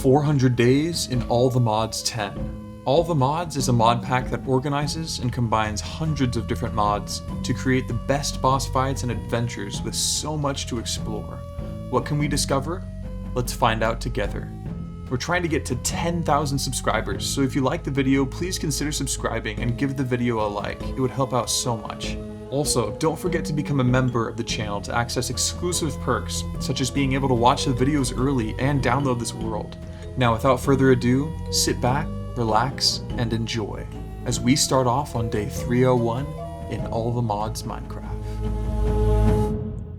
400 Days in All the Mods 10. All the Mods is a mod pack that organizes and combines hundreds of different mods to create the best boss fights and adventures with so much to explore. What can we discover? Let's find out together. We're trying to get to 10,000 subscribers, so if you like the video, please consider subscribing and give the video a like. It would help out so much. Also, don't forget to become a member of the channel to access exclusive perks, such as being able to watch the videos early and download this world. Now, without further ado, sit back, relax, and enjoy, as we start off on day 301 in All the Mods Minecraft.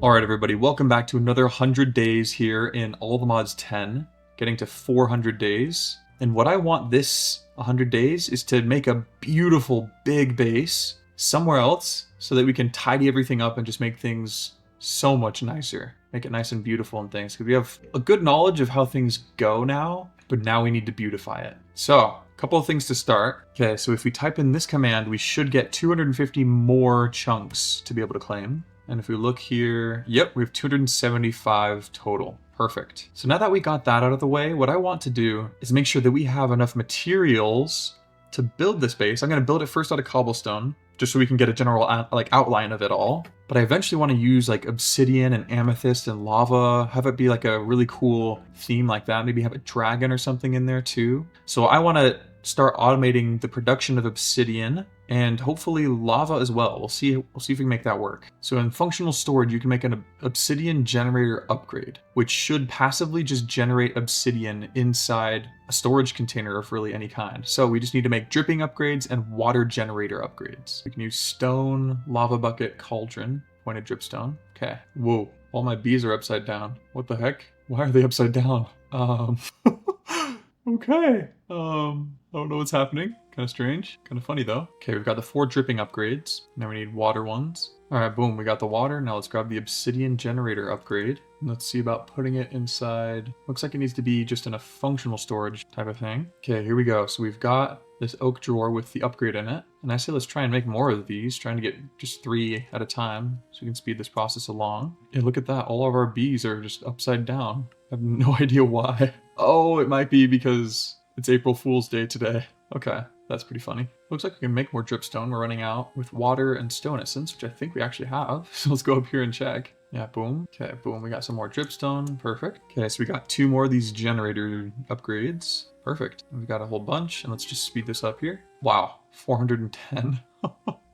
Alright everybody, welcome back to another 100 days here in All the Mods 10, getting to 400 days. And what I want this 100 days is to make a beautiful big base somewhere else so that we can tidy everything up and just make things so much nicer. Make it nice and beautiful and things. Because we have a good knowledge of how things go now, but now we need to beautify it. So, a couple of things to start. Okay, so if we type in this command, we should get 250 more chunks to be able to claim. And if we look here, yep, we have 275 total. Perfect. So now that we got that out of the way, what I want to do is make sure that we have enough materials to build this base. I'm going to build it first out of cobblestone, just so we can get a general outline of it all. But I eventually want to use like obsidian and amethyst and lava, have it be like a really cool theme like that. Maybe have a dragon or something in there too. So I want to start automating the production of obsidian and hopefully lava as well. We'll see if we can make that work. So in functional storage, you can make an obsidian generator upgrade, which should passively just generate obsidian inside a storage container of really any kind. So we just need to make dripping upgrades and water generator upgrades. We can use stone, lava bucket, cauldron, pointed dripstone. Okay. Whoa, all my bees are upside down. What the heck? Why are they upside down? Okay. I don't know what's happening. Kind of strange. Kind of funny though. Okay, we've got the 4 dripping upgrades. Now we need water ones. All right, boom, we got the water. Now let's grab the obsidian generator upgrade. And let's see about putting it inside. Looks like it needs to be just in a functional storage type of thing. Okay, here we go. So we've got this oak drawer with the upgrade in it. And I say let's try and make more of these, trying to get just 3 at a time so we can speed this process along. And look at that, all of our bees are just upside down. I have no idea why. Oh, it might be because it's April Fool's Day today. Okay, that's pretty funny. Looks like we can make more dripstone. We're running out with water and stone essence, which I think we actually have. So let's go up here and check. Yeah, boom. Okay, boom, we got some more dripstone. Perfect. Okay, so we got 2 more of these generator upgrades. Perfect. We've got a whole bunch, and let's just speed this up here. Wow, 410.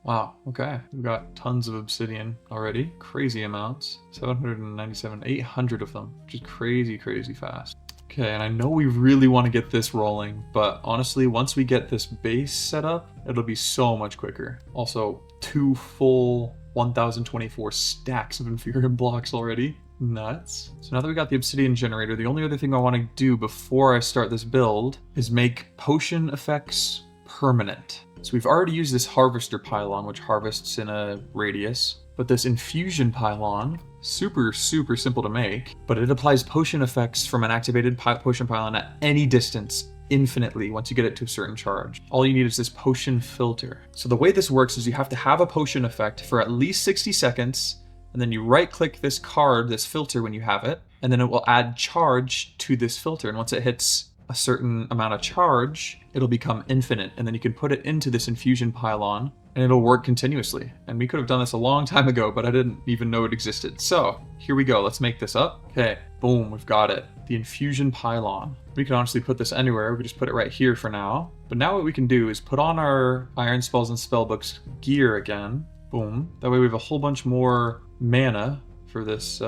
Wow, okay. We've got tons of obsidian already. Crazy amounts. 797, 800 of them, which is crazy, crazy fast. Okay, and I know we really want to get this rolling, but honestly, once we get this base set up, it'll be so much quicker. Also, 2 full 1024 stacks of inferior blocks already. Nuts. So now that we got the obsidian generator, the only other thing I want to do before I start this build is make potion effects permanent. So we've already used this harvester pylon, which harvests in a radius, but this infusion pylon, super simple to make, but it applies potion effects from an activated potion pylon at any distance infinitely once you get it to a certain charge. All you need is this potion filter. So the way this works is you have to have a potion effect for at least 60 seconds, and then you right click this card, this filter when you have it, and then it will add charge to this filter. And once it hits a certain amount of charge, it'll become infinite, and then you can put it into this infusion pylon and it'll work continuously. And we could have done this a long time ago, but I didn't even know it existed. So here we go, let's make this up. Okay, boom, we've got it. The infusion pylon. We can honestly put this anywhere. We can just put it right here for now. But now what we can do is put on our iron spells and spellbooks gear again. Boom. That way we have a whole bunch more mana for this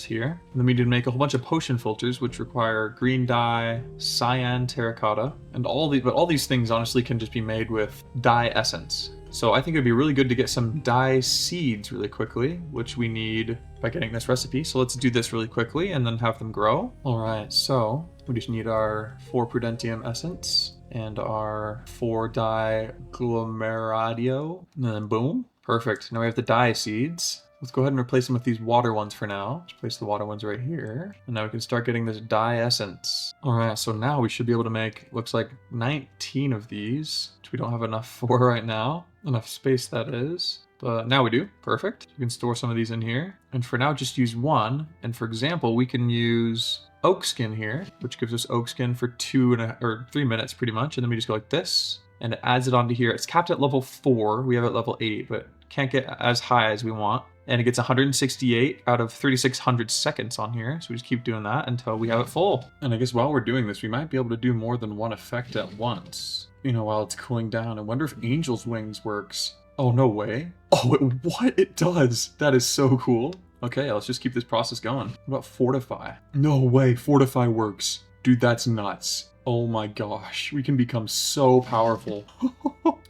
here. And then we need to make a whole bunch of potion filters, which require green dye, cyan, terracotta, and all these things honestly can just be made with dye essence. So I think it'd be really good to get some dye seeds really quickly, which we need by getting this recipe. So let's do this really quickly and then have them grow. All right, so we just need our 4 prudentium essence and our 4 dye glomeradio, and then boom. Perfect, now we have the dye seeds. Let's go ahead and replace them with these water ones for now. Let's place the water ones right here. And now we can start getting this dye essence. All right, so now we should be able to make, looks like 19 of these, which we don't have enough for right now. Enough space, that is. But now we do. Perfect. We can store some of these in here. And for now, just use 1. And for example, we can use oak skin here, which gives us oak skin for 3 minutes pretty much. And then we just go like this, and it adds it onto here. It's capped at level 4. We have it at level 8, but can't get as high as we want. And it gets 168 out of 3,600 seconds on here. So we just keep doing that until we have it full. And I guess while we're doing this, we might be able to do more than one effect at once, you know, while it's cooling down. I wonder if Angel's Wings works. Oh, no way. Oh, what? It does. That is so cool. Okay, let's just keep this process going. What about Fortify? No way, Fortify works. Dude, that's nuts. Oh my gosh, we can become so powerful.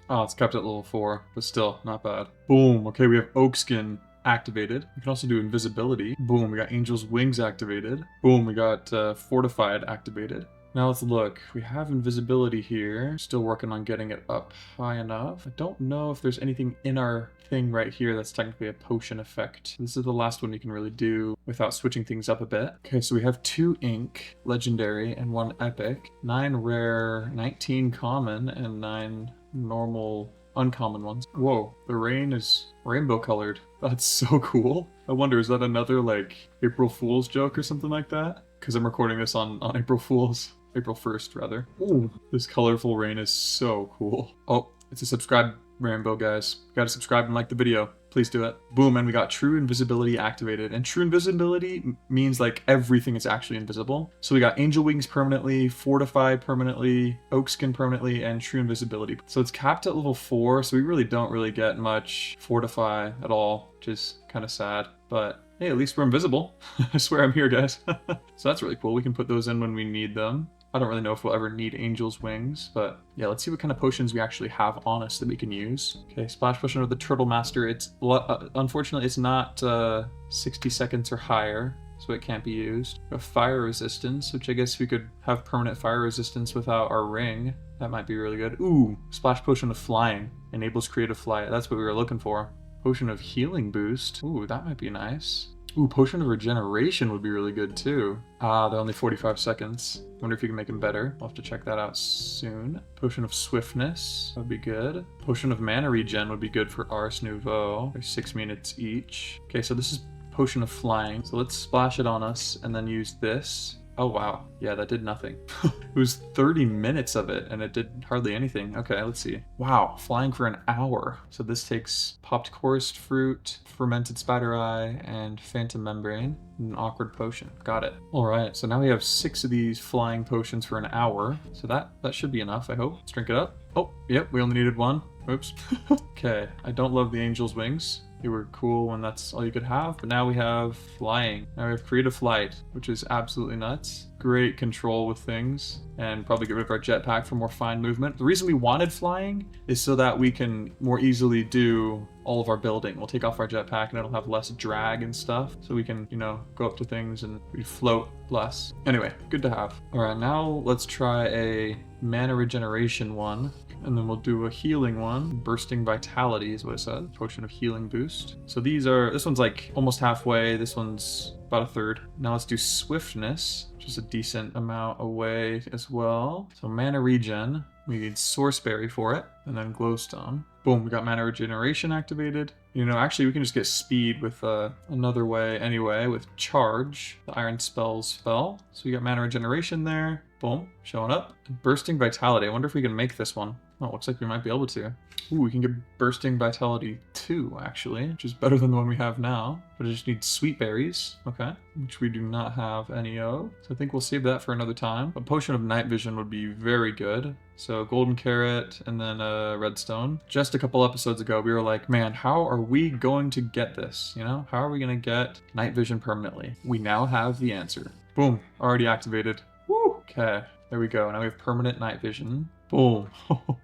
Oh, it's kept at level 4, but still, not bad. Boom, okay, we have Oak Skin activated. We can also do invisibility. Boom, we got Angel's Wings activated. Boom, we got Fortified activated. Now let's look. We have invisibility here. Still working on getting it up high enough. I don't know if there's anything in our thing right here that's technically a potion effect. This is the last one you can really do without switching things up a bit. Okay, so we have 2 ink, legendary, and 1 epic. 9 rare, 19 common, and 9 normal, uncommon ones. Whoa, the rain is rainbow colored. That's so cool. I wonder, is that another like April Fool's joke or something like that? Because I'm recording this on April 1st rather. Ooh, this colorful rain is so cool. Oh, it's a subscribe rainbow, guys. You gotta subscribe and like the video. Please do it. Boom, and we got true invisibility activated. And true invisibility means like everything is actually invisible. So we got Angel Wings permanently, Fortify permanently, Oak Skin permanently, and true invisibility. So it's capped at level 4, so we really don't get much Fortify at all, which is kind of sad. But hey, at least we're invisible. I swear I'm here, guys. So that's really cool. We can put those in when we need them. I don't really know if we'll ever need Angel's Wings, but yeah, let's see what kind of potions we actually have on us that we can use. Okay, Splash Potion of the Turtle Master. It's unfortunately, it's not 60 seconds or higher, so it can't be used. We have Fire Resistance, which I guess we could have permanent fire resistance without our ring. That might be really good. Ooh, Splash Potion of Flying. Enables creative flight. That's what we were looking for. Potion of Healing Boost. Ooh, that might be nice. Ooh, Potion of Regeneration would be really good too. Ah, they're only 45 seconds. Wonder if you can make them better. I'll have to check that out soon. Potion of Swiftness would be good. Potion of Mana Regen would be good for Ars Nouveau. They're 6 minutes each. Okay, so this is Potion of Flying. So let's splash it on us and then use this. Oh wow, yeah, that did nothing. It was 30 minutes of it and it did hardly anything. Okay, let's see. Wow, flying for an hour. So this takes Popped Chorused Fruit, Fermented Spider Eye, and Phantom Membrane, and an Awkward Potion. Got it. All right, so now we have 6 of these flying potions for an hour. So that should be enough, I hope. Let's drink it up. Oh, yep, we only needed 1. Oops. Okay, I don't love the Angel's Wings. They were cool when that's all you could have, but now we have flying. Now we have creative flight, which is absolutely nuts. Great control with things, and probably get rid of our jetpack for more fine movement. The reason we wanted flying is so that we can more easily do all of our building. We'll take off our jetpack and it'll have less drag and stuff, so we can, you know, go up to things and we float less. Anyway, good to have. All right, now let's try a mana regeneration one. And then we'll do a healing one. Bursting Vitality is what it says. Potion of Healing Boost. So this one's like almost halfway. This one's about a third. Now let's do Swiftness, which is a decent amount away as well. So Mana Regen. We need Sourceberry for it. And then Glowstone. Boom, we got Mana Regeneration activated. You know, actually we can just get speed with another way anyway, with Charge, the Iron Spells spell. So we got Mana Regeneration there. Boom, showing up. Bursting Vitality. I wonder if we can make this one. Oh, it looks like we might be able to. Ooh, we can get Bursting Vitality 2, actually, which is better than the one we have now. But it just needs Sweet Berries, okay, which we do not have any of. So I think we'll save that for another time. A Potion of Night Vision would be very good. So Golden Carrot and then Redstone. Just a couple episodes ago, we were like, man, how are we going to get this? You know, how are we going to get Night Vision permanently? We now have the answer. Boom, already activated. Woo! Okay, there we go. Now we have permanent night vision. Boom.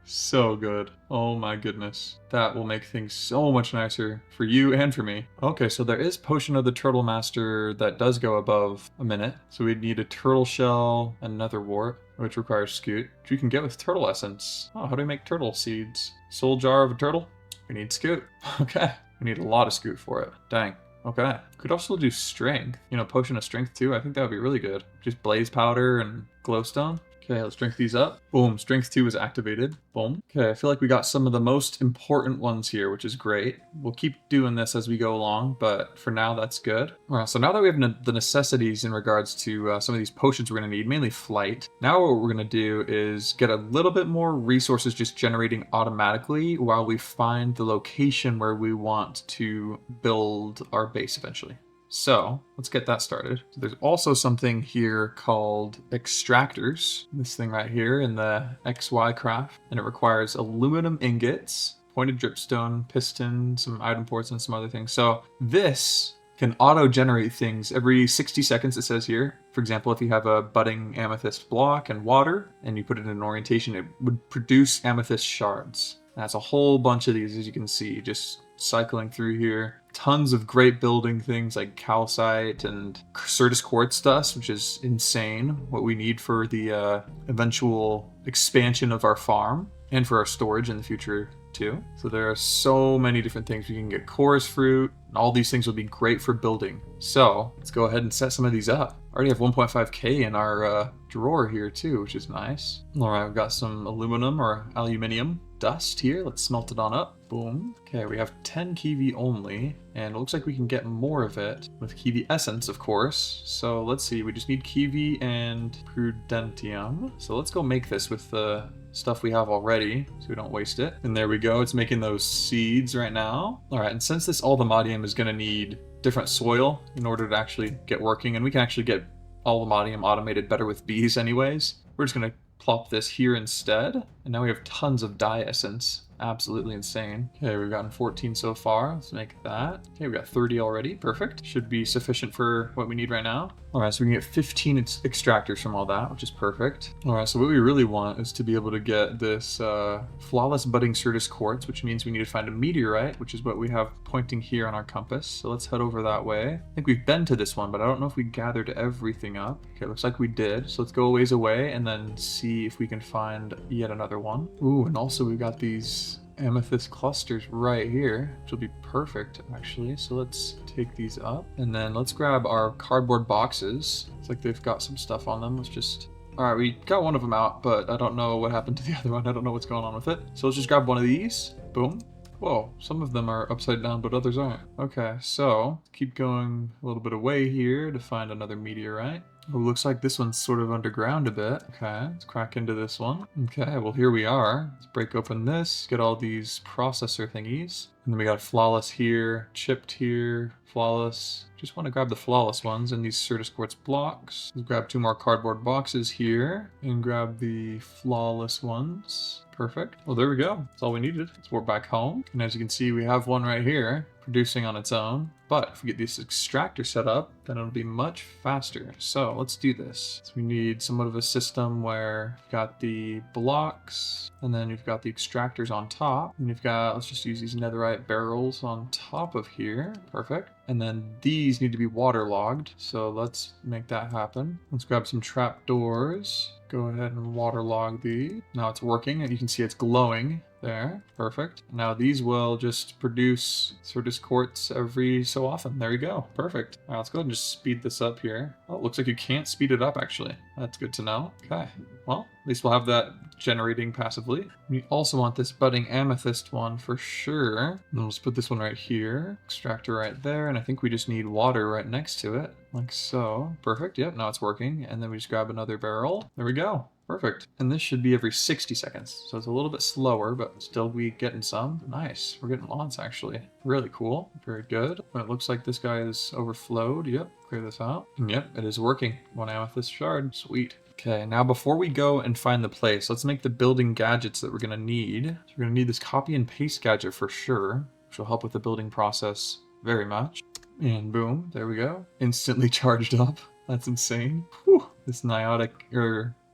So good. Oh my goodness. That will make things so much nicer for you and for me. Okay, so there is Potion of the Turtle Master that does go above a minute. So we'd need a turtle shell and nether wart, which requires scoot, which we can get with turtle essence. Oh, how do we make turtle seeds? Soul jar of a turtle? We need scoot. Okay. We need a lot of scoot for it. Dang. Okay. Could also do strength. You know, Potion of Strength too. I think that would be really good. Just blaze powder and glowstone. Okay, let's drink these up. Boom, strength 2 is activated. Boom. Okay, I feel like we got some of the most important ones here, which is great. We'll keep doing this as we go along, but for now, that's good. All right, so now that we have the necessities in regards to some of these potions we're gonna need, mainly flight, now what we're gonna do is get a little bit more resources just generating automatically while we find the location where we want to build our base eventually. So let's get that started. So there's also something here called extractors. This thing right here in the XY craft, and it requires aluminum ingots, pointed dripstone, piston, some item ports, and some other things. So this can auto-generate things every 60 seconds, it says here. For example, if you have a budding amethyst block and water, and you put it in an orientation, it would produce amethyst shards. And that's a whole bunch of these, as you can see, just cycling through here. Tons of great building things like calcite and Certus quartz dust, which is insane. What we need for the eventual expansion of our farm and for our storage in the future too. So there are so many different things. We can get chorus fruit, and all these things will be great for building. So let's go ahead and set some of these up. I already have 1.5k in our drawer here too, which is nice. All right, we've got some aluminum or aluminium dust here. Let's smelt it on up. Boom. Okay, we have 10 kiwi only, and it looks like we can get more of it with kiwi essence, of course. So let's see, we just need kiwi and prudentium. So let's go make this with the stuff we have already so we don't waste it. And there we go, it's making those seeds right now. All right, and since this aldomodium is going to need different soil in order to actually get working, and we can actually get aldomodium automated better with bees anyways, we're just going to plop this here instead. And now we have tons of dye essence. Absolutely insane. Okay, we've gotten 14 so far. Let's make that. Okay, we got 30 already. Perfect. Should be sufficient for what we need right now. All right, so we can get 15 extractors from all that, which is perfect. All right, so what we really want is to be able to get this flawless budding Certus quartz, which means we need to find a meteorite, which is what we have pointing here on our compass. So let's head over that way. I think we've been to this one, but I don't know if we gathered everything up. Okay, looks like we did. So let's go a ways away and then see if we can find yet another one. Ooh, and also we've got these amethyst clusters right here, which will be perfect actually. So let's take these up, and then let's grab our cardboard boxes. It's like they've got some stuff on them. Let's just, all right, we got one of them out, but I don't know what happened to the other one. I don't know what's going on with it. So let's just grab one of these. Boom. Whoa, some of them are upside down, but others aren't. Okay, so keep going a little bit away here to find another meteorite. Oh, looks like this one's sort of underground a bit. Okay, let's crack into this one. Okay, well here we are. Let's break open this, get all these processor thingies. And then we got flawless here, chipped here, flawless. Just want to grab the flawless ones and these Certus quartz blocks. Let's grab 2 more cardboard boxes here and grab the flawless ones. Perfect. Well, there we go. That's all we needed. Let's warp back home. And as you can see, we have one right here producing on its own. But if we get this extractor set up, then it'll be much faster. So let's do this. So we need somewhat of a system where you've got the blocks, and then you've got the extractors on top, and you've got, let's just use these netherite barrels on top of here. Perfect. And then these need to be waterlogged. So let's make that happen. Let's grab some trap doors. Go ahead and waterlog these. Now it's working, and you can see it's glowing. There, perfect. Now these will just produce Certus quartz every so often. There you go, perfect. All right, let's go ahead and just speed this up here. Oh, it looks like you can't speed it up actually. That's good to know. Okay, well, at least we'll have that generating passively. We also want this budding amethyst one for sure. And then let's put this one right here. Extractor right there, and I think we just need water right next to it, like so. Perfect, yep, now it's working. And then we just grab another barrel. There we go. Perfect. And this should be every 60 seconds. So it's a little bit slower, but still we getting some. Nice. We're getting lots actually. Really cool. Very good. But it looks like this guy is overflowed. Yep. Clear this out. And yep, it is working. 1 amethyst shard. Sweet. Okay, now before we go and find the place, let's make the building gadgets that we're going to need. So we're going to need this copy and paste gadget for sure, which will help with the building process very much. And boom, there we go. Instantly charged up. That's insane. Whew. This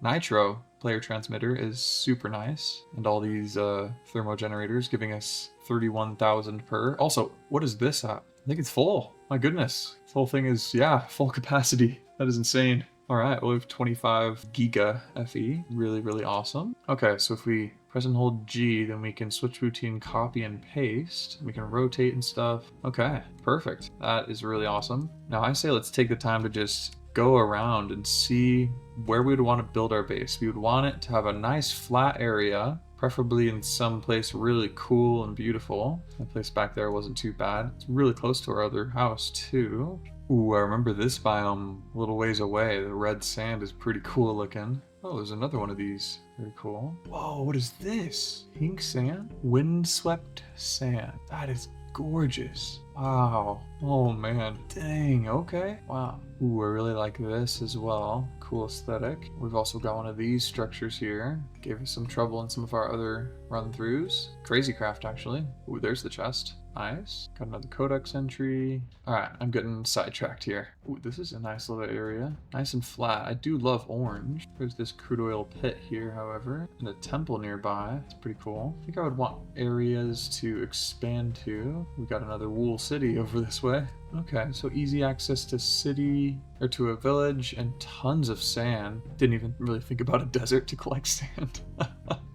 nitro player transmitter is super nice, and all these thermo generators giving us 31,000 per. Also, what is this at? I think it's full. My goodness, this whole thing is, yeah, full capacity. That is insane. All right, well, we have 25 giga FE. Really awesome. Okay, so if we press and hold G, then we can switch between copy and paste. We can rotate and stuff. Okay, perfect. That is really awesome. Now I say let's take the time to just go around and see where we would want to build our base. We would want it to have a nice flat area, preferably in some place really cool and beautiful. The place back there wasn't too bad. It's really close to our other house too. Ooh, I remember this biome a little ways away. The red sand is pretty cool looking. Oh, there's another one of these. Very cool. Whoa, what is this? Pink sand? Windswept sand. That is gorgeous. Wow. Oh man. Dang, okay. Wow. Ooh, I really like this as well. Cool aesthetic. We've also got one of these structures here. Gave us some trouble in some of our other run-throughs. Crazy craft, actually. Ooh, there's the chest. Nice. Got another codex entry. Alright, I'm getting sidetracked here. Ooh, this is a nice little area. Nice and flat. I do love orange. There's this crude oil pit here, however, and a temple nearby. It's pretty cool. I think I would want areas to expand to. We got another wool city over this way. Okay, so easy access to city, or to a village, and tons of sand. Didn't even really think about a desert to collect sand.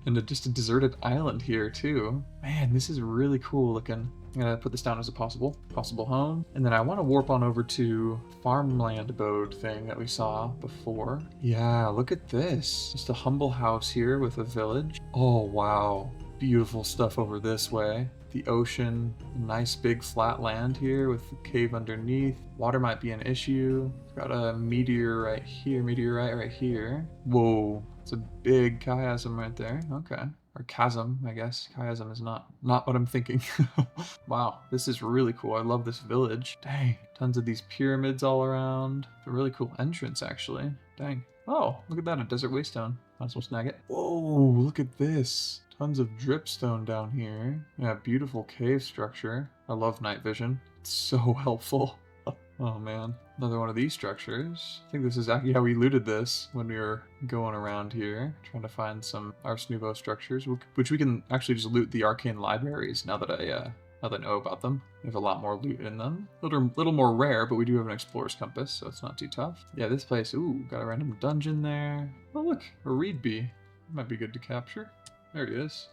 And just a deserted island here too. Man, this is really cool looking. I'm gonna put this down as a possible home. And then I want to warp on over to farmland abode thing that we saw before. Yeah, look at this. Just a humble house here with a village. Oh, wow. Beautiful stuff over this way. The ocean, nice big flat land here with the cave underneath. Water might be an issue. Got a meteorite right here. Whoa, it's a big chiasm right there. Okay. Or chasm, I guess. Chiasm is not what I'm thinking. Wow, this is really cool. I love this village. Dang, tons of these pyramids all around. A really cool entrance, actually. Dang. Oh, look at that, a desert waystone. Might as well snag it. Whoa, look at this. Tons of dripstone down here. Yeah, beautiful cave structure. I love night vision. It's so helpful. Oh man, another one of these structures. I think this is actually how we looted this when we were going around here, trying to find some Ars Nouveau structures, which we can actually just loot the arcane libraries now that I know about them. We have a lot more loot in them. Little more rare, but we do have an explorer's compass, so it's not too tough. Yeah, this place, ooh, got a random dungeon there. Oh look, a reed bee. Might be good to capture. There he is.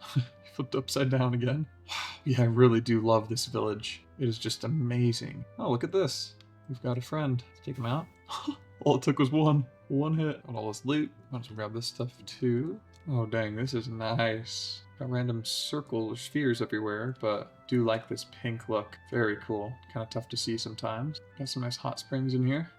Flipped upside down again. Wow. Yeah, I really do love this village. It is just amazing. Oh, look at this. We've got a friend. Let's take him out. All it took was one hit. Got all this loot. Might as well grab this stuff too. Oh dang, this is nice. Got random circles, spheres everywhere, but do like this pink look. Very cool. Kind of tough to see sometimes. Got some nice hot springs in here.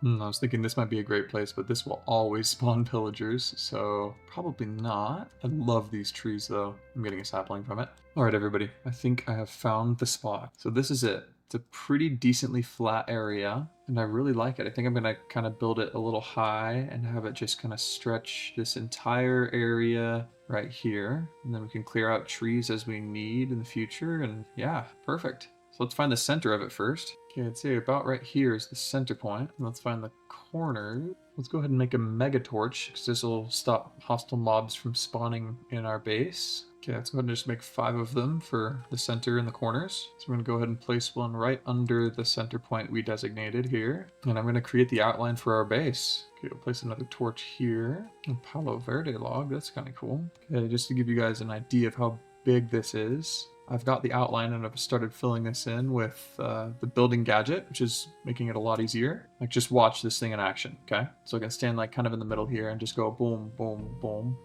I was thinking this might be a great place, but this will always spawn pillagers, so probably not. I love these trees though. I'm getting a sapling from it. Alright everybody, I think I have found the spot. So this is it. It's a pretty decently flat area, and I really like it. I think I'm gonna kind of build it a little high and have it just kind of stretch this entire area right here. And then we can clear out trees as we need in the future, and yeah, perfect. So let's find the center of it first. Okay, I'd say about right here is the center point. Let's find the corner. Let's go ahead and make a mega torch, because this will stop hostile mobs from spawning in our base. Okay, let's go ahead and just make 5 of them for the center and the corners. So we're gonna go ahead and place one right under the center point we designated here. And I'm gonna create the outline for our base. Okay, we'll place another torch here. A Palo Verde log, that's kind of cool. Okay, just to give you guys an idea of how big this is. I've got the outline and I've started filling this in with the building gadget, which is making it a lot easier. Like just watch this thing in action, okay? So I can stand like kind of in the middle here and just go boom, boom, boom,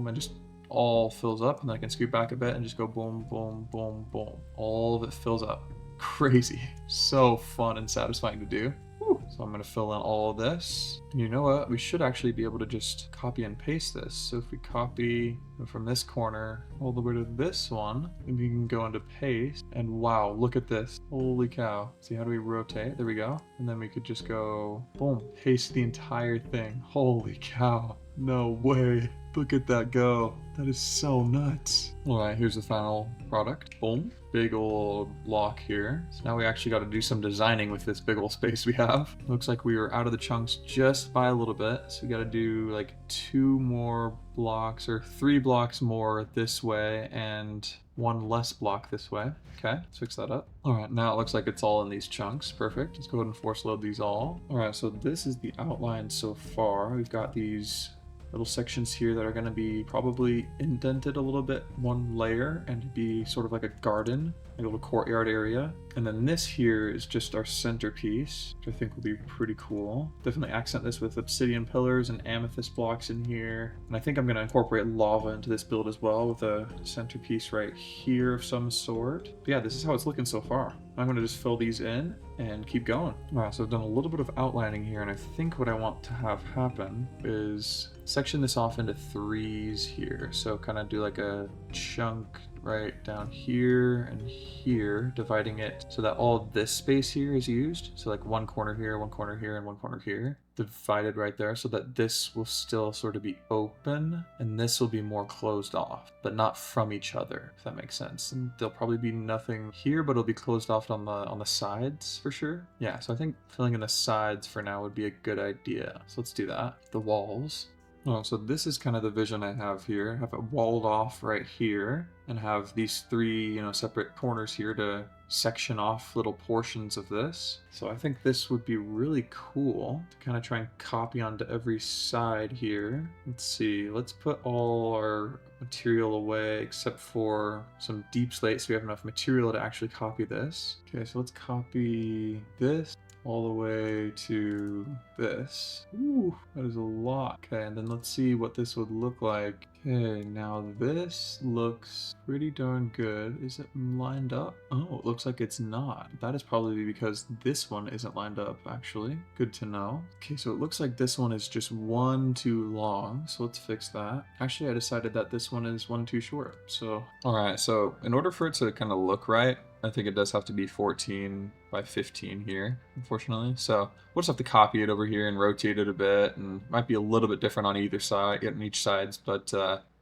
and just all fills up, and then I can scoot back a bit and just go boom, boom, boom, boom. All of it fills up. Crazy. So fun and satisfying to do. Whew. So I'm going to fill in all of this. And you know what? We should actually be able to just copy and paste this. So if we copy from this corner all the way to this one, then we can go into paste. And wow, look at this. Holy cow. See, how do we rotate? There we go. And then we could just go, boom, paste the entire thing. Holy cow. No way. Look at that go. That is so nuts. Alright, here's the final product. Boom. Big old block here. So now we actually got to do some designing with this big old space we have. Looks like we were out of the chunks just by a little bit. So we got to do like 2 more blocks or 3 blocks more this way and 1 less block this way. Okay, let's fix that up. Alright, now it looks like it's all in these chunks. Perfect. Let's go ahead and force load these all. Alright, so this is the outline so far. We've got these little sections here that are going to be probably indented a little bit, 1 layer, and be sort of like a garden, a little courtyard area. And then this here is just our centerpiece, which I think will be pretty cool. Definitely accent this with obsidian pillars and amethyst blocks in here. And I think I'm going to incorporate lava into this build as well with a centerpiece right here of some sort. But yeah, this is how it's looking so far. I'm going to just fill these in and keep going. Alright, so I've done a little bit of outlining here, and I think what I want to have happen is section this off into threes here. So kind of do like a chunk right down here and here, dividing it so that all this space here is used. So like one corner here, one corner here, and one corner here. Divided right there so that this will still sort of be open and this will be more closed off, but not from each other, if that makes sense. And there'll probably be nothing here, but it'll be closed off on the sides for sure. Yeah, so I think filling in the sides for now would be a good idea. So let's do that. The walls. Oh, so this is kind of the vision I have here. Have it walled off right here and have these three, separate corners here to section off little portions of this. So I think this would be really cool to kind of try and copy onto every side here. Let's see, let's put all our material away except for some deep slate so we have enough material to actually copy this. Okay, so let's copy this all the way to this. Ooh, that is a lot. Okay, and then let's see what this would look like. Okay, now this looks pretty darn good. Is it lined up? Oh, it looks like it's not. That is probably because this one isn't lined up, actually. Good to know. Okay, so it looks like this one is just one too long, so let's fix that. Actually, I decided that this one is one too short, so... Alright, so in order for it to kind of look right, I think it does have to be 14 by 15 here, unfortunately. So we'll just have to copy it over here and rotate it a bit, and might be a little bit different on either side, on each sides, but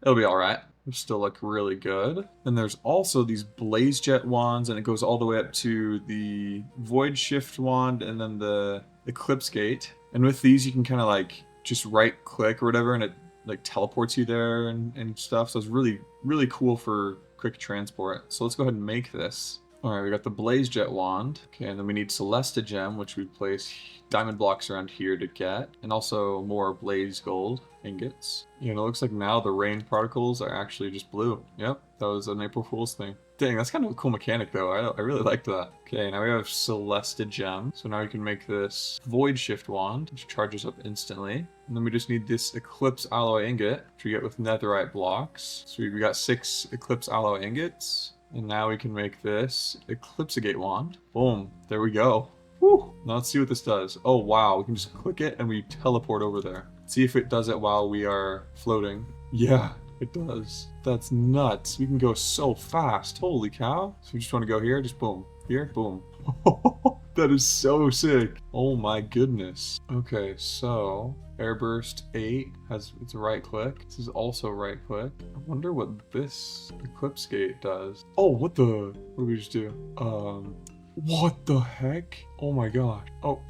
it'll be all right. It'll still look really good. And there's also these blaze jet wands, and it goes all the way up to the void shift wand and then the eclipse gate. And with these, you can kind of like just right click or whatever, and it like teleports you there and stuff. So it's really, really cool for quick transport. So let's go ahead and make this. Alright, we got the Blaze Jet Wand. Okay, and then we need Celesta Gem, which we place diamond blocks around here to get. And also more Blaze Gold ingots. And it looks like now the rain particles are actually just blue. Yep, that was an April Fool's thing. Dang, that's kind of a cool mechanic though. I really liked that. Okay, now we have Celesta Gem. So now we can make this Void Shift Wand, which charges up instantly. And then we just need this Eclipse Alloy Ingot, which we get with Netherite blocks. So we got 6 Eclipse Alloy Ingots. And now we can make this Eclipsegate Wand. Boom. There we go. Woo. Now let's see what this does. Oh, wow. We can just click it and we teleport over there. See if it does it while we are floating. Yeah, it does. That's nuts. We can go so fast. Holy cow. So we just want to go here. Just boom. Here. Boom. That is so sick. Oh my goodness. Okay, so Airburst 8 has its right click. This is also right click. I wonder what this Eclipse Gate does. Oh, what did we just do? What the heck? Oh my gosh. Oh,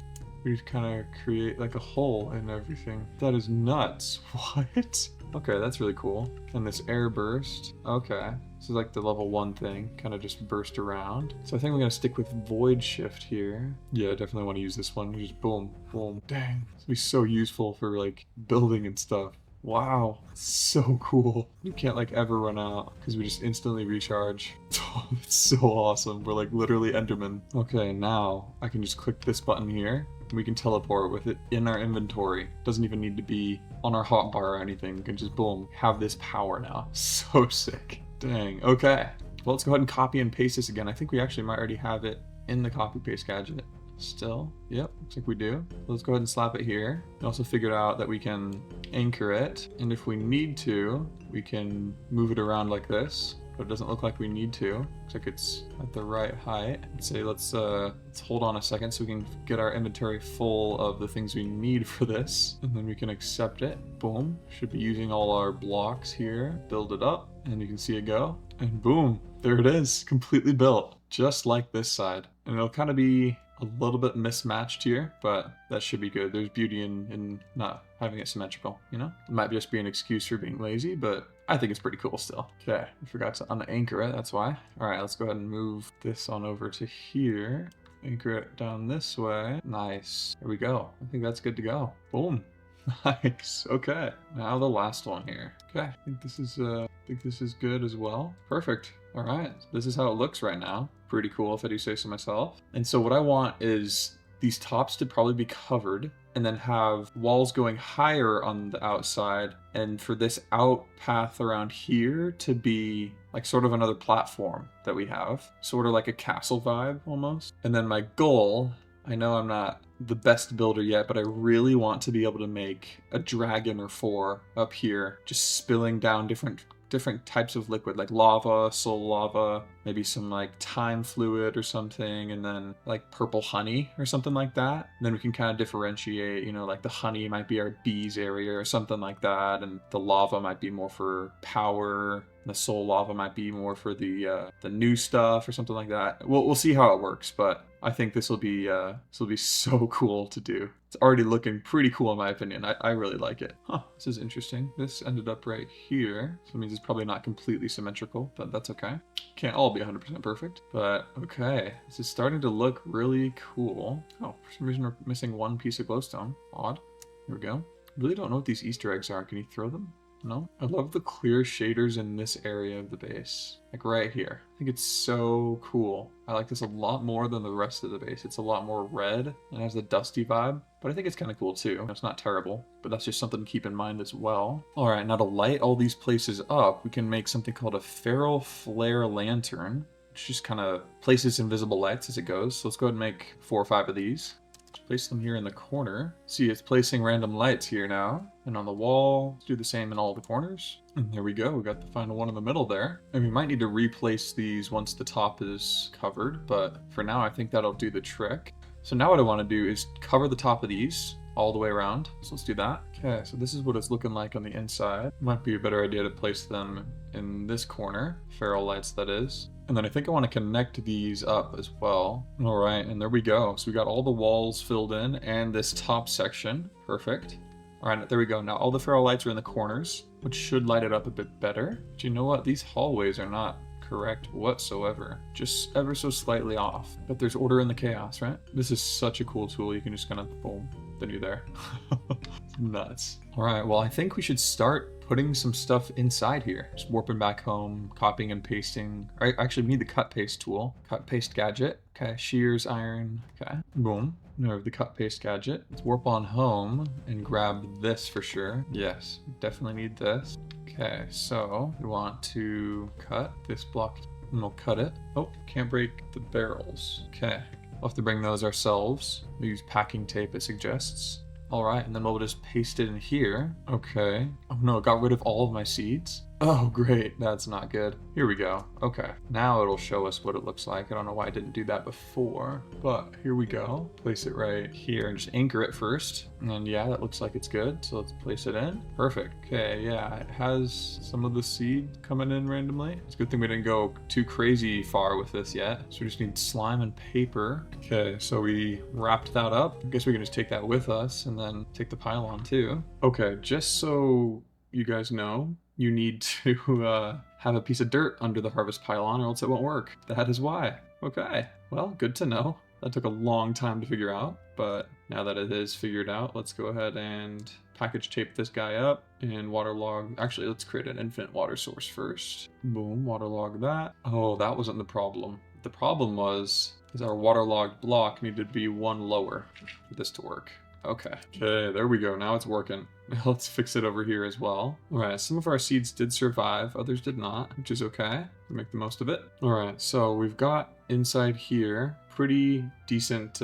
we just kind of create like a hole and everything. That is nuts. What? Okay, that's really cool. And this air burst. Okay. This is like the level 1 thing. Kind of just burst around. So I think we're going to stick with Void Shift here. Yeah, I definitely want to use this one. Just boom, boom. Dang. This will be so useful for like building and stuff. Wow. So cool. You can't like ever run out because we just instantly recharge. Oh, it's so awesome. We're like literally Enderman. Okay, now I can just click this button here. We can teleport with it in our inventory. Doesn't even need to be on our hotbar or anything. We can just boom, have this power now. So sick. Dang. Okay. Well, let's go ahead and copy and paste this again. I think we actually might already have it in the copy paste gadget. Still. Yep, looks like we do. Let's go ahead and slap it here. We also figured out that we can anchor it. And if we need to, we can move it around like this. But it doesn't look like we need to. Looks like it's at the right height. Let's say let's hold on a second so we can get our inventory full of the things we need for this. And then we can accept it. Boom. Should be using all our blocks here. Build it up and you can see it go. And boom, there it is. Completely built. Just like this side. And it'll kind of be a little bit mismatched here, but that should be good. There's beauty in not having it symmetrical, you know? It might just be an excuse for being lazy, but I think it's pretty cool still. Okay, I forgot to unanchor it, that's why. All right, let's go ahead and move this on over to here. Anchor it down this way. Nice, there we go. I think that's good to go. Boom. Nice. Okay. Now the last one here. Okay. I think this is good as well. Perfect. All right. This is how it looks right now. Pretty cool if I do say so myself. And so what I want is these tops to probably be covered and then have walls going higher on the outside, and for this out path around here to be like sort of another platform that we have, sort of like a castle vibe almost. And then my goal, I know I'm not the best builder yet, but I really want to be able to make a dragon or four up here, just spilling down different types of liquid, like lava, soul lava, maybe some like time fluid or something, and then like purple honey or something like that. And then we can kind of differentiate, you know, like the honey might be our bees area or something like that, and the lava might be more for power. The soul lava might be more for the new stuff or something like that. We'll see how it works, but I think this will be so cool to do. It's already looking pretty cool in my opinion. I really like it. Huh, this is interesting. This ended up right here. So it means it's probably not completely symmetrical, but that's okay. Can't all be 100% perfect, but okay. This is starting to look really cool. Oh, for some reason we're missing one piece of glowstone. Odd. Here we go. Really don't know what these Easter eggs are. Can you throw them? No? I love the clear shaders in this area of the base. Like right here. I think it's so cool. I like this a lot more than the rest of the base. It's a lot more red and has the dusty vibe, but I think it's kind of cool too. It's not terrible, but that's just something to keep in mind as well. All right, now to light all these places up, we can make something called a feral flare lantern, which just kind of places invisible lights as it goes. So let's go ahead and make 4 or 5 of these. Place them here in the corner. See, it's placing random lights here now. And on the wall, let's do the same in all the corners. And there we go, we got the final one in the middle there. And we might need to replace these once the top is covered, but for now I think that'll do the trick. So now what I want to do is cover the top of these all the way around. So let's do that. Okay, so this is what it's looking like on the inside. Might be a better idea to place them in this corner. Feral lights, that is. And then I think I want to connect these up as well. All right, and there we go. So we got all the walls filled in and this top section. Perfect. All right, there we go. Now all the feral lights are in the corners, which should light it up a bit better. But you know what? These hallways are not correct whatsoever. Just ever so slightly off. But there's order in the chaos, right? This is such a cool tool. You can just kind of boom, then you're there. Nuts. All right, well, I think we should start putting some stuff inside here. Just warping back home, copying and pasting. I actually need the cut paste tool. Cut paste gadget. Okay, shears, iron. Okay, boom. Now we have the cut paste gadget. Let's warp on home and grab this for sure. Yes, definitely need this. Okay, so we want to cut this block and we'll cut it. Oh, can't break the barrels. Okay, we'll have to bring those ourselves. We'll use packing tape, it suggests. All right, and then we'll just paste it in here. Okay. Oh no, it got rid of all of my seeds. Oh, great. That's not good. Here we go. Okay. Now it'll show us what it looks like. I don't know why I didn't do that before, but here we go. Place it right here and just anchor it first. And yeah, that looks like it's good. So let's place it in. Perfect. Okay, yeah, it has some of the seed coming in randomly. It's a good thing we didn't go too crazy far with this yet. So we just need slime and paper. Okay, so we wrapped that up. I guess we can just take that with us and then take the pylon too. Okay, just so you guys know, you need to have a piece of dirt under the harvest pylon or else it won't work. That is why. Okay, well, good to know. That took a long time to figure out, but now that it is figured out, let's go ahead and package tape this guy up and waterlog. Actually, let's create an infinite water source first. Boom, waterlog that. Oh, that wasn't the problem. The problem was our waterlogged block needed to be 1 lower for this to work. Okay, there we go. Now it's working. Let's fix it over here as well. All right, some of our seeds did survive, others did not, which is okay. We'll make the most of it. All right, so we've got inside here pretty decent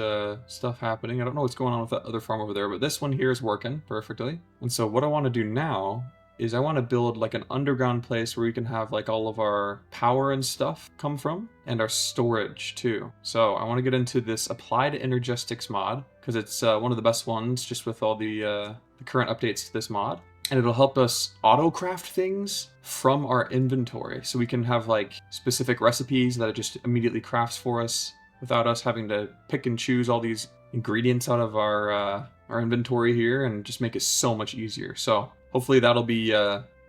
stuff happening. I don't know what's going on with that other farm over there, but this one here is working perfectly. And so what I want to do now is I want to build like an underground place where we can have like all of our power and stuff come from, and our storage too. So I want to get into this applied Energistics mod because it's one of the best ones just with all the current updates to this mod. And it'll help us auto-craft things from our inventory. So we can have like specific recipes that it just immediately crafts for us without us having to pick and choose all these ingredients out of our inventory here, and just make it so much easier. So hopefully that'll be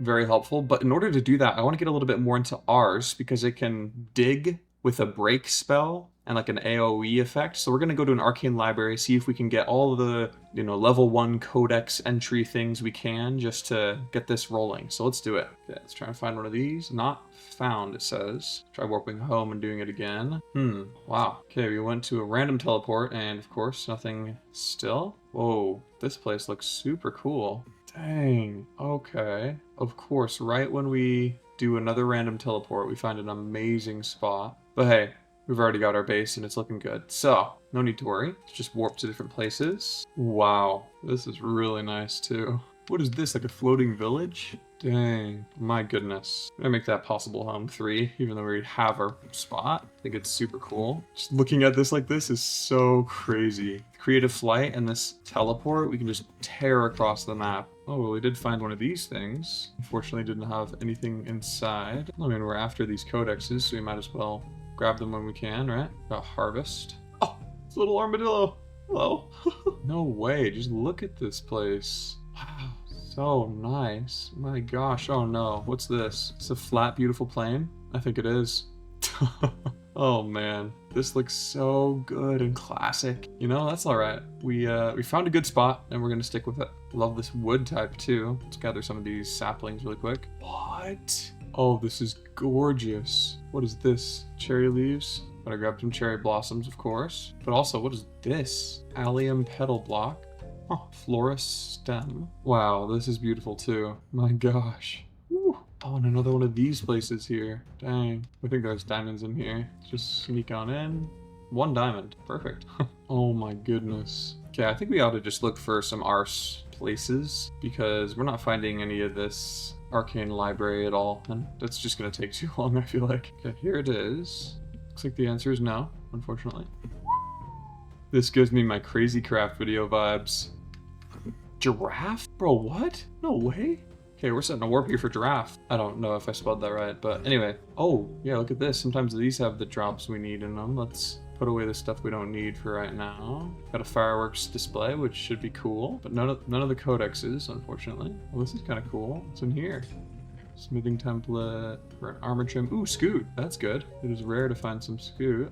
very helpful. But in order to do that, I want to get a little bit more into ours because it can dig with a break spell and like an AoE effect. So we're gonna go to an arcane library, see if we can get all of the, you know, level 1 codex entry things we can just to get this rolling. So let's do it. Okay, let's try and find one of these. Not found, it says. Try warping home and doing it again. Wow. Okay, we went to a random teleport and of course nothing still. Whoa, this place looks super cool. Dang, okay. Of course, right when we do another random teleport, we find an amazing spot. But hey, we've already got our base and it's looking good. So, no need to worry. Let's just warp to different places. Wow, this is really nice too. What is this, like a floating village? Dang, my goodness. I'm gonna make that possible home 3, even though we already have our spot. I think it's super cool. Just looking at this like this is so crazy. Creative flight and this teleport, we can just tear across the map. Oh, well, we did find one of these things. Unfortunately, didn't have anything inside. I mean, we're after these codexes, so we might as well grab them when we can, right? Got harvest. Oh, it's a little armadillo. Hello. No way, just look at this place. Wow, so nice. My gosh, oh no, what's this? It's a flat, beautiful plain? I think it is. Oh man, this looks so good and classic. You know, that's all right. We found a good spot and we're gonna stick with it. Love this wood type too. Let's gather some of these saplings really quick. What? Oh, this is gorgeous. What is this? Cherry leaves? Gotta grab some cherry blossoms, of course. But also, what is this? Allium petal block. Oh, Florus stem. Wow, this is beautiful too. My gosh. Woo. Oh, and another one of these places here. Dang. I think there's diamonds in here. Let's just sneak on in. 1 diamond. Perfect. Oh my goodness. Okay, I think we ought to just look for some arse places because we're not finding any of this arcane library at all. And that's just gonna take too long, I feel like. Okay, here it is. Looks like the answer is no, unfortunately. This gives me my crazy craft video vibes. Giraffe? Bro, what? No way. Okay, we're setting a warp here for giraffe. I don't know if I spelled that right, but anyway. Oh, yeah, look at this. Sometimes these have the drops we need in them. Let's put away the stuff we don't need for right now. Got a fireworks display, which should be cool, but none of the codexes, unfortunately. Well, this is kind of cool. What's in here? Smithing template for an armor trim. Ooh, scoot. That's good. It is rare to find some scoot.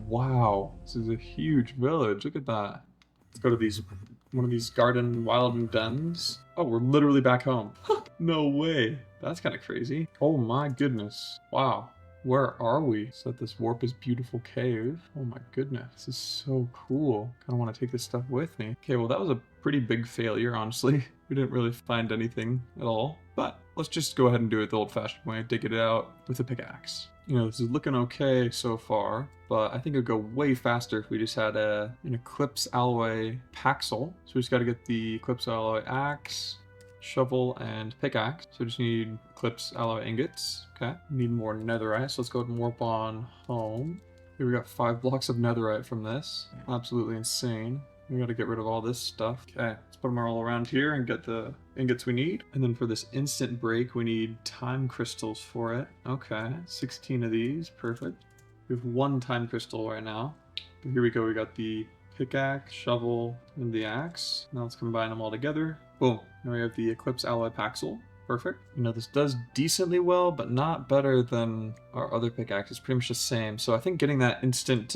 Wow, this is a huge village. Look at that. Let's go to one of these garden wild dens. Oh, we're literally back home. No way. That's kind of crazy. Oh my goodness. Wow. Where are we? So that this warp is beautiful cave. Oh my goodness. This is so cool. Kind of want to take this stuff with me. Okay, well that was a pretty big failure, honestly. We didn't really find anything at all. But let's just go ahead and do it the old-fashioned way. Dig it out with a pickaxe. You know, this is looking okay so far, but I think it would go way faster if we just had an Eclipse Alloy Paxel. So we just got to get the Eclipse Alloy Axe, shovel, and pickaxe. So we just need Eclipse Alloy Ingots. Okay, need more netherite, so let's go ahead and warp on home. Here we got 5 blocks of netherite from this. Absolutely insane. We got to get rid of all this stuff. Okay, let's put them all around here and get the ingots we need. And then for this instant break, we need time crystals for it. Okay, 16 of these, perfect. We have 1 time crystal right now. But here we go, we got the pickaxe, shovel, and the axe. Now let's combine them all together. Boom, now we have the Eclipse Alloy Paxel. Perfect. You know, this does decently well, but not better than our other pickaxes. Pretty much the same. So I think getting that instant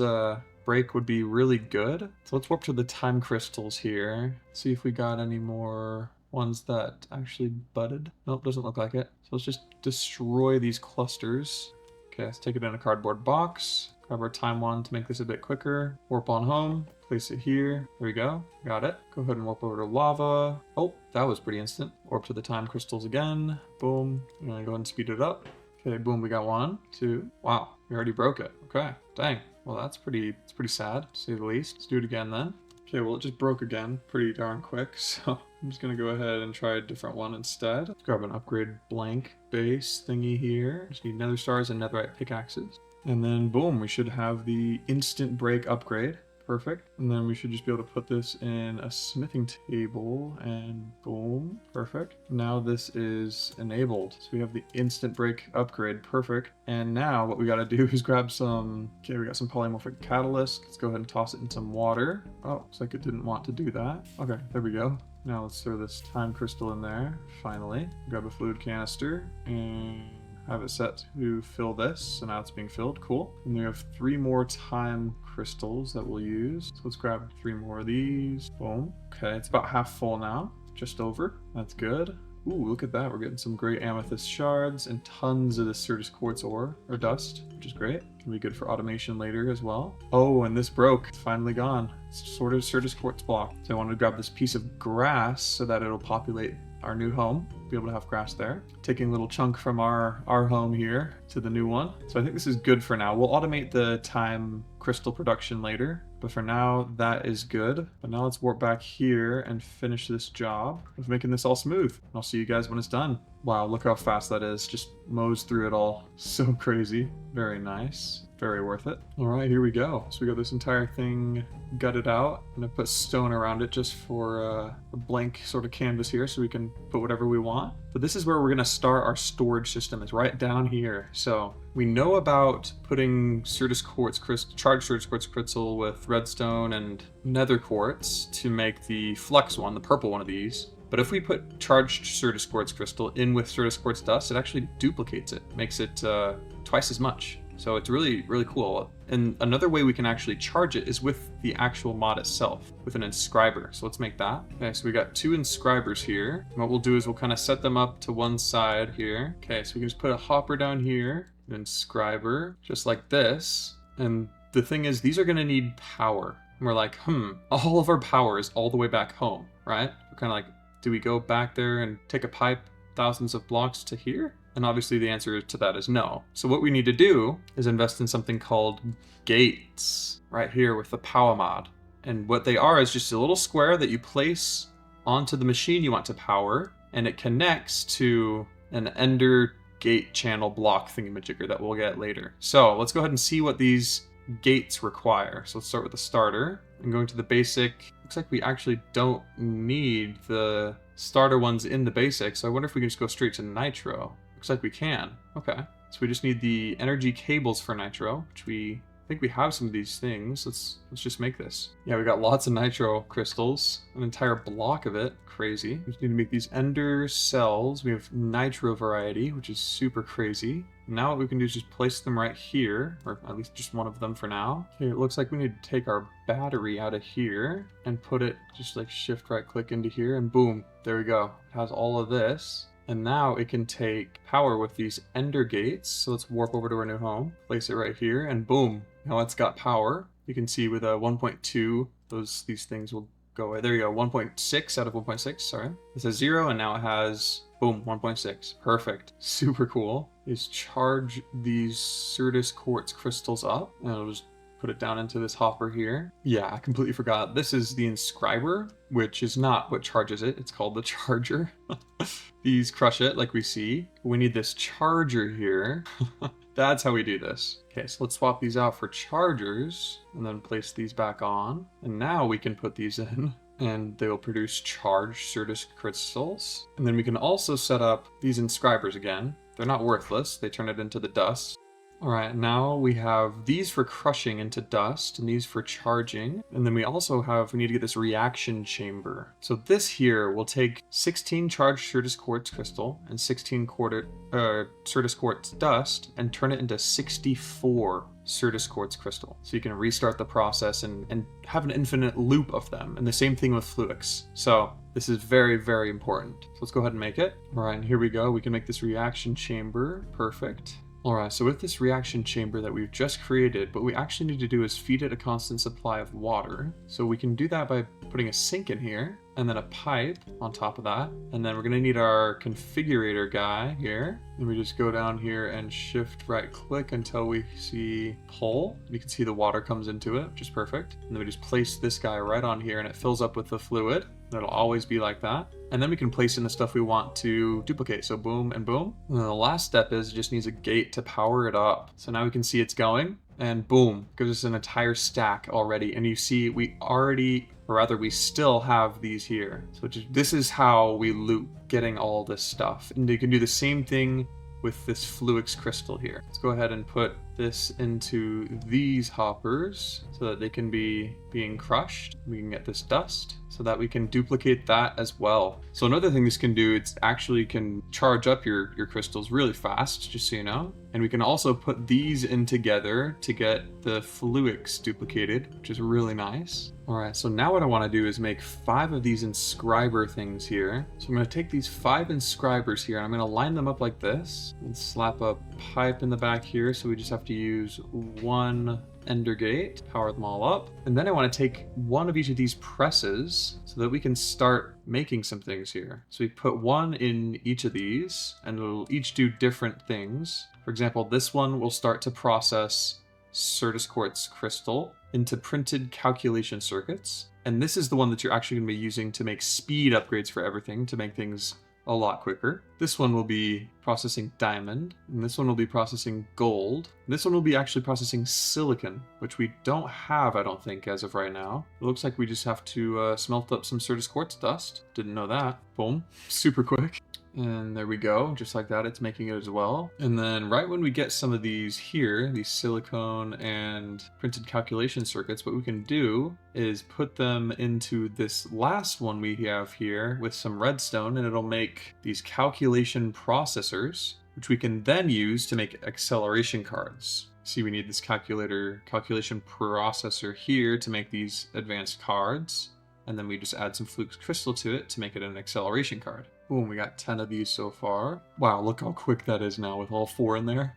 break would be really good. So let's warp to the time crystals here. See if we got any more ones that actually budded. Nope, doesn't look like it. So let's just destroy these clusters. Okay, let's take it in a cardboard box. Grab our time one to make this a bit quicker. Warp on home. Place it here. There we go. Got it. Go ahead and warp over to lava. Oh, that was pretty instant. Warp to the time crystals again. Boom. I'm gonna go ahead and speed it up. Okay, boom, we got 1, 2. Wow, we already broke it. Okay, dang. Well, it's pretty sad, to say the least. Let's do it again then. Okay, well, it just broke again pretty darn quick, so I'm just gonna go ahead and try a different one instead. Let's grab an upgrade blank base thingy here. Just need nether stars and netherite pickaxes. And then boom, we should have the instant break upgrade. Perfect. And then we should just be able to put this in a smithing table and boom, perfect. Now this is enabled. So we have the instant break upgrade, perfect. And now what we gotta do is grab some, okay, we got some polymorphic catalyst. Let's go ahead and toss it in some water. Oh, looks like it didn't want to do that. Okay, there we go. Now let's throw this time crystal in there, finally. Grab a fluid canister and have it set to fill this. So now it's being filled. Cool. And we have 3 more time crystals that we'll use. So let's grab 3 more of these. Boom. Okay, it's about half full now. Just over. That's good. Ooh, look at that. We're getting some great amethyst shards and tons of this Certus quartz ore, or dust, which is great. Can be good for automation later as well. Oh, and this broke. It's finally gone. It's sort of Certus quartz block. So I wanted to grab this piece of grass so that it'll populate our new home. Be able to have grass there. Taking a little chunk from our home here to the new one. So I think this is good for now. We'll automate the time crystal production later, but for now that is good. But now let's warp back here and finish this job of making this all smooth. I'll see you guys when it's done. Wow, look how fast that is. Just mows through it all. So crazy. Very nice. Very worth it. All right, here we go. So we got this entire thing gutted out. I'm gonna put stone around it just for a blank sort of canvas here so we can put whatever we want. But this is where we're gonna start our storage system. It's right down here. So we know about putting Certus quartz crystal, charged Certus quartz crystal with redstone and nether quartz to make the flux one, the purple one of these. But if we put charged Certus quartz crystal in with Certus quartz dust, it actually duplicates it, makes it twice as much. So it's really, really cool. And another way we can actually charge it is with the actual mod itself, with an inscriber. So let's make that. Okay, so we got 2 inscribers here. And what we'll do is we'll kind of set them up to one side here. Okay, so we can just put a hopper down here, an inscriber, just like this. And the thing is, these are gonna need power. And we're like, all of our power is all the way back home, right? We're kind of like, do we go back there and take a pipe thousands of blocks to here? And obviously the answer to that is no. So what we need to do is invest in something called gates right here with the power mod. And what they are is just a little square that you place onto the machine you want to power, and it connects to an ender gate channel block thingamajigger that we'll get later. So let's go ahead and see what these gates require. So let's start with the starter and going to the basic. Looks like we actually don't need the starter ones in the basic. So I wonder if we can just go straight to nitro. Looks like we can. Okay. So we just need the energy cables for nitro, which I think we have some of these things. Let's just make this. Yeah, we got lots of nitro crystals, an entire block of it. Crazy. We just need to make these ender cells. We have nitro variety, which is super crazy. Now what we can do is just place them right here, or at least just one of them for now. Okay, it looks like we need to take our battery out of here and put it, just like shift right click into here, and boom, there we go. It has all of this. And now it can take power with these ender gates. So let's warp over to our new home, place it right here, and boom, now it's got power. You can see with a 1.2, these things will go away. There you go, 1.6 out of 1.6, sorry. It says 0, and now it has, boom, 1.6. Perfect. Super cool. Is charge these Certus quartz crystals up, and it'll just put it down into this hopper here. Yeah, I completely forgot. This is the inscriber, which is not what charges it. It's called the charger. These crush it like we see. We need this charger here. That's how we do this. Okay, so let's swap these out for chargers and then place these back on. And now we can put these in and they will produce charged Certus crystals. And then we can also set up these inscribers again. They're not worthless. They turn it into the dust. All right, now we have these for crushing into dust and these for charging. And then we need to get this reaction chamber. So this here will take 16 charged Certus quartz crystal and 16 Certus quartz dust and turn it into 64 Certus quartz crystal. So you can restart the process and have an infinite loop of them. And the same thing with Fluix. So this is very, very important. So let's go ahead and make it. All right, and here we go. We can make this reaction chamber. Perfect. Alright, so with this reaction chamber that we've just created, what we actually need to do is feed it a constant supply of water. So we can do that by putting a sink in here, and then a pipe on top of that. And then we're going to need our configurator guy here. And we just go down here and shift right click until we see pull. You can see the water comes into it, which is perfect. And then we just place this guy right on here and it fills up with the fluid. It'll always be like that. And then we can place in the stuff we want to duplicate. So boom and boom. And then the last step is it just needs a gate to power it up. So now we can see it's going and boom, gives us an entire stack already. And you see we still have these here. So this is how we loop getting all this stuff. And you can do the same thing with this Fluix crystal here. Let's go ahead and put this into these hoppers so that they can be being crushed. We can get this dust so that we can duplicate that as well. So another thing this can do, it's actually can charge up your crystals really fast, just so you know. And we can also put these in together to get the fluics duplicated, which is really nice. All right, so now what I want to do is make 5 of these inscriber things here. So I'm going to take these 5 inscribers here and I'm going to line them up like this and slap a pipe in the back here. So we just have to use 1 ender gate, power them all up. And then I want to take 1 of each of these presses so that we can start making some things here. So we put 1 in each of these and it'll each do different things. For example, this one will start to process Certus quartz crystal into printed calculation circuits. And this is the one that you're actually going to be using to make speed upgrades for everything, to make things a lot quicker. This one will be processing diamond, and this one will be processing gold. This one will be actually processing silicon, which we don't have, I don't think, as of right now. It looks like we just have to smelt up some Certus quartz dust. Didn't know that. Boom. Super quick. And there we go, just like that, it's making it as well. And then right when we get some of these here, these silicone and printed calculation circuits, what we can do is put them into this last one we have here with some redstone, and it'll make these calculation processors, which we can then use to make acceleration cards. See, we need this calculation processor here to make these advanced cards. And then we just add some Flux crystal to it to make it an acceleration card. Boom, we got 10 of these so far. Wow, look how quick that is now with all 4 in there.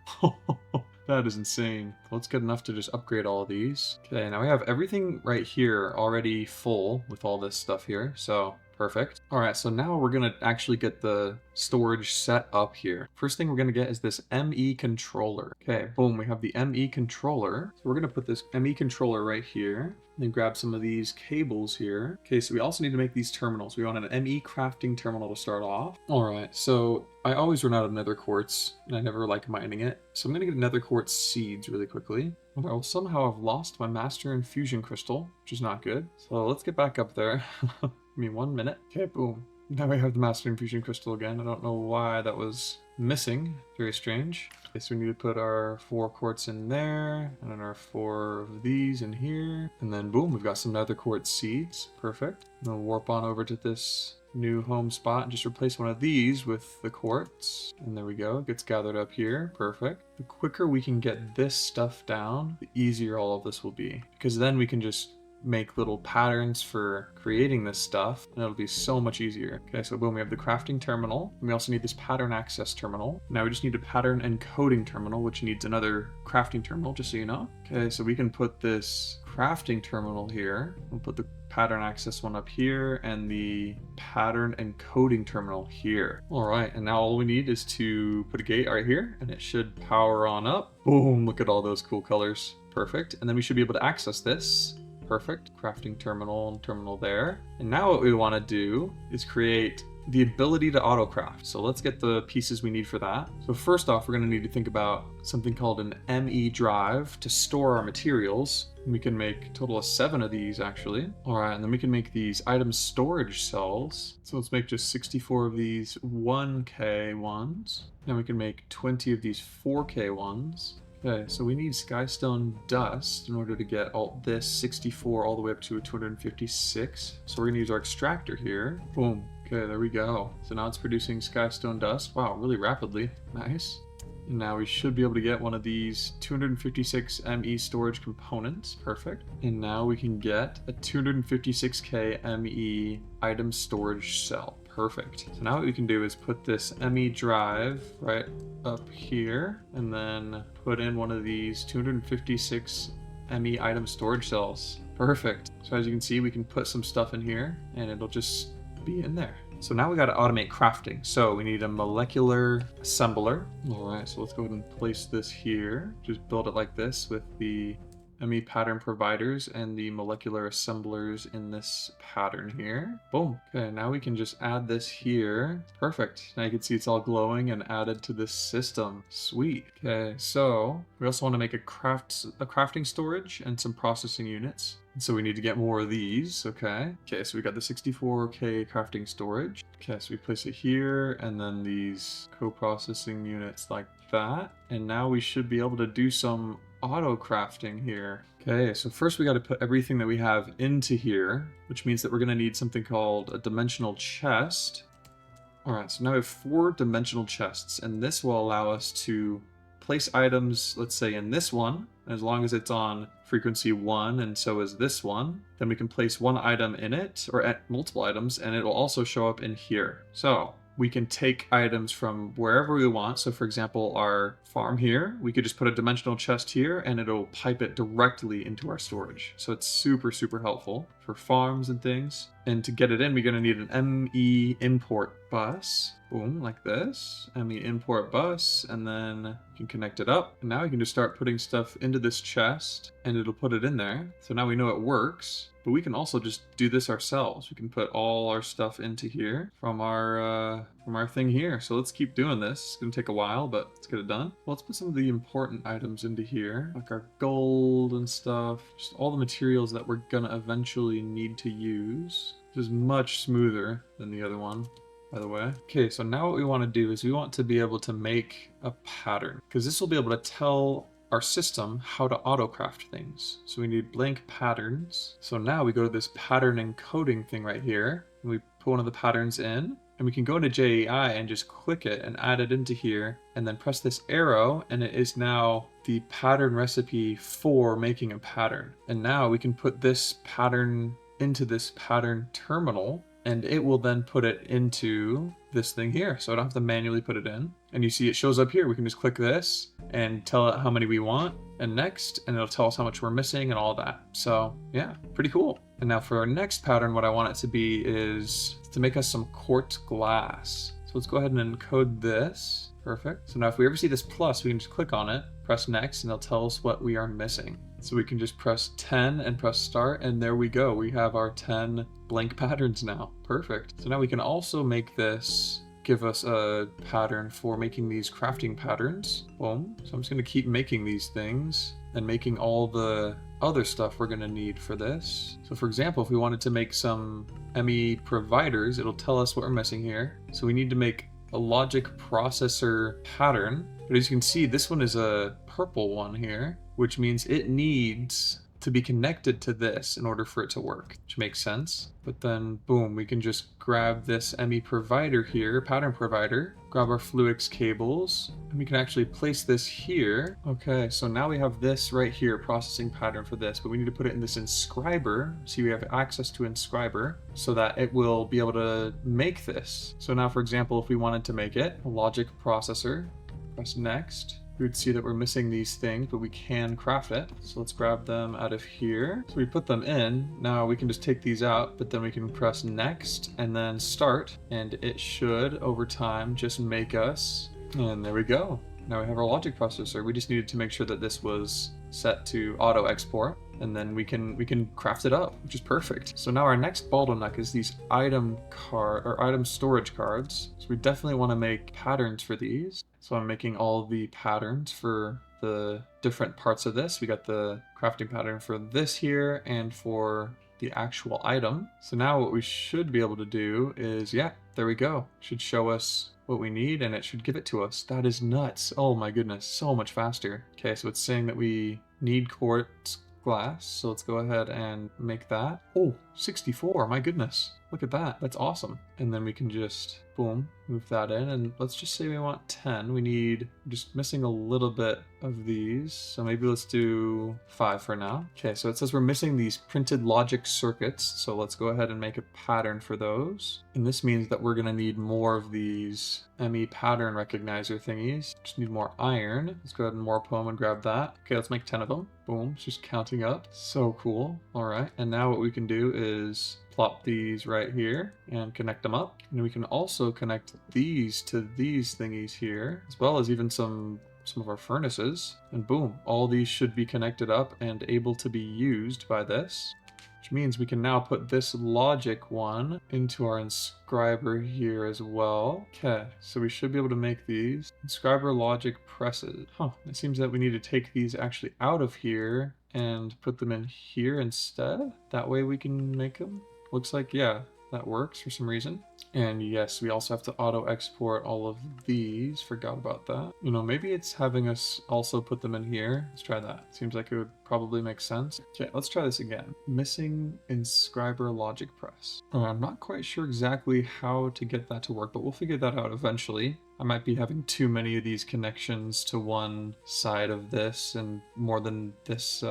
That is insane. Let's get enough to just upgrade all of these. Okay, now we have everything right here already full with all this stuff here, so perfect. All right, so now we're gonna actually get the storage set up here. First thing we're gonna get is this ME controller. Okay, boom, we have the ME controller. So we're gonna put this ME controller right here. Then grab some of these cables here. Okay, so we also need to make these terminals. We want an ME crafting terminal to start off. All right, so I always run out of nether quartz and I never like mining it. So I'm gonna get nether quartz seeds really quickly. I will somehow have lost my master infusion crystal, which is not good. So let's get back up there. Give me 1 minute. Okay, boom. Now we have the master infusion crystal again. I don't know why that was missing. Very strange. Okay, so we need to put our 4 quartz in there, and then our 4 of these in here. And then boom, we've got some nether quartz seeds. Perfect. And we'll warp on over to this new home spot and just replace one of these with the quartz. And there we go, it gets gathered up here. Perfect. The quicker we can get this stuff down, the easier all of this will be. Because then we can just make little patterns for creating this stuff and it'll be so much easier. Okay, so boom, we have the crafting terminal. And we also need this pattern access terminal. Now we just need a pattern encoding terminal, which needs another crafting terminal, just so you know. Okay, so we can put this crafting terminal here. We'll put the pattern access one up here and the pattern encoding terminal here. All right, and now all we need is to put a gate right here and it should power on up. Boom, look at all those cool colors. Perfect, and then we should be able to access this. Perfect. Crafting terminal and terminal there. And now what we want to do is create the ability to auto craft. So let's get the pieces we need for that. So first off, we're going to need to think about something called an ME drive to store our materials. We can make a total of 7 of these actually. All right, and then we can make these item storage cells. So let's make just 64 of these 1K ones. Then we can make 20 of these 4K ones. Okay, so we need skystone dust in order to get all this 64 all the way up to a 256. So we're gonna use our extractor here. Boom. Okay, there we go. So now it's producing skystone dust. Wow, really rapidly. Nice. And now we should be able to get one of these 256 ME storage components. Perfect. And now we can get a 256K ME item storage cell. Perfect. So now what we can do is put this ME drive right up here and then put in one of these 256 ME item storage cells. Perfect. So as you can see, we can put some stuff in here and it'll just be in there. So now we got to automate crafting. So we need a molecular assembler. All right, so let's go ahead and place this here. Just build it like this with the ME pattern providers and the molecular assemblers in this pattern here. Boom. Okay, now we can just add this here. Perfect. Now you can see it's all glowing and added to this system. Sweet. Okay, so we also want to make a crafting storage and some processing units. So we need to get more of these, okay. Okay, so we got the 64K crafting storage. Okay, so we place it here, and then these co-processing units like that. And now we should be able to do some auto crafting here. Okay, so first we got to put everything that we have into here, which means that we're going to need something called a dimensional chest. All right, so now we have 4 dimensional chests, and this will allow us to place items, let's say in this one, as long as it's on frequency 1 and so is this one, then we can place one item in it, or multiple items, and it will also show up in here. So we can take items from wherever we want. So for example, our farm here, we could just put a dimensional chest here and it'll pipe it directly into our storage. So it's super, super helpful for farms and things. And to get it in, we're going to need an ME import bus. Boom, like this. ME import bus, and then you can connect it up. And now we can just start putting stuff into this chest and it'll put it in there. So now we know it works. But we can also just do this ourselves. We can put all our stuff into here from our thing here. So let's keep doing this. It's gonna take a while, but let's get it done. Well, let's put some of the important items into here, like our gold and stuff. Just all the materials that we're gonna eventually need to use. Which is much smoother than the other one, by the way. Okay, so now what we want to do is we want to be able to make a pattern, because this will be able to tell our system how to auto-craft things. So we need blank patterns. So now we go to this pattern encoding thing right here, and we put one of the patterns in, and we can go into JEI and just click it and add it into here, and then press this arrow, and it is now the pattern recipe for making a pattern. And now we can put this pattern into this pattern terminal, and it will then put it into this thing here. So I don't have to manually put it in. And you see it shows up here. We can just click this and tell it how many we want and next, and it'll tell us how much we're missing and all that. So yeah, pretty cool. And now for our next pattern, what I want it to be is to make us some quartz glass. So let's go ahead and encode this. Perfect. So now if we ever see this plus, we can just click on it, press next, and it'll tell us what we are missing. So we can just press 10 and press start, and there we go. We have our 10 blank patterns now. Perfect. So now we can also make this give us a pattern for making these crafting patterns. Boom. So I'm just going to keep making these things and making all the other stuff we're going to need for this. So for example, if we wanted to make some ME providers, it'll tell us what we're missing here. So we need to make a logic processor pattern. But as you can see, this one is a purple one here, which means it needs to be connected to this in order for it to work, which makes sense. But then boom, we can just grab this ME provider here, pattern provider, grab our Fluix cables, and we can actually place this here. Okay, so now we have this right here, processing pattern for this, but we need to put it in this inscriber. See, we have access to inscriber so that it will be able to make this. So now, for example, if we wanted to make it a logic processor, press next. We would see that we're missing these things, but we can craft it. So let's grab them out of here. So we put them in. Now we can just take these out, but then we can press next and then start, and it should over time just make us, and there we go. Now we have our logic processor. We just needed to make sure that this was set to auto export, and then we can craft it up, which is perfect. So now our next bottleneck is these item storage cards. So we definitely want to make patterns for these. So I'm making all the patterns for the different parts of this. We got the crafting pattern for this here and for the actual item. So now what we should be able to do is, yeah, there we go. It should show us what we need and it should give it to us. That is nuts. Oh my goodness, so much faster. Okay, so it's saying that we need quartz glass. So let's go ahead and make that. Oh, 64, my goodness. Look at that, that's awesome. And then we can just, boom, move that in. And let's just say we want 10. We're just missing a little bit of these. So maybe let's do 5 for now. Okay, so it says we're missing these printed logic circuits. So let's go ahead and make a pattern for those. And this means that we're gonna need more of these ME pattern recognizer thingies. Just need more iron. Let's go ahead and warp home and grab that. Okay, let's make 10 of them. Boom, it's just counting up. So cool. All right, and now what we can do is plop these right here and connect them up. And we can also connect these to these thingies here, as well as even some some of our furnaces. And boom, all these should be connected up and able to be used by this. Which means we can now put this logic one into our inscriber here as well. Okay, so we should be able to make these. Inscriber logic presses. Huh, it seems that we need to take these actually out of here and put them in here instead. That way we can make them. Looks like, yeah, that works for some reason. And yes, we also have to auto export all of these. Forgot about that. You know, maybe it's having us also put them in here. Let's try that. Seems like it would probably make sense. Okay, let's try this again. Missing inscriber logic press. I'm not quite sure exactly how to get that to work, but we'll figure that out eventually. I might be having too many of these connections to one side of this and more than this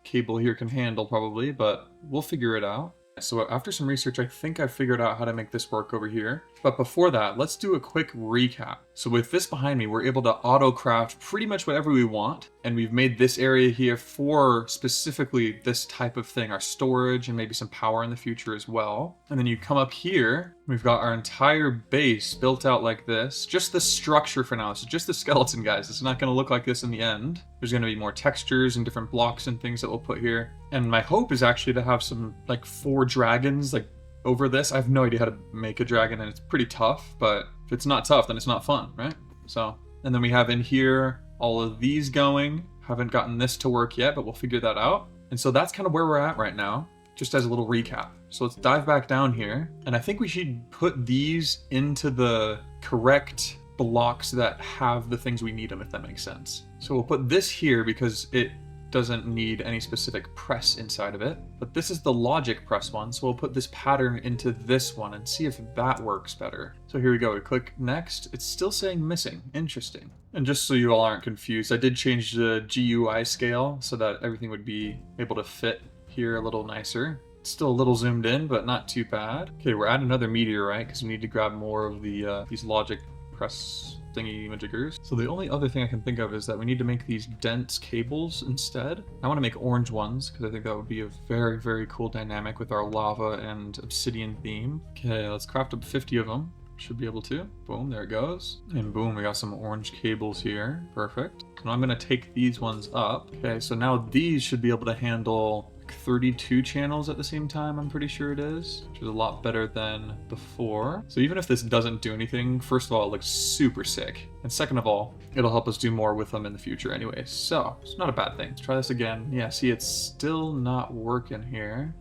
cable here can handle probably, but we'll figure it out. So after some research, I think I figured out how to make this work over here. But before that, let's do a quick recap. So with this behind me, we're able to auto craft pretty much whatever we want. And we've made this area here for specifically this type of thing, our storage and maybe some power in the future as well. And then you come up here, we've got our entire base built out like this. Just the structure for now. So just the skeleton, guys. It's not going to look like this in the end. There's going to be more textures and different blocks and things that we'll put here. And my hope is actually to have some like 4 dragons like over this. I have no idea how to make a dragon and it's pretty tough, but if it's not tough, then it's not fun, right? So, and then we have in here all of these going. Haven't gotten this to work yet, but we'll figure that out. And so that's kind of where we're at right now, just as a little recap. So let's dive back down here. And I think we should put these into the correct blocks that have the things we need them, if that makes sense. So we'll put this here because it doesn't need any specific press inside of it, but this is the logic press one, so we'll put this pattern into this one and see if that works better. So here we go, we click next. It's still saying missing. Interesting. And just so you all aren't confused, I did change the GUI scale so that everything would be able to fit here a little nicer. It's still a little zoomed in, but not too bad. Okay, we're at another meteorite because we need to grab more of the these logic press thingy majiggers. So the only other thing I can think of is that we need to make these dense cables instead. I want to make orange ones because I think that would be a very, very cool dynamic with our lava and obsidian theme. Okay, let's craft up 50 of them. Should be able to. Boom, there it goes. And boom, we got some orange cables here. Perfect. Now I'm going to take these ones up. Okay, so now these should be able to handle 32 channels at the same time, I'm pretty sure it is, which is a lot better than before. So even if this doesn't do anything, first of all, it looks super sick. And second of all, it'll help us do more with them in the future anyway. So it's not a bad thing. Let's try this again. Yeah, see, it's still not working here.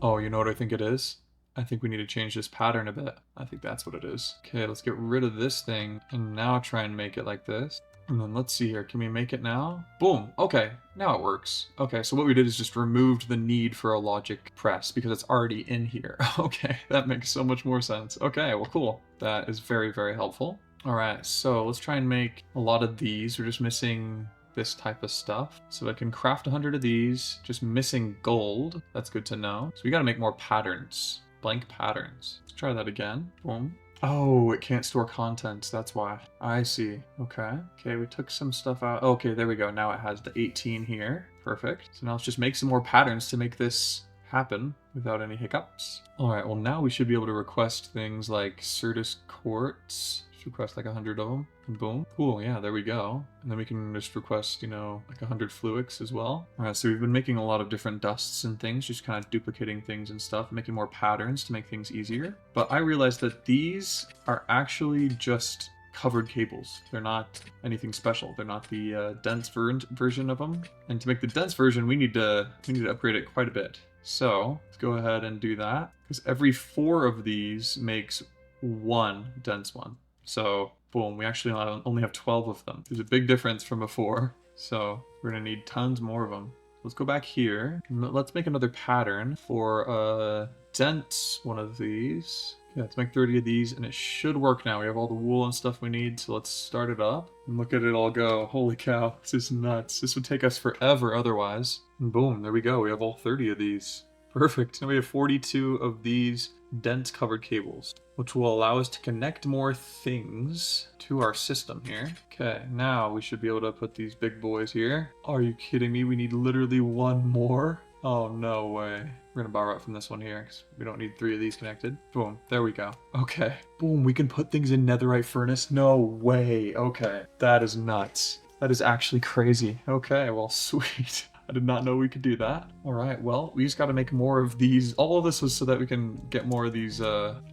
Oh, you know what I think it is? I think we need to change this pattern a bit. I think that's what it is. Okay, let's get rid of this thing and now try and make it like this. And then let's see here, can we make it now? Boom, okay, now it works. Okay, so what we did is just removed the need for a logic press because it's already in here. Okay, that makes so much more sense. Okay, well cool. That is very, very helpful. All right, so let's try and make a lot of these. We're just missing this type of stuff. So I can craft 100 of these, just missing gold. That's good to know. So we gotta make more patterns, blank patterns. Let's try that again, boom. Oh, it can't store contents, that's why. I see, okay. Okay, we took some stuff out. Okay, there we go, now it has the 18 here. Perfect. So now let's just make some more patterns to make this happen without any hiccups. All right, well now we should be able to request things like Certus quartz. Just request like 100 of them, and boom. Cool, yeah, there we go. And then we can just request, you know, like 100 fluix as well. All right, so we've been making a lot of different dusts and things, just kind of duplicating things and stuff, making more patterns to make things easier. But I realized that these are actually just covered cables. They're not anything special. They're not the dense version of them. And to make the dense version, we need to upgrade it quite a bit. So let's go ahead and do that, because every 4 of these makes 1 dense one. So boom, we actually only have 12 of them. There's a big difference from before. So we're gonna need tons more of them. Let's go back here. Let's make another pattern for a dense one of these. Yeah, let's make 30 of these and it should work now. We have all the wool and stuff we need, so let's start it up. And look at it all go. Holy cow, this is nuts. This would take us forever otherwise. And boom, there we go. We have all 30 of these. Perfect. Now we have 42 of these dense covered cables, which will allow us to connect more things to our system here. Okay, now we should be able to put these big boys here. Are you kidding me? We need literally 1 more? Oh, no way. We're gonna borrow it from this one here because we don't need 3 of these connected. Boom, there we go. Okay, boom, we can put things in netherite furnace. No way. Okay, that is nuts. That is actually crazy. Okay, well, sweet. I did not know we could do that. All right, well, we just got to make more of these. All of this was so that we can get more of these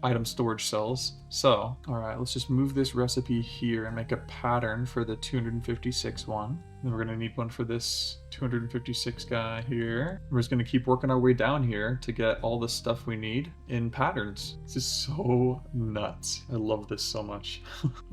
item storage cells. So, all right, let's just move this recipe here and make a pattern for the 256 one. Then we're going to need one for this 256 guy here. We're just going to keep working our way down here to get all the stuff we need in patterns. This is so nuts. I love this so much.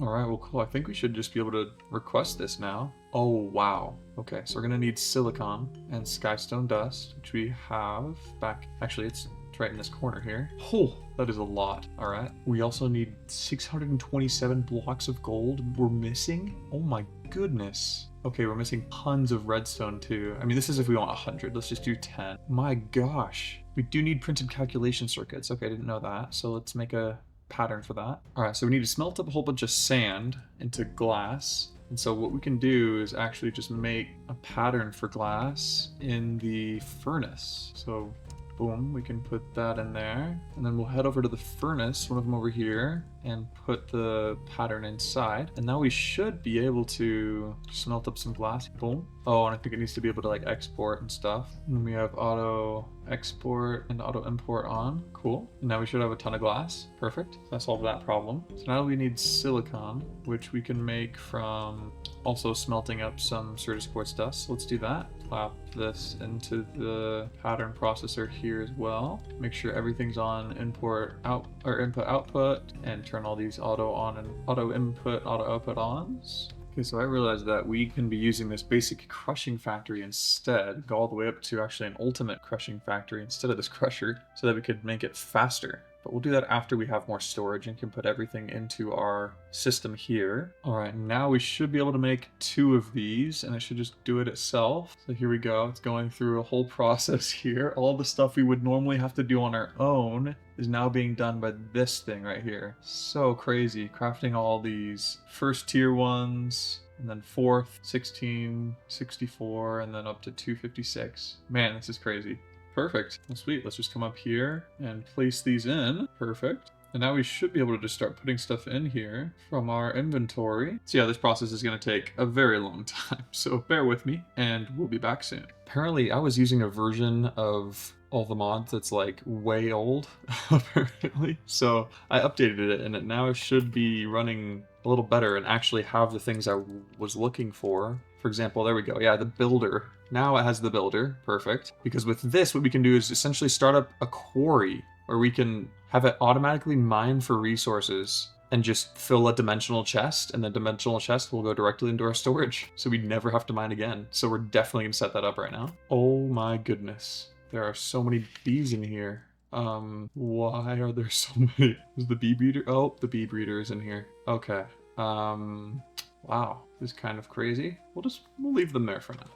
All right, well, cool. I think we should just be able to request this now. Oh, wow. Okay, so we're going to need silicon and skystone dust, which we have back. Actually, it's right in this corner here. Oh, that is a lot. All right. We also need 627 blocks of gold we're missing. Oh my goodness. Okay, we're missing tons of redstone too. I mean, this is if we want 100. Let's just do 10. My gosh. We do need printed calculation circuits. Okay, I didn't know that. So let's make a pattern for that. All right, so we need to smelt up a whole bunch of sand into glass. And so what we can do is actually just make a pattern for glass in the furnace. So boom, we can put that in there. And then we'll head over to the furnace, one of them over here, and put the pattern inside. And now we should be able to smelt up some glass. Boom. Oh, and I think it needs to be able to like export and stuff. And then we have auto export and auto import on. Cool. And now we should have a ton of glass. Perfect. So that solved that problem. So now we need silicon, which we can make from also smelting up some Certus quartz dust. So let's do that. Plop this into the pattern processor here as well. Make sure everything's on import out or input output, and turn all these auto on and auto input, auto output ons. Okay, so I realized that we can be using this basic crushing factory instead, go all the way up to actually an ultimate crushing factory instead of this crusher, so that we could make it faster. But we'll do that after we have more storage and can put everything into our system here. All right, now we should be able to make 2 of these, and it should just do it itself. So here we go. It's going through a whole process here. All the stuff we would normally have to do on our own is now being done by this thing right here. So crazy. Crafting all these first tier ones, and then 4th, 16, 64, and then up to 256. Man, this is crazy. Perfect. Well, sweet. Let's just come up here and place these in. Perfect. And now we should be able to just start putting stuff in here from our inventory. So yeah, this process is going to take a very long time. So bear with me and we'll be back soon. Apparently I was using a version of all the mods that's like way old, apparently. So I updated it and it now should be running a little better and actually have the things I was looking for. For example, there we go. Yeah, the builder. Now it has the builder. Perfect. Because with this, what we can do is essentially start up a quarry where we can have it automatically mine for resources and just fill a dimensional chest, and the dimensional chest will go directly into our storage. So we never have to mine again. So we're definitely gonna set that up right now. Oh my goodness. There are so many bees in here. Why are there so many? Is the bee breeder? Oh, the bee breeder is in here. Okay. Wow, this is kind of crazy. We'll leave them there for now.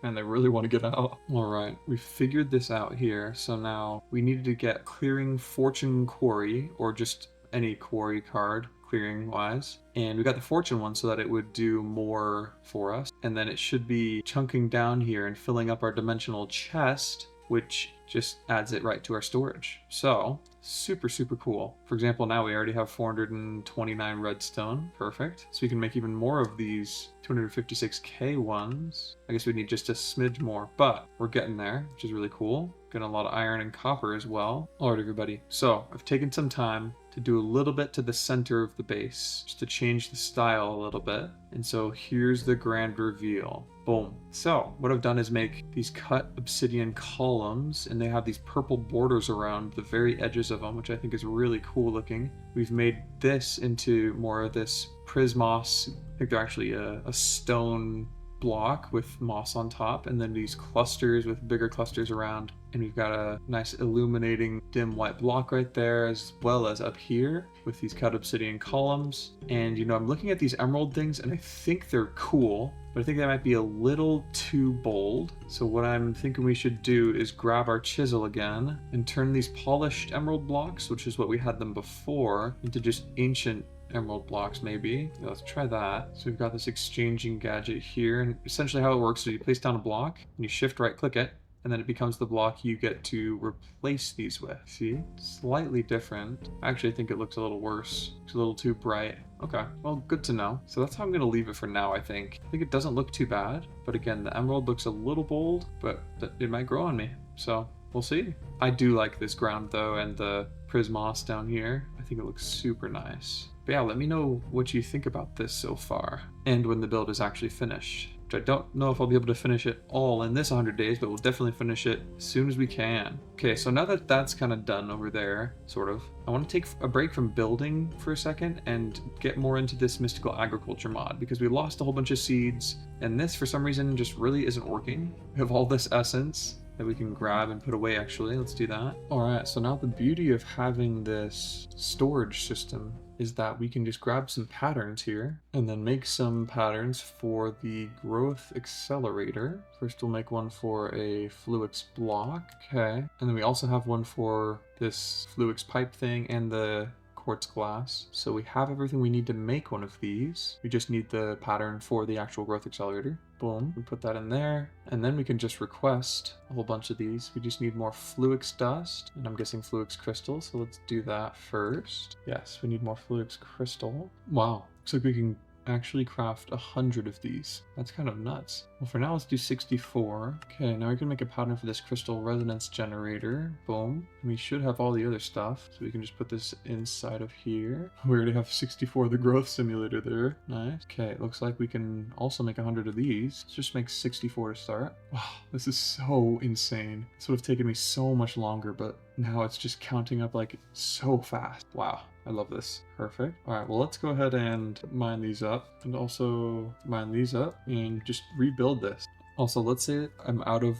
And they really want to get out. All right, we figured this out here. So now we needed to get clearing fortune quarry, or just any quarry card clearing wise. And we got the fortune one so that it would do more for us. And then it should be chunking down here and filling up our dimensional chest, which just adds it right to our storage. So super, super cool. For example, now we already have 429 redstone. Perfect. So we can make even more of these 256k ones. I guess we need just a smidge more, but we're getting there, which is really cool. Getting a lot of iron and copper as well. All right, everybody. So I've taken some time to do a little bit to the center of the base, just to change the style a little bit. And so here's the grand reveal. Boom. So what I've done is make these cut obsidian columns, and they have these purple borders around the very edges of them, which I think is really cool looking. We've made this into more of this prismos. I think they're actually a stone block with moss on top, and then these clusters with bigger clusters around. And we've got a nice illuminating dim white block right there, as well as up here with these cut obsidian columns. And you know, I'm looking at these emerald things and I think they're cool, but I think that might be a little too bold. So what I'm thinking we should do is grab our chisel again and turn these polished emerald blocks, which is what we had them before, into just ancient emerald blocks maybe. Yeah, let's try that. So we've got this exchanging gadget here, and essentially how it works is you place down a block and you shift right click it, and then it becomes the block you get to replace these with. See? Slightly different. I actually think it looks a little worse. It's a little too bright. Okay, well, good to know. So that's how I'm going to leave it for now, I think. I think it doesn't look too bad, but again, the emerald looks a little bold, but it might grow on me. So we'll see. I do like this ground though, and the prismos down here. I think it looks super nice. But yeah, let me know what you think about this so far, and when the build is actually finished. Which I don't know if I'll be able to finish it all in this 100 days, but we'll definitely finish it as soon as we can. Okay, so now that that's kind of done over there, sort of, I want to take a break from building for a second and get more into this mystical agriculture mod, because we lost a whole bunch of seeds, and this for some reason just really isn't working. We have all this essence that we can grab and put away actually. Let's do that. All right, so now the beauty of having this storage system is that we can just grab some patterns here and then make some patterns for the growth accelerator. First we'll make one for a Fluix block, okay. And then we also have one for this Fluix pipe thing and the quartz glass. So we have everything we need to make one of these. We just need the pattern for the actual growth accelerator. Boom, we put that in there, and then we can just request a whole bunch of these. We just need more Fluix dust, and I'm guessing Fluix crystal, so let's do that first. Yes, we need more Fluix crystal. Wow, looks like we can actually craft 100 of these. That's kind of nuts. Well, for now, let's do 64. Okay, now we can make a pattern for this crystal resonance generator. Boom. And we should have all the other stuff, so we can just put this inside of here. We already have 64, the growth simulator there. Nice. Okay, it looks like we can also make 100 of these. Let's just make 64 to start. Wow, this is so insane. This would have taken me so much longer, but now it's just counting up like so fast. Wow. I love this. Perfect. All right, well, let's go ahead and mine these up and also mine these up and just rebuild this. Also, let's say I'm out of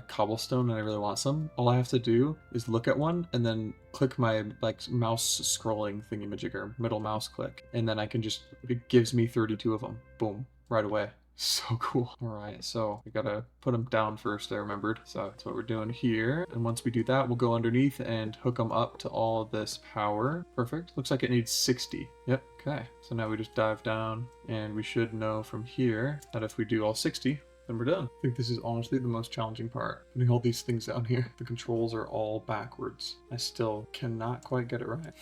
cobblestone and I really want some. All I have to do is look at one and then click my like mouse scrolling thingy-majigger, middle mouse click, and then I can just, it gives me 32 of them. Boom, right away. So cool. All right, so we gotta put them down first, I remembered. So that's what we're doing here. And once we do that, we'll go underneath and hook them up to all this power. Perfect. Looks like it needs 60. Yep, okay. So now we just dive down and we should know from here that if we do all 60, then we're done. I think this is honestly the most challenging part. Putting all these things down here. The controls are all backwards. I still cannot quite get it right.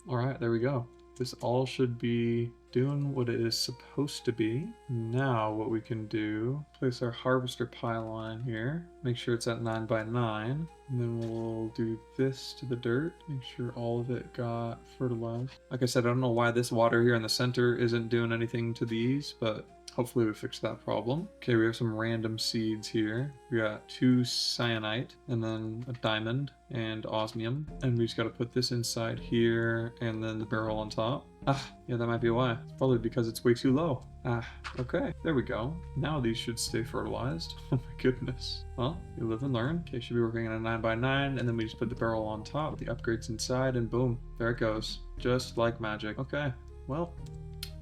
All right, there we go. This all should be doing what it is supposed to be. Now what we can do, place our harvester pylon here, make sure it's at 9 by 9, and then we'll do this to the dirt, make sure all of it got fertilized. Like I said, I don't know why this water here in the center isn't doing anything to these, but hopefully we fixed that problem. Okay, we have some random seeds here. We got 2 cyanite, and then a diamond, and osmium. And we just gotta put this inside here, and then the barrel on top. Ah, yeah, that might be why. It's probably because it's way too low. Ah, okay, there we go. Now these should stay fertilized. Oh my goodness. Well, you live and learn. Okay, should be working on a 9 by 9, and then we just put the barrel on top, the upgrades inside, and boom, there it goes. Just like magic. Okay, well,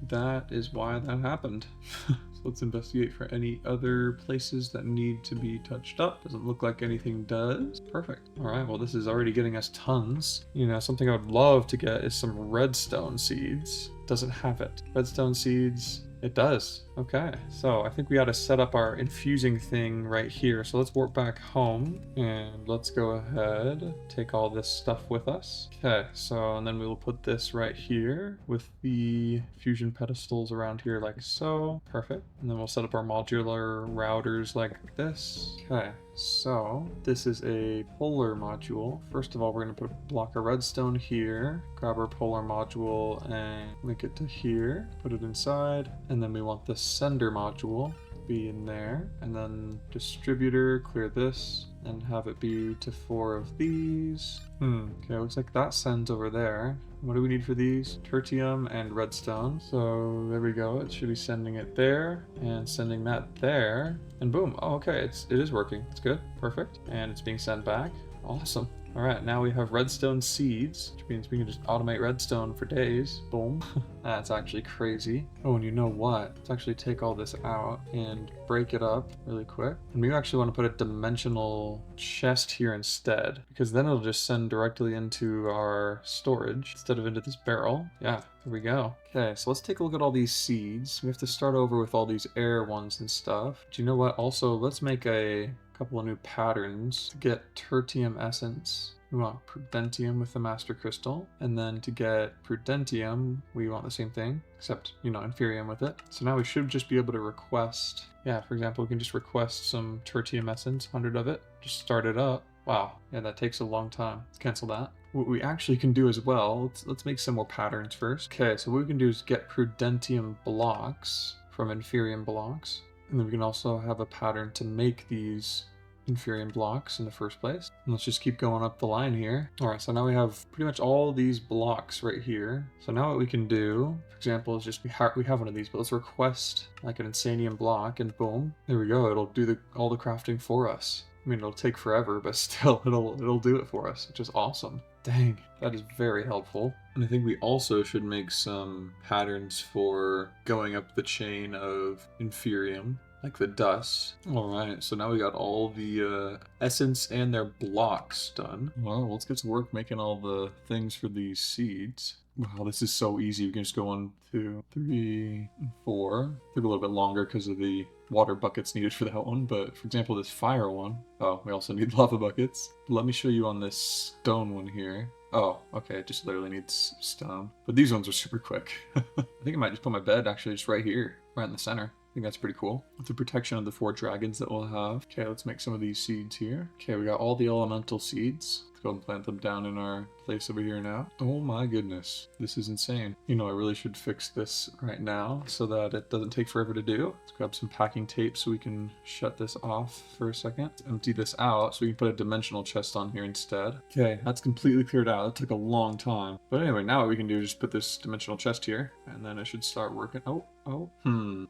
that is why that happened. So let's investigate for any other places that need to be touched up. Doesn't look like anything does. Perfect. All right, well, this is already getting us tons. You know, something I would love to get is some redstone seeds. Doesn't have it. Redstone seeds. It does. Okay, so I think we ought to set up our infusing thing right here. So let's warp back home and let's go ahead, take all this stuff with us. Okay, so and then we will put this right here with the fusion pedestals around here like so. Perfect. And then we'll set up our modular routers like this. Okay, so this is a polar module. First of all, we're going to put a block of redstone here, grab our polar module and link it to here, put it inside, and then we want the sender module be in there, and then distributor, clear this and have it be to 4 of these. Okay, looks like that sends over there. What do we need for these? Tertium and redstone. So there we go. It should be sending it there and sending that there, and boom. Oh, okay, it is working. It's good. Perfect. And it's being sent back. Awesome. All right, now we have redstone seeds, which means we can just automate redstone for days. Boom. That's actually crazy. Oh, and you know what? Let's actually take all this out and break it up really quick. And we actually want to put a dimensional chest here instead, because then it'll just send directly into our storage instead of into this barrel. Yeah, there we go. Okay, so let's take a look at all these seeds. We have to start over with all these air ones and stuff. Do you know what? Also, let's make a couple of new patterns to get tertium essence. this, we want prudentium with the master crystal. And then to get prudentium, we want the same thing, except, you know, inferium with it. So now we should just be able to request, yeah, for example, we can just request some tertium essence, 100 of it, just start it up. Wow, yeah, that takes a long time. Let's cancel that. What we actually can do as well, let's make some more patterns first. Okay, so what we can do is get prudentium blocks from inferium blocks. And then we can also have a pattern to make these inferium blocks in the first place. And let's just keep going up the line here. All right, so now we have pretty much all these blocks right here. So now what we can do, for example, is just we have one of these, but let's request like an insanium block, and boom, there we go. It'll do all the crafting for us. I mean, it'll take forever, but still, it'll do it for us, which is awesome. Dang, that is very helpful. And I think we also should make some patterns for going up the chain of inferium, like the dust. All right, so now we got all the essence and their blocks done. Well, let's get to work making all the things for these seeds. Wow, this is so easy. We can just go 1, 2, 3, 4. Took a little bit longer because of the water buckets needed for that one, but for example, this fire one, oh, we also need lava buckets. Let me show you on this stone one here. Oh, okay, it just literally needs stone. But these ones are super quick. I think I might just put my bed actually just right here, right in the center. I think that's pretty cool. With the protection of the 4 dragons that we'll have. Okay, let's make some of these seeds here. Okay, we got all the elemental seeds. Let's go and plant them down in our place over here now. Oh my goodness, this is insane. You know, I really should fix this right now so that it doesn't take forever to do. Let's grab some packing tape so we can shut this off for a second. Let's empty this out so we can put a dimensional chest on here instead. Okay, that's completely cleared out. It took a long time. But anyway, now what we can do is just put this dimensional chest here, and then it should start working.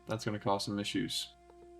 That's gonna cause some issues.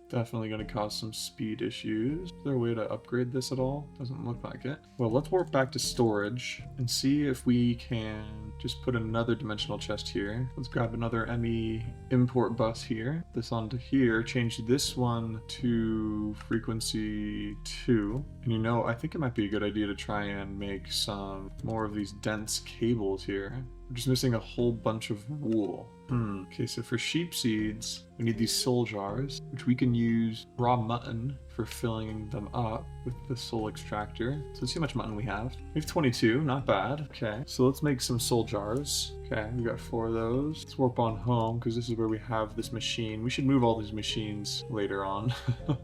Definitely going to cause some speed issues. Is there a way to upgrade this at all? Doesn't look like it. Well, let's warp back to storage and see if we can just put another dimensional chest here. Let's grab another ME import bus here. This onto here. Change this one to frequency 2. And you know, I think it might be a good idea to try and make some more of these dense cables here. We're just missing a whole bunch of wool. Okay, so for sheep seeds, we need these soul jars, which we can use raw mutton for filling them up with the soul extractor. So let's see how much mutton we have. We have 22, not bad. Okay, so let's make some soul jars. Okay, we got 4 of those. Let's warp on home, because this is where we have this machine. We should move all these machines later on.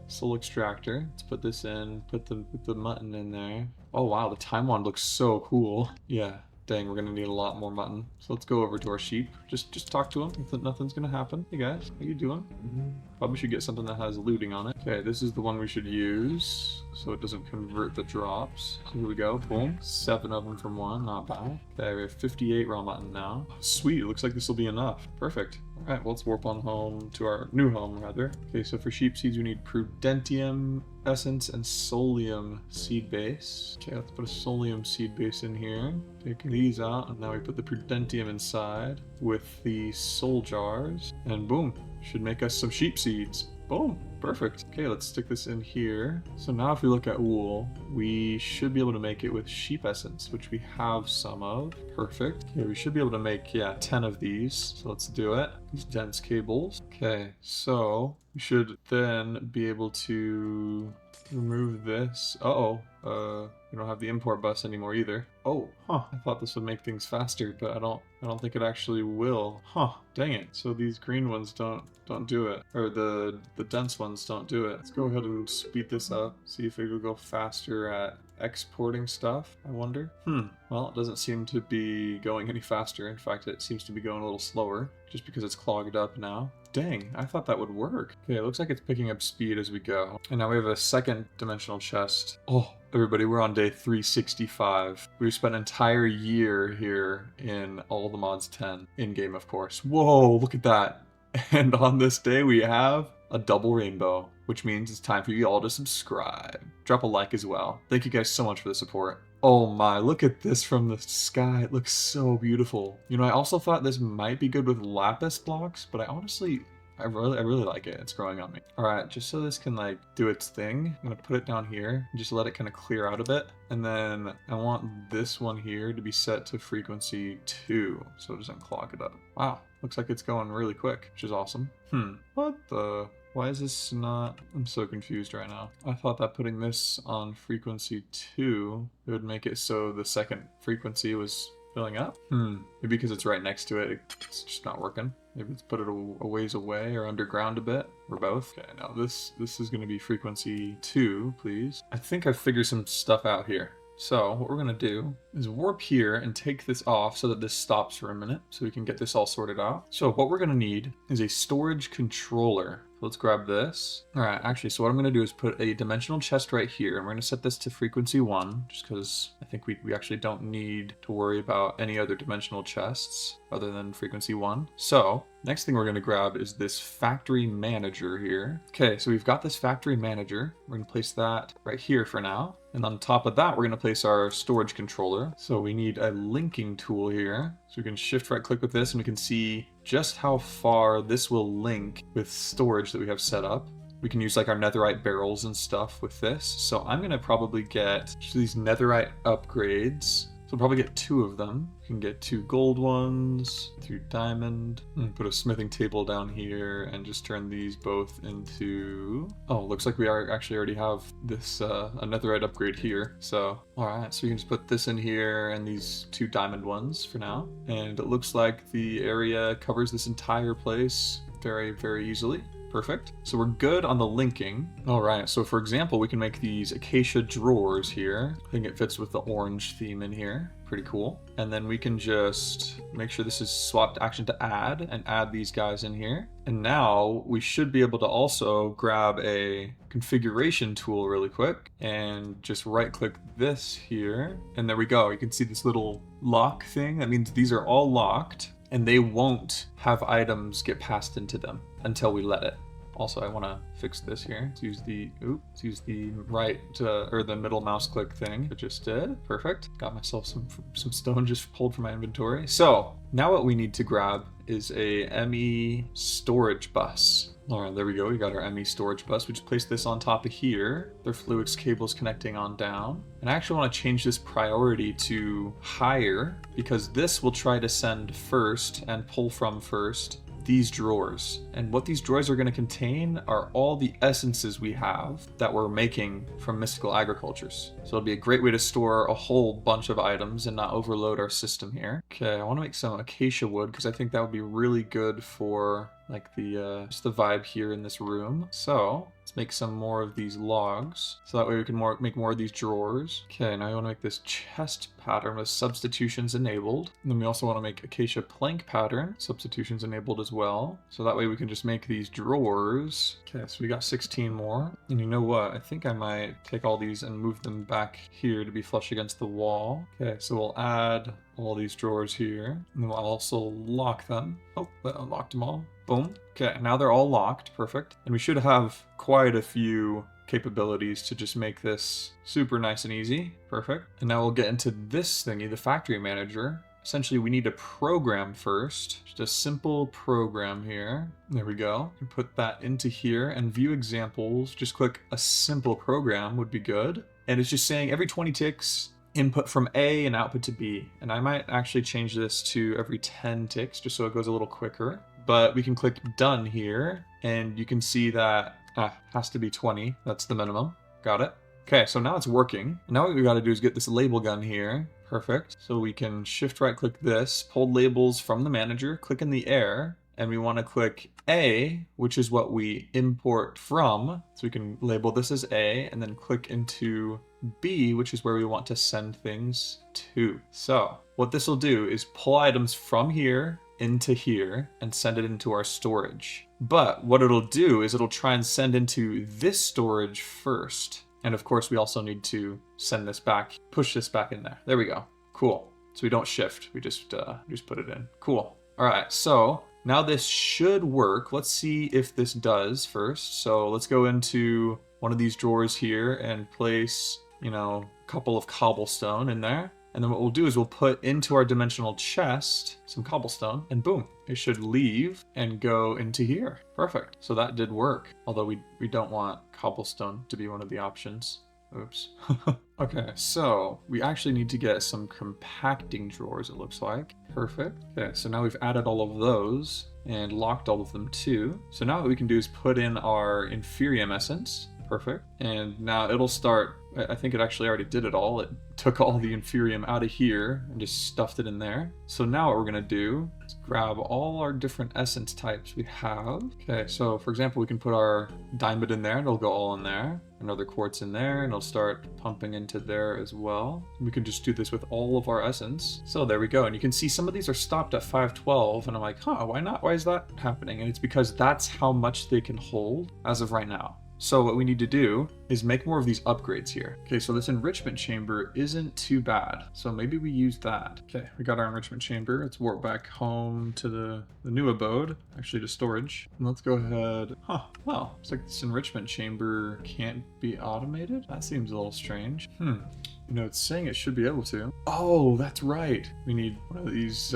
Soul extractor. Let's put this in, put the mutton in there. Oh wow, the time wand looks so cool. Yeah. Dang, we're gonna need a lot more mutton. So let's go over to our sheep. Just talk to them. Nothing's gonna happen. Hey guys, how you doing? Probably should get something that has looting on it. Okay, this is the one we should use, so it doesn't convert the drops. So here we go. Boom. 7 of them from 1. Not bad. Okay, we have 58 raw mutton now. Sweet. It looks like this will be enough. Perfect. All right, well, let's warp on home to our new home, rather. Okay, so for sheep seeds, we need prudentium essence and solium seed base. Okay, let's put a solium seed base in here. Take these out, and now we put the prudentium inside with the soul jars, and boom, should make us some sheep seeds. Boom, perfect. Okay, let's stick this in here. So now if we look at wool, we should be able to make it with sheep essence, which we have some of. Perfect. Okay, we should be able to make, 10 of these. So let's do it. These dense cables. Okay, so we should then be able to remove this. We don't have the import bus anymore either. Oh, I thought this would make things faster, but I don't think it actually will. Dang it. So these green ones don't do it, or the dense ones don't do it. Let's go ahead and speed this up, see if it will go faster at exporting stuff, I wonder. Well, it doesn't seem to be going any faster. In fact, it seems to be going a little slower, just because it's clogged up now. Dang, I thought that would work. Okay, it looks like it's picking up speed as we go. And now we have a second dimensional chest. Oh, everybody, we're on day 365. We've spent an entire year here in all the mods 10, in-game of course. Whoa, look at that. And on this day we have a double rainbow, which means it's time for you all to subscribe. Drop a like as well. Thank you guys so much for the support. Oh my, look at this from the sky. It looks so beautiful. You know, I also thought this might be good with lapis blocks, but I I really like it. It's growing on me. All right, just so this can like do its thing, I'm gonna put it down here and just let it kind of clear out a bit. And then I want this one here to be set to frequency 2 so it doesn't clog it up. Wow, looks like it's going really quick, which is awesome. What the? Why is this not? I'm so confused right now. I thought that putting this on frequency 2, it would make it so the second frequency was filling up? Maybe because it's right next to it, it's just not working. Maybe let's put it a ways away or underground a bit, or both. Okay, now this is gonna be frequency 2, please. I think I've figured some stuff out here. So what we're gonna do is warp here and take this off so that this stops for a minute so we can get this all sorted out. So what we're gonna need is a storage controller. Let's grab this. All right, actually, so what I'm gonna do is put a dimensional chest right here, and we're gonna set this to frequency 1, just because I think we actually don't need to worry about any other dimensional chests other than frequency 1. So next thing we're gonna grab is this factory manager here. Okay, so we've got this factory manager. We're gonna place that right here for now. And on top of that, we're gonna place our storage controller. So we need a linking tool here. So we can shift right click with this and we can see just how far this will link with storage that we have set up. We can use like our netherite barrels and stuff with this. So I'm gonna probably get these netherite upgrades. So we'll probably get 2 of them. We can get 2 gold ones, 2 diamond. Put a smithing table down here and just turn these both into... Oh, looks like we actually already have this a netherite upgrade here. So, all right, so you can just put this in here and these 2 diamond ones for now. And it looks like the area covers this entire place very, very easily. Perfect. So we're good on the linking. All right, so for example, we can make these acacia drawers here. I think it fits with the orange theme in here. Pretty cool. And then we can just make sure this is swapped action to add and add these guys in here. And now we should be able to also grab a configuration tool really quick and just right click this here. And there we go. You can see this little lock thing. That means these are all locked and they won't have items get passed into them until we let it. Also, I want to fix this here. Let's use the right or the middle mouse click thing I just did. Perfect. Got myself some stone just pulled from my inventory. So now what we need to grab is a ME storage bus. All right, there we go. We got our ME storage bus. We just place this on top of here. Their Fluix cables connecting on down. And I actually want to change this priority to higher because this will try to send first and pull from first these drawers. And what these drawers are going to contain are all the essences we have that we're making from mystical agricultures. So it'll be a great way to store a whole bunch of items and not overload our system here. Okay, I want to make some acacia wood because I think that would be really good for like the just the vibe here in this room. So let's make some more of these logs so that way we can make more of these drawers. Okay, now I want to make this chest pattern with substitutions enabled. And then we also want to make acacia plank pattern, substitutions enabled as well. So that way we can just make these drawers. Okay, so we got 16 more. And you know what? I think I might take all these and move them back here to be flush against the wall. Okay, so we'll add all these drawers here. And then we'll also lock them. Oh, that unlocked them all. Boom. Okay, now they're all locked. Perfect. And we should have quite a few capabilities to just make this super nice and easy. Perfect. And now we'll get into this thingy, the factory manager. Essentially, we need a program first. Just a simple program here. There we go. And put that into here and view examples. Just click a simple program would be good. And it's just saying every 20 ticks, input from A and output to B. And I might actually change this to every 10 ticks just so it goes a little quicker. But we can click done here and you can see that has to be 20. That's the minimum. Got it. Okay, so now it's working. Now what we got to do is get this label gun here. Perfect. So we can shift right click this, pull labels from the manager, click in the air, and we want to click A, which is what we import from. So we can label this as A and then click into B, which is where we want to send things to. So what this will do is pull items from here into here and send it into our storage. But what it'll do is it'll try and send into this storage first. And of course, we also need to send this back, push this back in there. There we go. Cool. So we don't shift, we just put it in. Cool. All right, so now this should work. Let's see if this does first. So let's go into one of these drawers here and place, a couple of cobblestone in there. And then what we'll do is we'll put into our dimensional chest some cobblestone, and boom, it should leave and go into here. Perfect. So that did work, although we don't want cobblestone to be one of the options. Oops. Okay, so we actually need to get some compacting drawers, it looks like. Perfect. Okay, so now we've added all of those and locked all of them too. So now what we can do is put in our Inferium essence. Perfect. And now it'll start, I think it actually already did it all. It took all the Inferium out of here and just stuffed it in there. So now what we're gonna do is grab all our different essence types we have. Okay, so for example, we can put our diamond in there and it'll go all in there. Another quartz in there and it'll start pumping into there as well. We can just do this with all of our essence. So there we go. And you can see some of these are stopped at 512 and I'm like, huh, why not? Why is that happening? And it's because that's how much they can hold as of right now. So what we need to do is make more of these upgrades here. Okay, so this enrichment chamber isn't too bad. So maybe we use that. Okay, we got our enrichment chamber. Let's warp back home to the new abode, actually to storage. And let's go ahead. Huh, well, looks like this enrichment chamber can't be automated. That seems a little strange. You know, it's saying it should be able to. Oh, that's right. We need one of these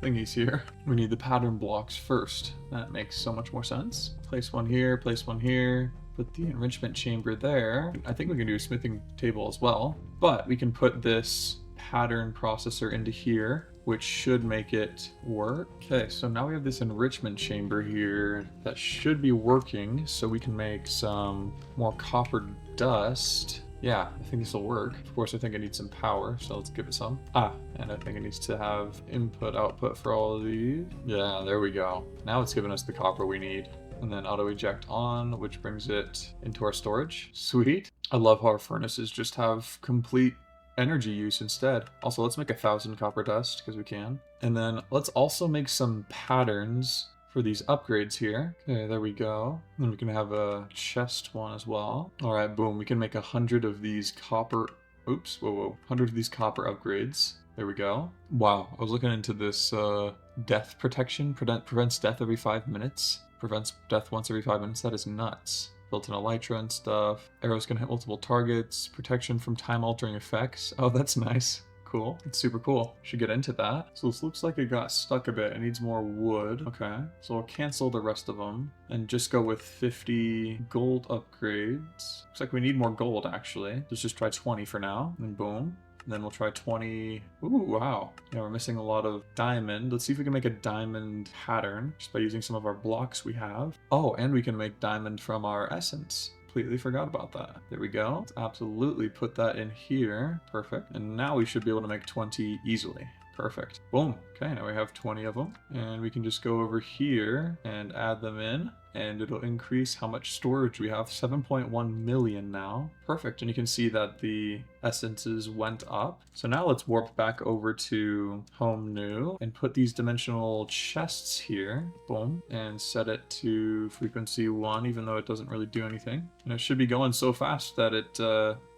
thingies here. We need the pattern blocks first. That makes so much more sense. Place one here, place one here. Put the enrichment chamber there. I think we can do a smithing table as well, but we can put this pattern processor into here, which should make it work. Okay, so now we have this enrichment chamber here that should be working, so we can make some more copper dust. Yeah, I think this will work. Of course, I think it needs some power, so let's give it some. And I think it needs to have input, output for all of these. Yeah, there we go. Now it's giving us the copper we need. And then auto eject on, which brings it into our storage. Sweet. I love how our furnaces just have complete energy use instead. Also, let's make 1,000 copper dust because we can. And then let's also make some patterns for these upgrades here. Okay, there we go. Then we can have a chest one as well. All right, boom. We can make 100 of these copper. Oops, whoa. 100 of these copper upgrades. There we go. Wow, I was looking into this death protection. Prevents death every 5 minutes. Prevents death once every 5 minutes. That is nuts. Built-in elytra and stuff. Arrows can hit multiple targets. Protection from time-altering effects. Oh, that's nice. Cool. It's super cool. Should get into that. So this looks like it got stuck a bit. It needs more wood. Okay. So we'll cancel the rest of them and just go with 50 gold upgrades. Looks like we need more gold, actually. Let's just try 20 for now. And boom. And then we'll try 20. Ooh, wow. Yeah, we're missing a lot of diamond. Let's see if we can make a diamond pattern just by using some of our blocks we have. Oh, and we can make diamond from our essence. Completely forgot about that. There we go. Let's absolutely put that in here. Perfect. And now we should be able to make 20 easily. Perfect. Boom. Okay, now we have 20 of them. And we can just go over here and add them in. And it'll increase how much storage we have. 7.1 million now. Perfect. And you can see that the essences went up. So now let's warp back over to home new and put these dimensional chests here. Boom. And set it to frequency 1, even though it doesn't really do anything. And it should be going so fast that it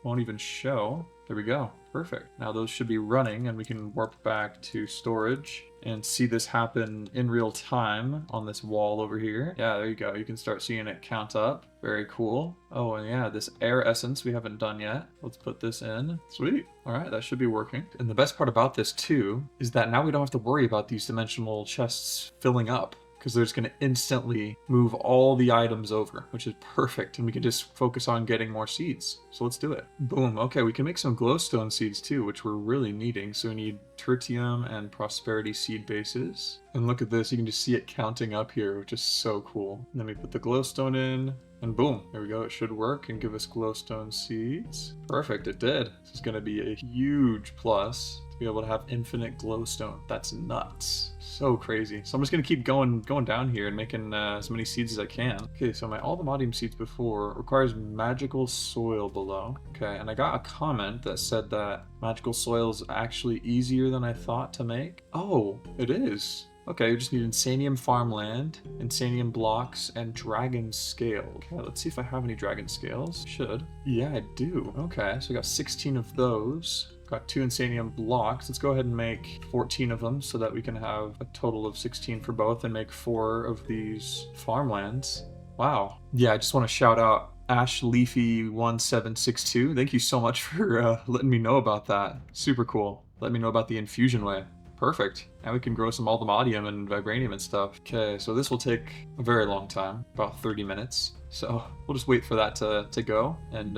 won't even show. There we go. Perfect. Now those should be running and we can warp back to storage and see this happen in real time on this wall over here. Yeah, there you go. You can start seeing it count up. Very cool. Oh, and yeah, this air essence we haven't done yet. Let's put this in. Sweet. All right, that should be working. And the best part about this too is that now we don't have to worry about these dimensional chests filling up, because they're just going to instantly move all the items over, which is perfect. And we can just focus on getting more seeds. So let's do it. Boom. Okay, we can make some glowstone seeds too, which we're really needing. So we need tertium and prosperity seed bases. And look at this, you can just see it counting up here, which is so cool. And then we put the glowstone in, and boom, there we go. It should work and give us glowstone seeds. Perfect, it did. This is going to be a huge plus. To be able to have infinite glowstone. That's nuts. So crazy. So I'm just gonna keep going down here and making as many seeds as I can. Okay, so my all the modding seeds before requires magical soil below. Okay, and I got a comment that said that magical soil is actually easier than I thought to make. Oh, it is. Okay, we just need insanium farmland, insanium blocks, and dragon scale. Okay, let's see if I have any dragon scales. Should. Yeah, I do. Okay, so we got 16 of those. Got 2 insanium blocks. Let's go ahead and make 14 of them so that we can have a total of 16 for both and make 4 of these farmlands. Wow. Yeah, I just want to shout out AshLeafy1762. Thank you so much for letting me know about that. Super cool. let me know about the infusion way. Perfect. Now we can grow some aldomodium and vibranium and stuff. Okay, so this will take a very long time, about 30 minutes. So we'll just wait for that to go, and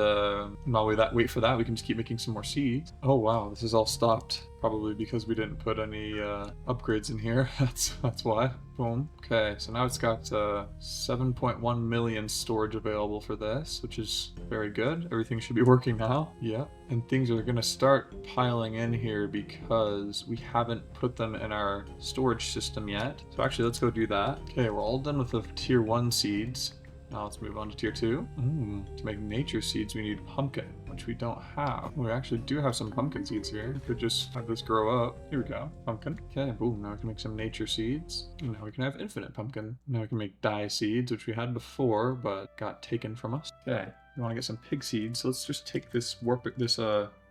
while we wait for that, we can just keep making some more seeds. Oh wow, this is all stopped. Probably because we didn't put any upgrades in here. That's why. Boom. Okay, so now it's got 7.1 million storage available for this, which is very good. Everything should be working now. Yeah, and things are gonna start piling in here because we haven't put them in our storage system yet. So actually, let's go do that. Okay, we're all done with the tier 1 seeds. Now let's move on to tier 2. To make nature seeds, we need pumpkin, which we don't have. We actually do have some pumpkin seeds here. We could just have this grow up. Here we go, pumpkin. Okay, boom, now we can make some nature seeds. And now we can have infinite pumpkin. Now we can make dye seeds, which we had before, but got taken from us. Okay, we want to get some pig seeds, so let's just take this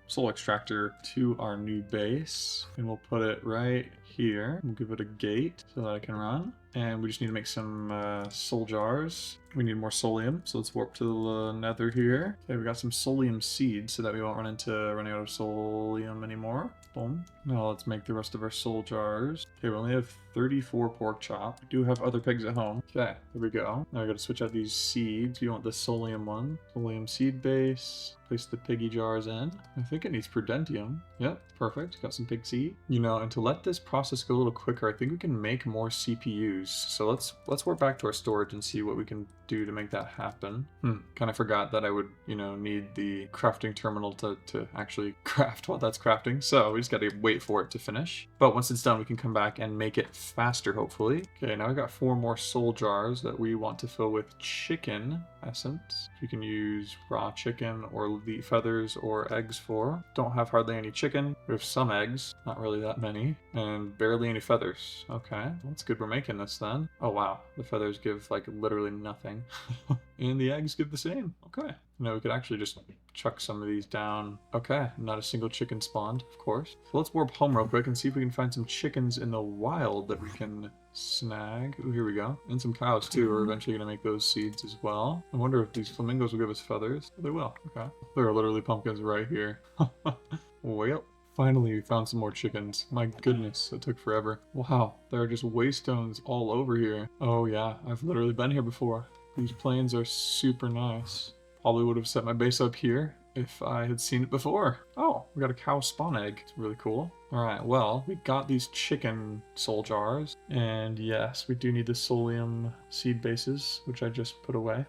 soul extractor to our new base, and we'll put it right here. We'll give it a gate so that I can run. And we just need to make some soul jars. We need more soulium, so let's warp to the nether here. Okay, we got some soulium seeds so that we won't run into running out of soulium anymore. Boom. Now let's make the rest of our soul jars. Okay, we only have 34 pork chop. We do have other pigs at home. Okay, there we go. Now we gotta switch out these seeds. We want the soulium one. Soulium seed base. Place the piggy jars in. I think it needs prudentium. Yep, perfect. Got some pig seed. You know, and to let this process go a little quicker, I think we can make more CPUs. So let's warp back to our storage and see what we can do to make that happen. Kind of forgot that I would, need the crafting terminal to actually craft while that's crafting. So we just gotta wait for it to finish. But once it's done, we can come back and make it faster, hopefully. Okay, now we got 4 more soul jars that we want to fill with chicken essence. You can use raw chicken or the feathers or eggs for. Don't have hardly any chicken. We have some eggs, not really that many, and barely any feathers. Okay, well, that's good we're making this then. Oh wow, the feathers give like literally nothing. And the eggs give the same. Okay. We could actually just chuck some of these down. Okay, not a single chicken spawned, of course. So let's warp home real quick and see if we can find some chickens in the wild that we can snag. Ooh, here we go. And some cows too. We're eventually gonna make those seeds as well. I wonder if these flamingos will give us feathers. They will. Okay. There are literally pumpkins right here. Well, finally we found some more chickens. My goodness, it took forever. Wow, there are just waystones all over here. Oh yeah, I've literally been here before. These plains are super nice. Probably would have set my base up here if I had seen it before. Oh, we got a cow spawn egg. It's really cool. Alright, well, we got these chicken soul jars. And yes, we do need the soulium seed bases, which I just put away.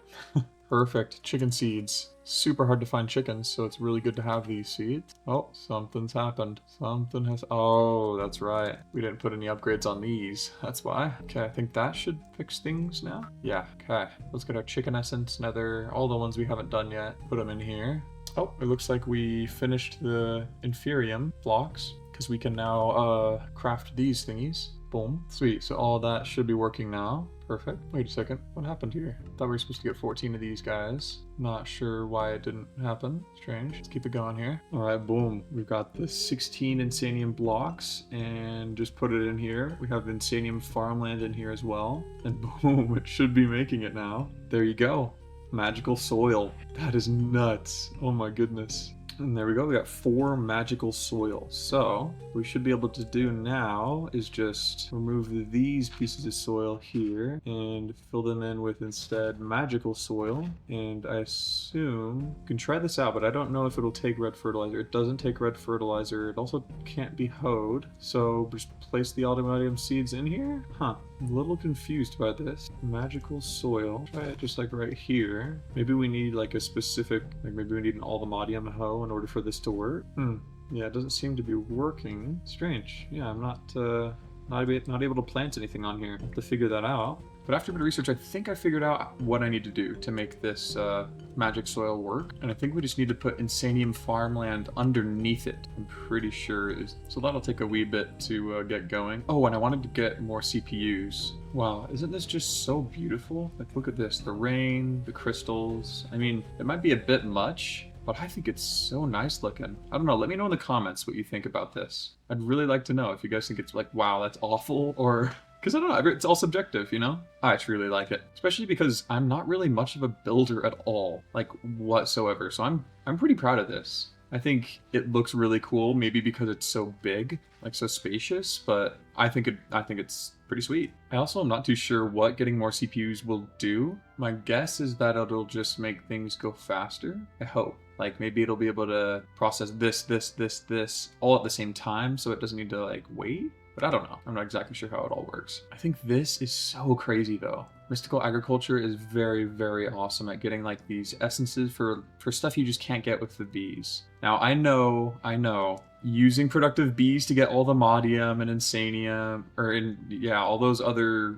Perfect. Chicken seeds. Super hard to find chickens, so it's really good to have these seeds. Oh, something's happened. Something has... Oh, that's right. We didn't put any upgrades on these. That's why. Okay, I think that should fix things now. Yeah, okay. Let's get our chicken essence, nether, all the ones we haven't done yet. Put them in here. Oh, it looks like we finished the inferium blocks, because we can now craft these thingies. Boom. Sweet. So all that should be working now. Perfect. Wait a second. What happened here? Thought we were supposed to get 14 of these guys. Not sure why it didn't happen. Strange. Let's keep it going here. Alright, boom. We've got the 16 insanium blocks and just put it in here. We have insanium farmland in here as well. And boom, it should be making it now. There you go. Magical soil. That is nuts. Oh my goodness. And there we go, we got 4 magical soil. So, what we should be able to do now is just remove these pieces of soil here and fill them in with instead magical soil. And I assume, you can try this out, but I don't know if it'll take red fertilizer. It doesn't take red fertilizer. It also can't be hoed. So, just place the aldomodium seeds in here? Huh. I'm a little confused by this. Magical soil. Try it just like right here. Maybe we need like a specific, like maybe we need an aldomodium hoe in order for this to work. Yeah, it doesn't seem to be working. Strange. Yeah, I'm not able to plant anything on here. I'll have to figure that out. But after a bit of research, I think I figured out what I need to do to make this magic soil work. And I think we just need to put insanium farmland underneath it. I'm pretty sure it is. So that'll take a wee bit to get going. Oh, and I wanted to get more CPUs. Wow, isn't this just so beautiful? Like, look at this. The rain, the crystals. I mean, it might be a bit much, but I think it's so nice looking. I don't know, let me know in the comments what you think about this. I'd really like to know if you guys think it's like, wow, that's awful, or... Because I don't know, it's all subjective, you know? I actually really like it. Especially because I'm not really much of a builder at all, like whatsoever. So I'm pretty proud of this. I think it looks really cool, maybe because it's so big, like so spacious, but I think it's pretty sweet. I also am not too sure what getting more CPUs will do. My guess is that it'll just make things go faster. I hope. Like maybe it'll be able to process this all at the same time, so it doesn't need to like wait. But I don't know. I'm not exactly sure how it all works. I think this is so crazy though. Mystical agriculture is very, very awesome at getting like these essences for stuff you just can't get with the bees. Now I know, using productive bees to get all the modium and insanium,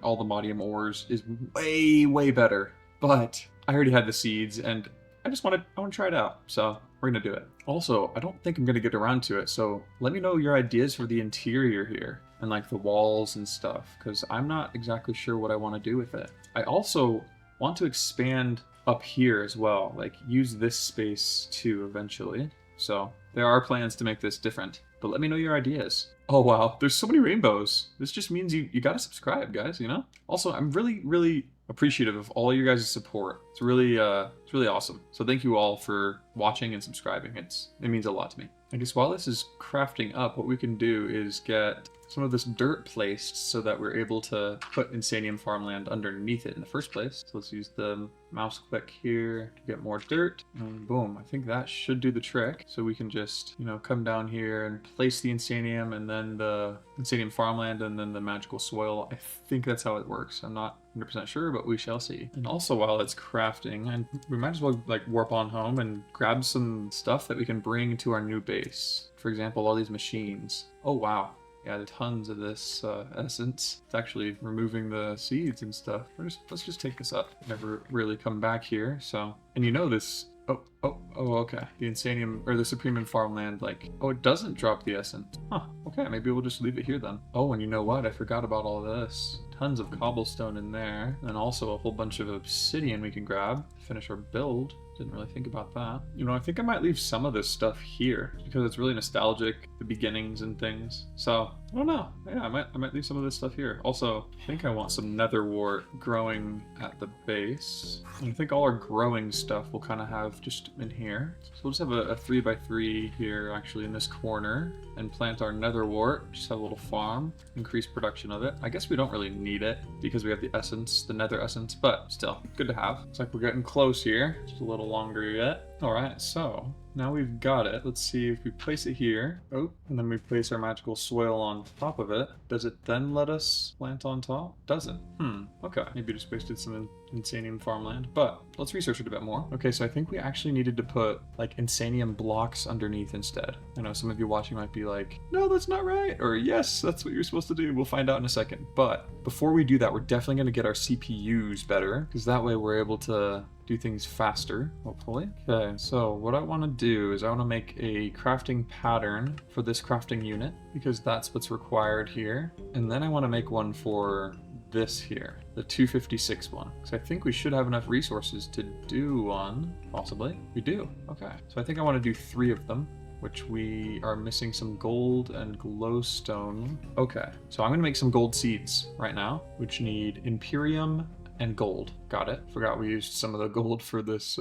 all the modium ores is way, way better. But I already had the seeds and I want to try it out. So we're gonna do it. Also, I don't think I'm gonna get around to it. So let me know your ideas for the interior here and like the walls and stuff, because I'm not exactly sure what I want to do with it. I also want to expand up here as well, like use this space too eventually. So there are plans to make this different, but let me know your ideas. Oh wow, there's so many rainbows. This just means you gotta subscribe, guys, you know? Also, I'm really, really appreciative of all your guys' support. It's really awesome. So thank you all for watching and subscribing. It means a lot to me. I guess while this is crafting up, what we can do is get some of this dirt placed so that we're able to put Insanium farmland underneath it in the first place. So let's use the mouse click here to get more dirt, and boom, I think that should do the trick. So we can just, come down here and place the Insanium and then the Insanium farmland and then the magical soil. I think that's how it works. I'm not 100% sure, but we shall see. And also while it's crafting, and we might as well like warp on home and grab some stuff that we can bring to our new base. For example, all these machines. Oh wow. Yeah, tons of this essence. It's actually removing the seeds and stuff. Let's just take this up. Never really come back here, so. And this, okay. The Insanium, or the Supreme farmland, it doesn't drop the essence. Huh, okay, maybe we'll just leave it here then. Oh, and you know what? I forgot about all this. Tons of cobblestone in there, and also a whole bunch of obsidian we can grab to finish our build. Didn't really think about that. I think I might leave some of this stuff here because it's really nostalgic, the beginnings and things. So, I don't know. Yeah, I might leave some of this stuff here. Also, I think I want some nether wart growing at the base. And I think all our growing stuff will kind of have just in here. So we'll just have a 3x3 here actually in this corner and plant our nether wart. Just have a little farm, increase production of it. I guess we don't really need it because we have the essence, the nether essence, but still good to have. Looks like we're getting close here. Just a little longer yet. All right, so now we've got it. Let's see if we place it here. Oh, and then we place our magical soil on top of it. Does it then let us plant on top? Doesn't. Okay. Maybe just wasted some Insanium farmland, but let's research it a bit more. Okay, so I think we actually needed to put like Insanium blocks underneath instead. I know some of you watching might be like, no, that's not right. Or yes, that's what you're supposed to do. We'll find out in a second. But before we do that, we're definitely going to get our CPUs better because that way we're able to do things faster, hopefully. Okay, so what I want to do is I want to make a crafting pattern for this crafting unit because that's what's required here. And then I want to make one for this here, the 256 one. So I think we should have enough resources to do one, possibly. We do, okay. So I think I want to do 3 of them, which we are missing some gold and glowstone. Okay, so I'm gonna make some gold seeds right now, which need Imperium and gold. Got it. Forgot we used some of the gold for this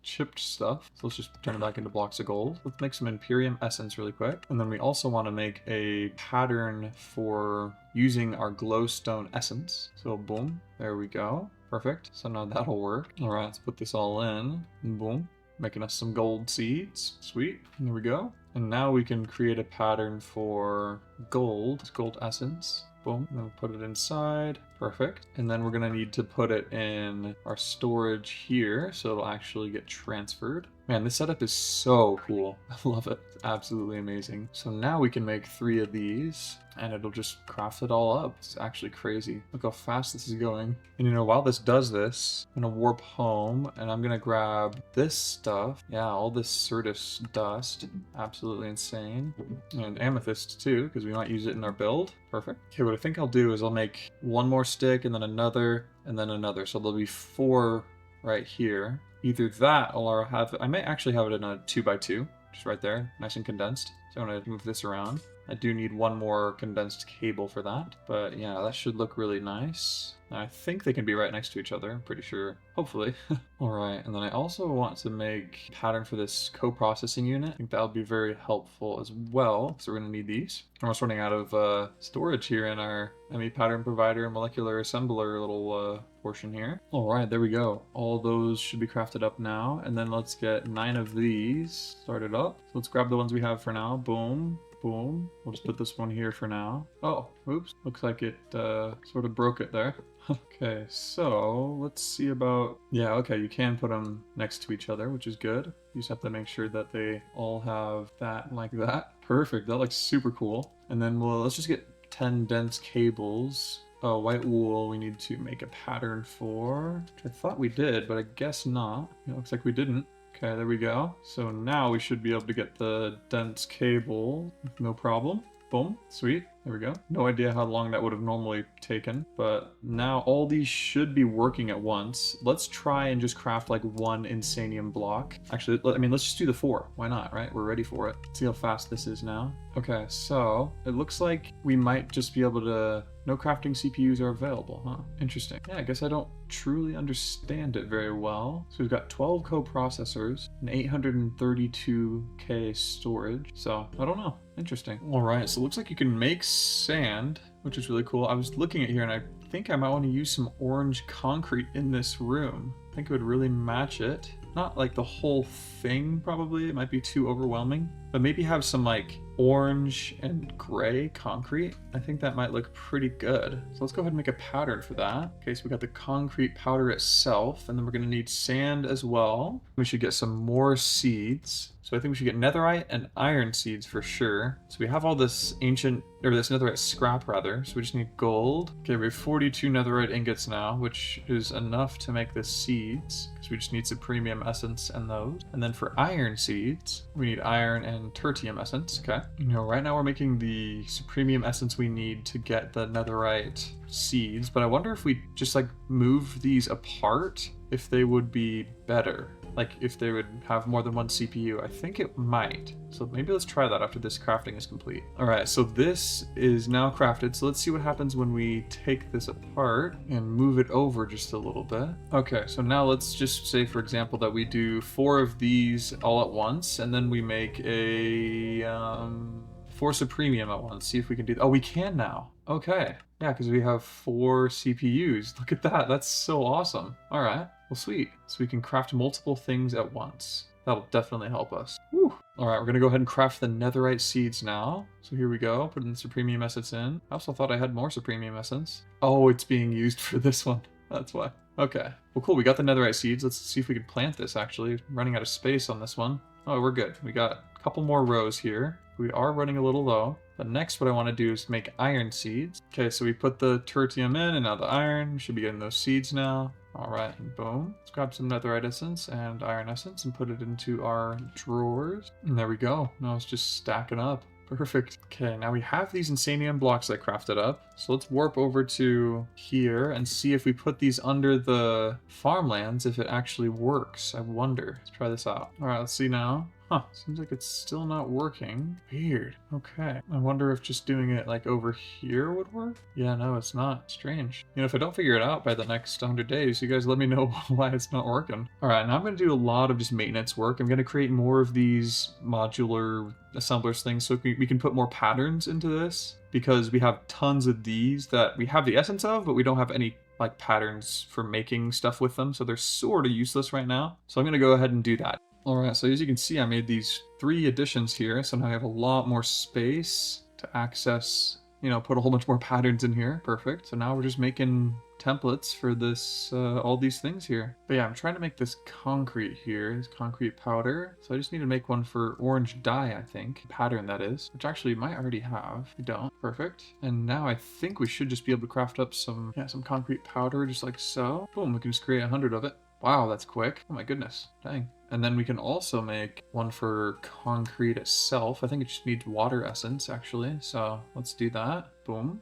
chipped stuff. So let's just turn it back into blocks of gold. Let's make some Imperium essence really quick. And then we also want to make a pattern for using our glowstone essence. So boom, there we go. Perfect. So now that'll work. All right, let's put this all in. And boom, making us some gold seeds. Sweet. And there we go. And now we can create a pattern for gold essence. Boom, and then we'll put it inside. Perfect. And then we're gonna need to put it in our storage here so it'll actually get transferred. Man, this setup is so cool. I love it. It's absolutely amazing. So now we can make 3 of these and it'll just craft it all up. It's actually crazy. Look how fast this is going. And while this does this, I'm gonna warp home and I'm gonna grab this stuff. Yeah, all this Certus dust. Absolutely insane. And amethyst too, because we might use it in our build. Perfect. Okay, what I think I'll do is I'll make 1 more stick and then another and then another. So there'll be 4 right here. Either that or I might actually have it in a 2x2, just right there, nice and condensed. So I'm gonna move this around. I do need one more condensed cable for that. But yeah, that should look really nice. I think they can be right next to each other, I'm pretty sure. Hopefully. Alright, and then I also want to make a pattern for this co-processing unit. I think that'll be very helpful as well, so we're going to need these. I'm almost running out of storage here in our ME pattern provider molecular assembler little portion here. Alright, there we go. All those should be crafted up now, and then let's get 9 of these started up. So let's grab the ones we have for now. Boom. Boom. We'll just put this one here for now. Oh, oops. Looks like it sort of broke it there. Okay, so let's see about... Yeah, okay, you can put them next to each other, which is good. You just have to make sure that they all have that like that. Perfect, that looks super cool. And then let's just get 10 dense cables. Oh, white wool we need to make a pattern for, which I thought we did, but I guess not. It looks like we didn't. Okay, there we go. So now we should be able to get the dense cable with no problem. Boom, sweet, there we go. No idea how long that would have normally taken, but now all these should be working at once. Let's try and just craft like one insanium block. Actually, I mean, let's just do the 4. Why not, right? We're ready for it. Let's see how fast this is now. Okay, so it looks like we might just be able to... No crafting CPUs are available, huh? Interesting. Yeah, I guess I don't truly understand it very well. So we've got 12 co-processors and 832K storage. So I don't know. Interesting. All right, so it looks like you can make sand, which is really cool. I was looking at here and I think I might want to use some orange concrete in this room. I think it would really match it. Not like the whole thing, probably. It might be too overwhelming. But maybe have some like orange and gray concrete. I think that might look pretty good. So let's go ahead and make a pattern for that. Okay, so we got the concrete powder itself, and then we're gonna need sand as well. We should get some more seeds. So I think we should get netherite and iron seeds for sure. So we have all this ancient, or this netherite scrap rather, so we just need gold. Okay, we have 42 netherite ingots now, which is enough to make the seeds, because we just need some premium essence and those. And then for iron seeds, we need iron and tertium essence, okay. You know, right now we're making the supremium essence we need to get the netherite seeds, but I wonder if we just like move these apart, if they would be better. Like if they would have more than one CPU. I think it might. So maybe let's try that after this crafting is complete. All right, so this is now crafted. So let's see what happens when we take this apart and move it over just a little bit. Okay, so now let's just say, for example, that we do 4 of these all at once, and then we make a 4 supremium at once. See if we can do that. Oh, we can now. Okay. Yeah, because we have 4 CPUs. Look at that. That's so awesome. All right. Well, sweet. So we can craft multiple things at once. That'll definitely help us. Woo. All right, we're going to go ahead and craft the netherite seeds now. So here we go. Put in the supremium essence in. I also thought I had more supremium essence. Oh, it's being used for this one. That's why. Okay. Well, cool. We got the netherite seeds. Let's see if we can plant this, actually. I'm running out of space on this one. Oh, we're good. We got a couple more rows here. We are running a little low. But next what I want to do is make iron seeds. Okay, so we put the tertium in and now the iron. We should be getting those seeds now. All right, and boom. Let's grab some netherite essence and iron essence and put it into our drawers. And there we go. Now it's just stacking up. Perfect. Okay, now we have these insanium blocks that I crafted up. So let's warp over to here and see if we put these under the farmlands, if it actually works. I wonder. Let's try this out. All right, let's see now. Huh, seems like it's still not working. Weird. Okay. I wonder if just doing it like over here would work? Yeah, no, it's not. Strange. You know, if I don't figure it out by the next 100 days, you guys let me know why it's not working. All right, now I'm going to do a lot of just maintenance work. I'm going to create more of these modular assemblers things so we can put more patterns into this, because we have tons of these that we have the essence of, but we don't have any like patterns for making stuff with them. So they're sort of useless right now. So I'm going to go ahead and do that. Alright, so as you can see, I made these 3 additions here, so now I have a lot more space to access, you know, put a whole bunch more patterns in here. Perfect. So now we're just making templates for this, all these things here. But yeah, I'm trying to make this concrete here, this concrete powder. So I just need to make one for orange dye, I think. Pattern, that is, which actually you might already have. We don't. Perfect. And now I think we should just be able to craft up some concrete powder, just like so. Boom, we can just create 100 of it. Wow, that's quick. Oh my goodness. Dang. And then we can also make one for concrete itself. I think it just needs water essence, actually. So let's do that. Boom.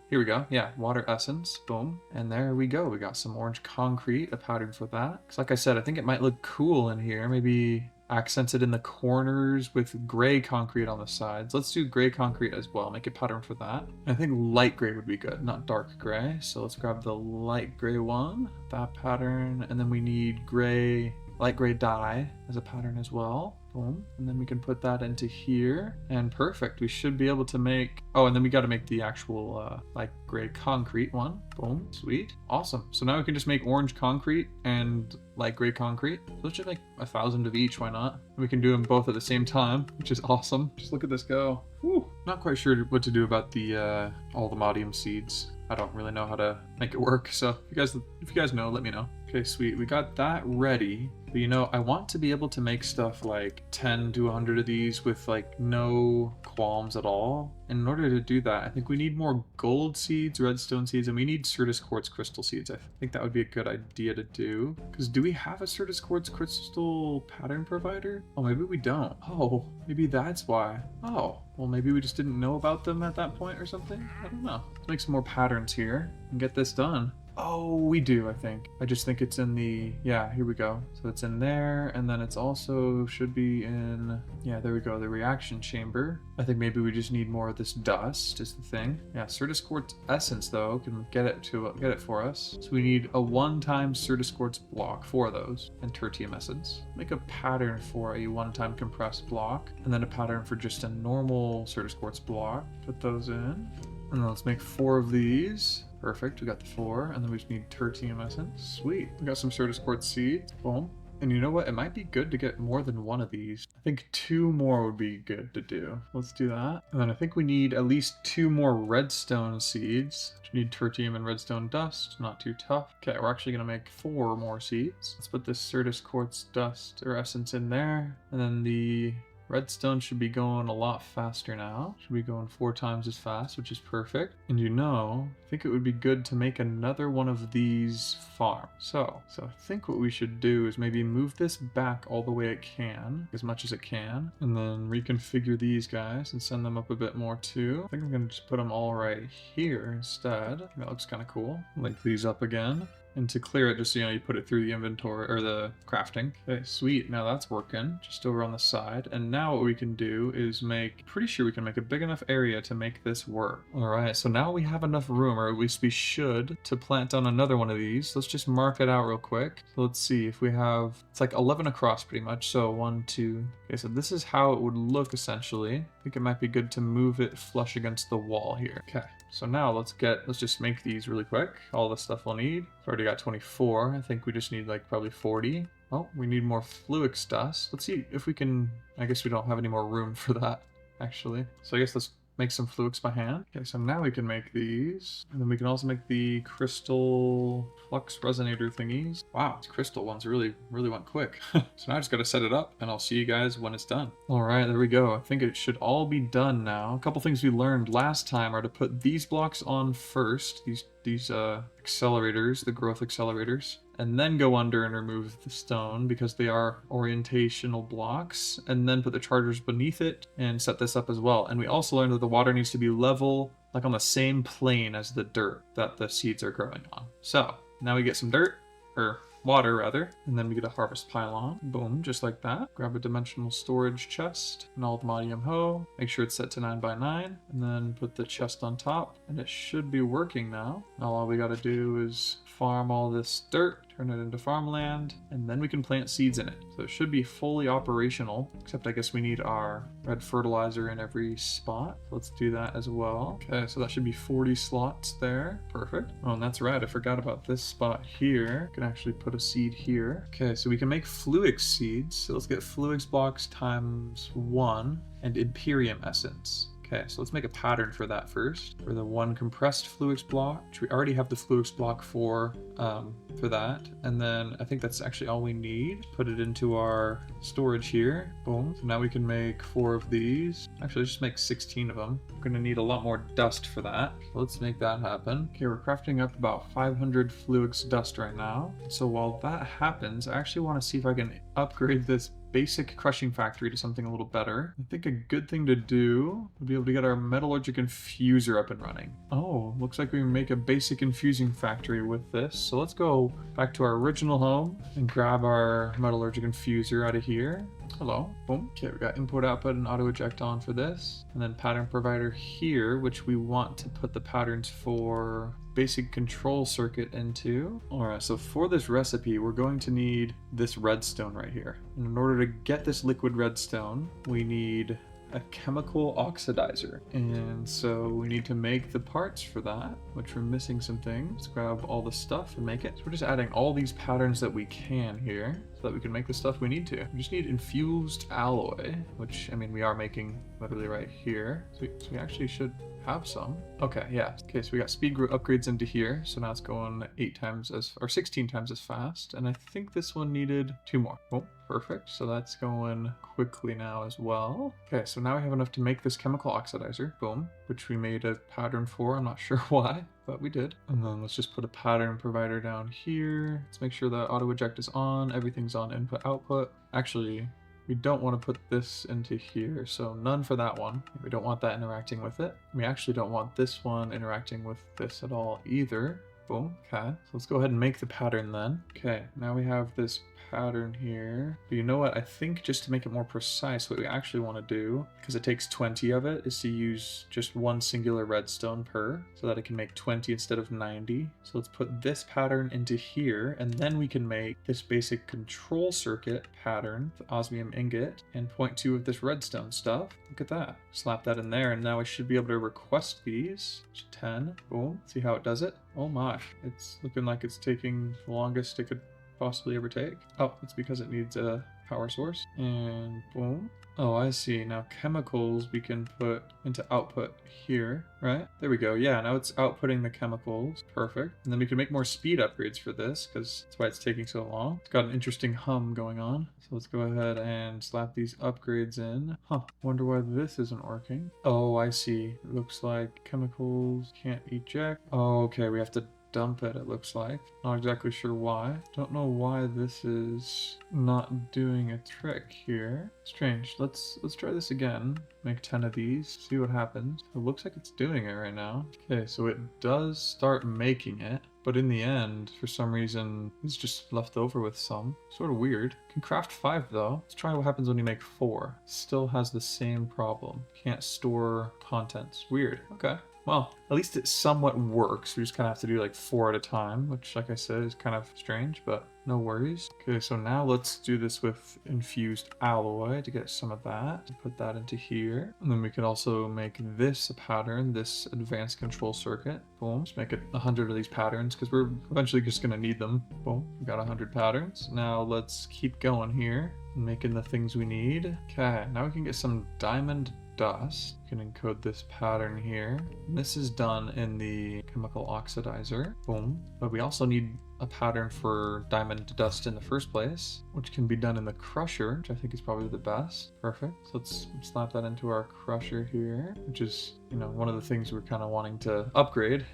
Here we go. Yeah, water essence. Boom. And there we go. We got some orange concrete, a pattern for that. Because like I said, I think it might look cool in here. Maybe accent it in the corners with gray concrete on the sides. Let's do gray concrete as well. Make a pattern for that. I think light gray would be good, not dark gray. So let's grab the light gray one, that pattern, and then we need gray, light gray dye as a pattern as well. Boom. And then we can put that into here. And perfect. We should be able to make... Oh, and then we got to make the actual light gray concrete one. Boom. Sweet. Awesome. So now we can just make orange concrete and light gray concrete. So let's just make 1,000 of each. Why not? We can do them both at the same time, which is awesome. Just look at this go. Woo. Not quite sure what to do about the all the modium seeds. I don't really know how to make it work. So if you guys know, let me know. Okay, sweet. We got that ready. But you know, I want to be able to make stuff like 10 to 100 of these with like no qualms at all. And in order to do that, I think we need more gold seeds, redstone seeds, and we need Certus quartz crystal seeds. I think that would be a good idea to do. Because do we have a Certus quartz crystal pattern provider? Oh, maybe we don't. Oh, maybe that's why. Oh, well, maybe we just didn't know about them at that point or something. I don't know. Let's make some more patterns here and get this done. Oh, we do, I think. I just think it's in the... Yeah, here we go. So it's in there, and then it's also should be in... Yeah, there we go, the reaction chamber. I think maybe we just need more of this dust is the thing. Yeah, Certus quartz essence, though, can get it for us. So we need a one-time Certus quartz block for those, and tertium essence. Make a pattern for a one-time compressed block, and then a pattern for just a normal Certus quartz block. Put those in. And then let's make 4 of these. Perfect, we got the 4, and then we just need tertium essence. Sweet. We got some Certus quartz seeds. Boom. And you know what? It might be good to get more than one of these. I think 2 more would be good to do. Let's do that. And then I think we need at least 2 more redstone seeds. We need tertium and redstone dust. Not too tough. Okay, we're actually going to make 4 more seeds. Let's put this Certus quartz dust or essence in there. And then the... redstone should be going a lot faster now. Should be going 4 times as fast, which is perfect. And you know, I think it would be good to make another one of these farms. So I think what we should do is maybe move this back all the way it can, as much as it can, and then reconfigure these guys and send them up a bit more too. I think I'm gonna just put them all right here instead. That looks kind of cool. Link these up again. And to clear it, just so you know, you put it through the inventory or the crafting. Okay, sweet. Now that's working. Just over on the side. And now what we can do is pretty sure we can make a big enough area to make this work. All right, so now we have enough room, or at least we should, to plant down another one of these. Let's just mark it out real quick. So let's see if we have, it's like 11 across pretty much. So 1, 2. Okay, so this is how it would look essentially. I think it might be good to move it flush against the wall here. Okay. So now let's just make these really quick. All the stuff we'll need. We've already got 24. I think we just need like probably 40. Oh, we need more fluix dust. Let's see if we can, I guess we don't have any more room for that actually. So I guess let's make some fluix by hand. Okay, so now we can make these. And then we can also make the crystal flux resonator thingies. Wow, these crystal ones really went quick. So now I just gotta set it up and I'll see you guys when it's done. All right, there we go. I think it should all be done now. A couple things we learned last time are to put these blocks on first, these accelerators, the growth accelerators, and then go under and remove the stone because they are orientational blocks, and then put the chargers beneath it and set this up as well. And we also learned that the water needs to be level, like on the same plane as the dirt that the seeds are growing on. So now we get some dirt, or water rather, and then we get a harvest pylon. Boom, just like that. Grab a dimensional storage chest and all the modium hoe. Make sure it's set to 9 by 9, and then put the chest on top, and it should be working now. Now all we gotta do is farm all this dirt, turn it into farmland, and then we can plant seeds in it. So it should be fully operational, except I guess we need our red fertilizer in every spot. Let's do that as well. Okay, so that should be 40 slots there. Perfect. Oh, and that's right, I forgot about this spot here. I can actually put a seed here. Okay, so we can make fluix seeds. So let's get fluix blocks times 1 and Imperium essence. Okay, so let's make a pattern for that first. For the 1 compressed fluix block, which we already have the fluix block for that. And then I think that's actually all we need. Put it into our storage here. Boom. So now we can make 4 of these. Actually, let's just make 16 of them. We're gonna need a lot more dust for that. So let's make that happen. Okay, we're crafting up about 500 fluix dust right now. So while that happens, I actually want to see if I can upgrade this basic crushing factory to something a little better. I think a good thing to do would be able to get our metallurgic infuser up and running. Oh, looks like we can make a basic infusing factory with this. So let's go back to our original home and grab our metallurgic infuser out of here. Hello. Boom. Okay, we got input, output, and auto eject on for this. And then pattern provider here, which we want to put the patterns for basic control circuit into. Alright, so for this recipe, we're going to need this redstone right here. And in order to get this liquid redstone, we need a chemical oxidizer. And so we need to make the parts for that, which we're missing some things. Let's grab all the stuff and make it. So we're just adding all these patterns that we can here so that we can make the stuff we need to. We just need infused alloy, which, I mean, we are making literally right here. So we actually should have some. Okay, yeah. Okay, so we got speed upgrades into here. So now it's going 16 times as fast. And I think this one needed 2 more. Oh, perfect. So that's going quickly now as well. Okay, so now we have enough to make this chemical oxidizer. Boom. Which we made a pattern for. I'm not sure why, but we did. And then let's just put a pattern provider down here. Let's make sure that auto eject is on. Everything's on input output. Actually, we don't want to put this into here, so none for that one. We don't want that interacting with it. We actually don't want this one interacting with this at all either. Boom. Okay, so let's go ahead and make the pattern then. Okay, now we have this pattern here. But you know what? I think just to make it more precise, what we actually want to do, because it takes 20 of it, is to use just one singular redstone per, so that it can make 20 instead of 90. So let's put this pattern into here, and then we can make this basic control circuit pattern, the osmium ingot, and 0.2 of this redstone stuff. Look at that. Slap that in there, and now we should be able to request these. 10. Boom. See how it does it? Oh my. It's looking like it's taking the longest it could possibly ever take. Oh, it's because it needs a power source. And boom. Oh, I see. Now chemicals we can put into output here, right? There we go. Yeah, now it's outputting the chemicals. Perfect. And then we can make more speed upgrades for this because that's why it's taking so long. It's got an interesting hum going on. So let's go ahead and slap these upgrades in. Huh. Wonder why this isn't working. Oh, I see. It looks like chemicals can't eject. Oh, okay. We have to dump it looks like. Not exactly sure why. Don't know why this is not doing a trick here. Strange. Let's try this again. Make 10 of these. See what happens. It looks like it's doing it right now. Okay, so it does start making it. But in the end, for some reason, it's just left over with some. Sort of weird. Can craft 5 though. Let's try what happens when you make 4. Still has the same problem. Can't store contents. Weird. Okay. Well, at least it somewhat works. We just kind of have to do like 4 at a time, which, like I said, is kind of strange, but no worries. Okay, so now let's do this with infused alloy to get some of that. Put that into here. And then we can also make this a pattern, this advanced control circuit. Boom. Just make it 100 of these patterns because we're eventually just going to need them. Boom. We got 100 patterns. Now let's keep going here, making the things we need. Okay, now we can get some diamond dust. You can encode this pattern here. And this is done in the chemical oxidizer. Boom. But we also need a pattern for diamond dust in the first place, which can be done in the crusher, which I think is probably the best. Perfect. So let's slap that into our crusher here, which is, you know, one of the things we're kind of wanting to upgrade.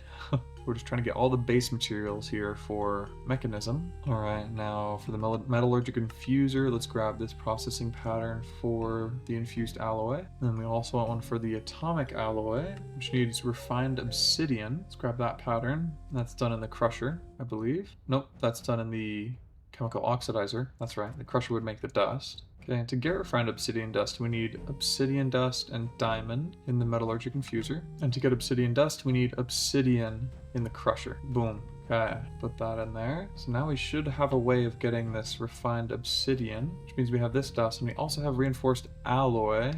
We're just trying to get all the base materials here for mechanism. All right, now for the metallurgic infuser, let's grab this processing pattern for the infused alloy. And then we also want one for the atomic alloy, which needs refined obsidian. Let's grab that pattern. That's done in the crusher, I believe. Nope, that's done in the chemical oxidizer. That's right, the crusher would make the dust. Okay, and to get refined obsidian dust, we need obsidian dust and diamond in the metallurgic infuser. And to get obsidian dust, we need obsidian in the crusher. Boom. Okay, put that in there. So now we should have a way of getting this refined obsidian, which means we have this dust, and we also have reinforced alloy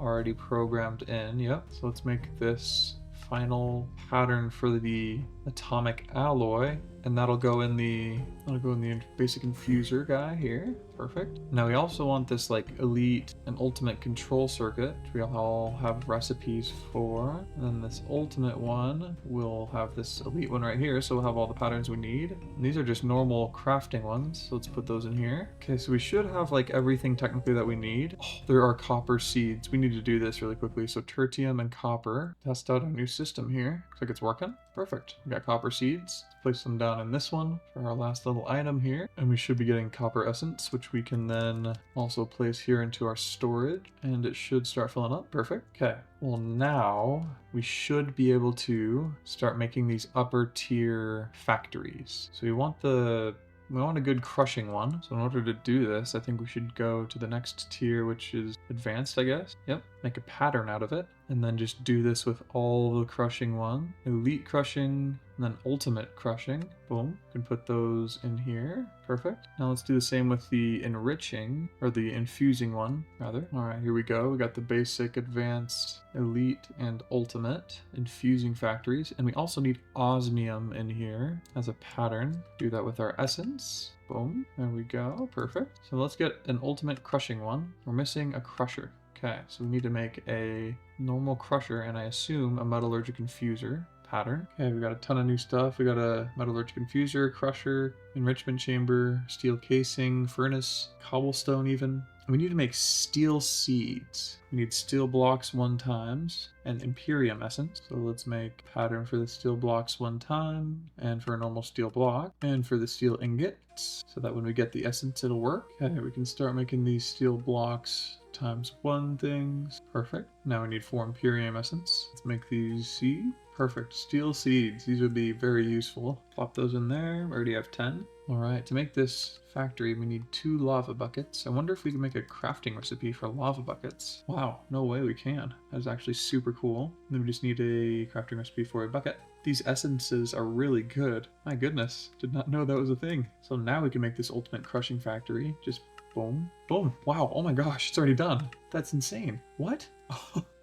already programmed in. Yep, so let's make this final pattern for the atomic alloy, and that'll go in the basic infuser guy here. Perfect. Now we also want this like elite and ultimate control circuit, which we all have recipes for. And then this ultimate one will have this elite one right here, so we'll have all the patterns we need. And these are just normal crafting ones, so let's put those in here. Okay, so we should have like everything technically that we need. Oh, there are copper seeds. We need to do this really quickly. So tertium and copper. Test out a new system here. Looks like it's working. Perfect. We got copper seeds. Let's place them down in this one for our last little item here. And we should be getting copper essence, which we can then also place here into our storage. And it should start filling up. Perfect. Okay. Well, now we should be able to start making these upper tier factories. So we want a good crushing one. So in order to do this, I think we should go to the next tier, which is advanced, I guess. Yep. Make a pattern out of it. And then just do this with all the crushing one. Elite crushing, and then ultimate crushing. Boom. You can put those in here. Perfect. Now let's do the same with the enriching, or the infusing one, rather. All right, here we go. We got the basic, advanced, elite, and ultimate infusing factories. And we also need osmium in here as a pattern. Do that with our essence. Boom. There we go. Perfect. So let's get an ultimate crushing one. We're missing a crusher. Okay, so we need to make a normal crusher, and I assume a metallurgic infuser pattern. Okay, we got a ton of new stuff. We got a metallurgic infuser, crusher, enrichment chamber, steel casing, furnace, cobblestone even. We need to make steel seeds. We need steel blocks 1 times and Imperium essence. So let's make a pattern for the steel blocks 1 time and for a normal steel block and for the steel ingots so that when we get the essence it'll work. Okay, we can start making these steel blocks ×1 things. Perfect. Now we need 4 Imperium essence. Let's make these seeds. Perfect. Steel seeds. These would be very useful. Plop those in there. We already have 10. Alright, to make this factory we need 2 lava buckets. I wonder if we can make a crafting recipe for lava buckets. Wow, no way we can. That is actually super cool. And then we just need a crafting recipe for a bucket. These essences are really good. My goodness, did not know that was a thing. So now we can make this ultimate crushing factory. Just boom, boom. Wow, oh my gosh, it's already done. That's insane. What?